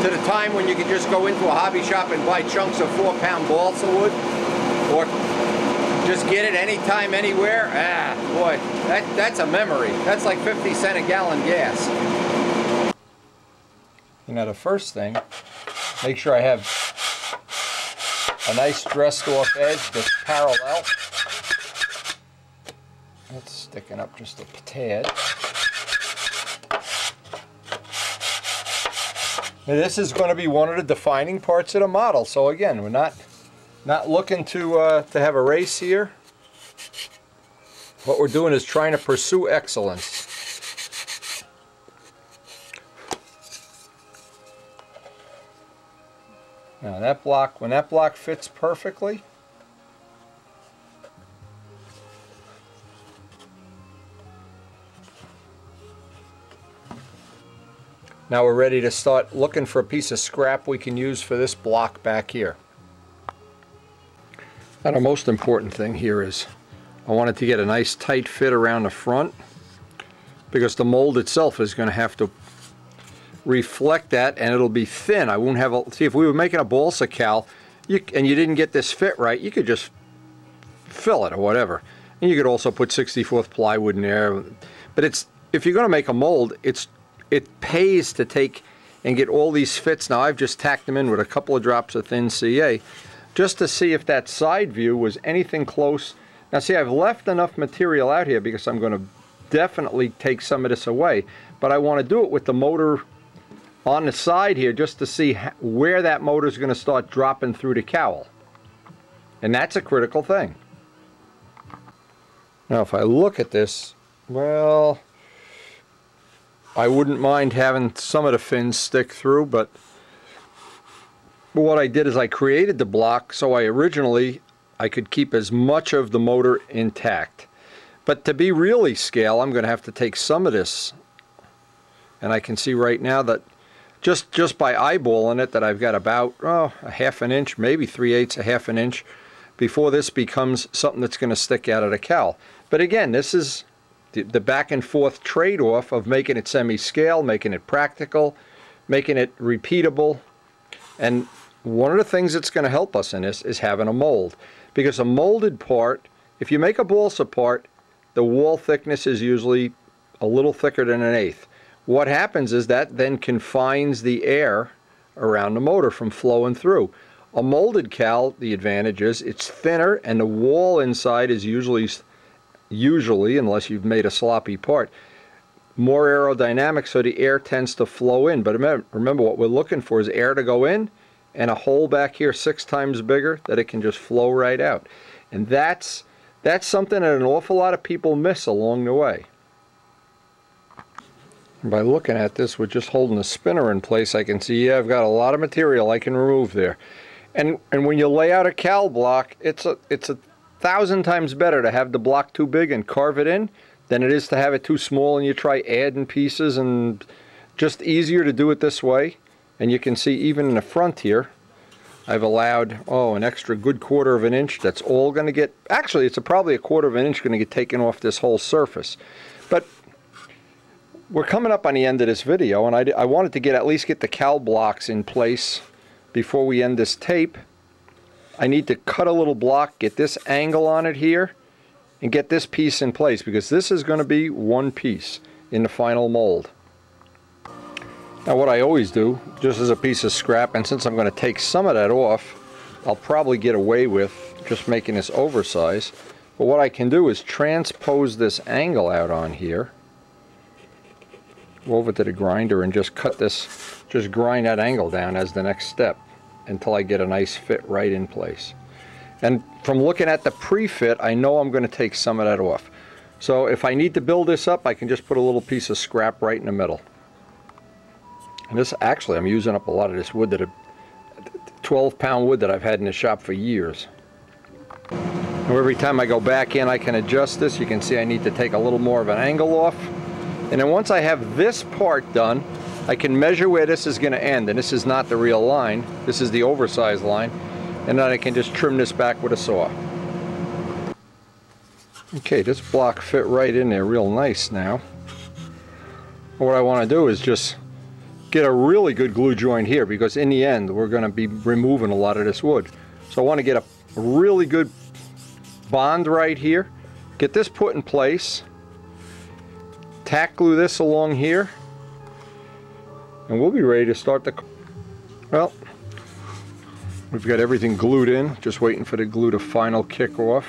to the time when you could just go into a hobby shop and buy chunks of 4-pound balsa wood, or just get it anytime, anywhere. Ah, boy, that's a memory. That's like 50 cents a gallon gas. You know, the first thing, make sure I have a nice dressed off edge that's parallel. That's sticking up just a tad. Now, this is going to be one of the defining parts of the model. So again, we're not looking to have a race here. What we're doing is trying to pursue excellence. Now that block, when that block fits perfectly, now we're ready to start looking for a piece of scrap we can use for this block back here. And the most important thing here is I wanted to get a nice tight fit around the front, because the mold itself is going to have to reflect that, and it'll be thin. I won't have a, see, if we were making a balsa cowl and you didn't get this fit right, you could just fill it or whatever. And you could also put 64th plywood in there. But it's, if you're going to make a mold, it pays to take and get all these fits. Now I've just tacked them in with a couple of drops of thin CA just to see if that side view was anything close. Now see, I've left enough material out here because I'm going to definitely take some of this away, but I want to do it with the motor on the side here just to see where that motor is going to start dropping through the cowl. And that's a critical thing. Now if I look at this, well, I wouldn't mind having some of the fins stick through, but what I did is I created the block so I could keep as much of the motor intact. But to be really scale, I'm going to have to take some of this, and I can see right now that just by eyeballing it that I've got about a ½ an inch, maybe 3/8 a ½ an inch before this becomes something that's going to stick out of the cowl. But again, this is the back and forth trade-off of making it semi-scale, making it practical, making it repeatable. And one of the things that's going to help us in this is having a mold, because a molded part, if you make a balsa part, the wall thickness is usually a little thicker than 1/8. What happens is that then confines the air around the motor from flowing through. A molded cowl, the advantage is it's thinner, and the wall inside is usually, unless you've made a sloppy part, more aerodynamic, so the air tends to flow in. But remember, what we're looking for is air to go in and a hole back here 6 times bigger that it can just flow right out. And that's something that an awful lot of people miss along the way. And by looking at this with just holding the spinner in place, I can see, yeah, I've got a lot of material I can remove there. And when you lay out a cowl block, it's a 1,000 times better to have the block too big and carve it in than it is to have it too small and you try adding pieces. And just easier to do it this way. And you can see even in the front here, I've allowed, an extra good 1/4 of an inch. That's all going to get, actually it's probably a 1/4 of an inch going to get taken off this whole surface. But we're coming up on the end of this video, and I wanted to at least get the cowl blocks in place before we end this tape. I need to cut a little block, get this angle on it here, and get this piece in place, because this is going to be one piece in the final mold. Now what I always do, just as a piece of scrap, and since I'm going to take some of that off, I'll probably get away with just making this oversized. But what I can do is transpose this angle out on here, go over to the grinder and just cut this, just grind that angle down as the next step until I get a nice fit right in place. And from looking at the pre-fit, I know I'm going to take some of that off. So if I need to build this up, I can just put a little piece of scrap right in the middle. And this, actually, I'm using up a lot of this wood, 12-pound wood that I've had in the shop for years. Now every time I go back in, I can adjust this. You can see I need to take a little more of an angle off. And then once I have this part done, I can measure where this is going to end. And this is not the real line. This is the oversized line. And then I can just trim this back with a saw. Okay, this block fit right in there real nice now. What I want to do is just get a really good glue joint here, because in the end we're going to be removing a lot of this wood. So I want to get a really good bond right here, get this put in place, tack glue this along here, and we'll be ready to start the... Well, we've got everything glued in, just waiting for the glue to final kick off.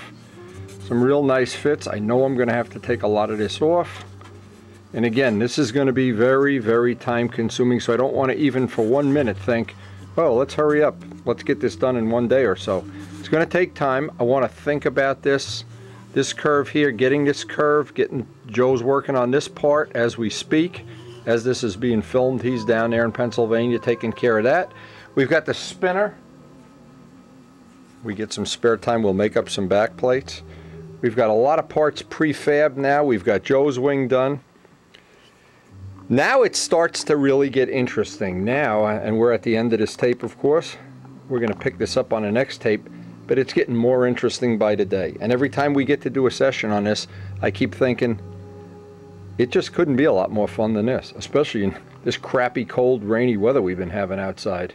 Some real nice fits. I know I'm going to have to take a lot of this off. And again, this is going to be very, very time consuming, so I don't want to even for 1 minute think, oh, let's hurry up. Let's get this done in 1 day or so. It's going to take time. I want to think about this curve here, getting this curve, Joe's working on this part as we speak. As this is being filmed, he's down there in Pennsylvania taking care of that. We've got the spinner. We get some spare time, we'll make up some back plates. We've got a lot of parts prefab now. We've got Joe's wing done. Now it starts to really get interesting now, and we're at the end of this tape, of course. We're going to pick this up on the next tape, but it's getting more interesting by the day. And every time we get to do a session on this, I keep thinking, it just couldn't be a lot more fun than this, especially in this crappy, cold, rainy weather we've been having outside.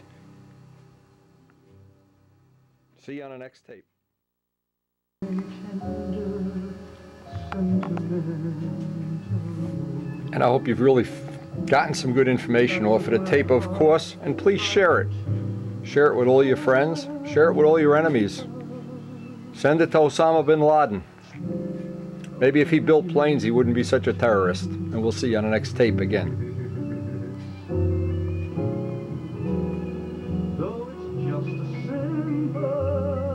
See you on the next tape. And I hope you've really gotten some good information off of the tape, of course, and please share it. Share it with all your friends. Share it with all your enemies. Send it to Osama bin Laden. Maybe if he built planes, he wouldn't be such a terrorist. And we'll see you on the next tape again. Though it's just a simple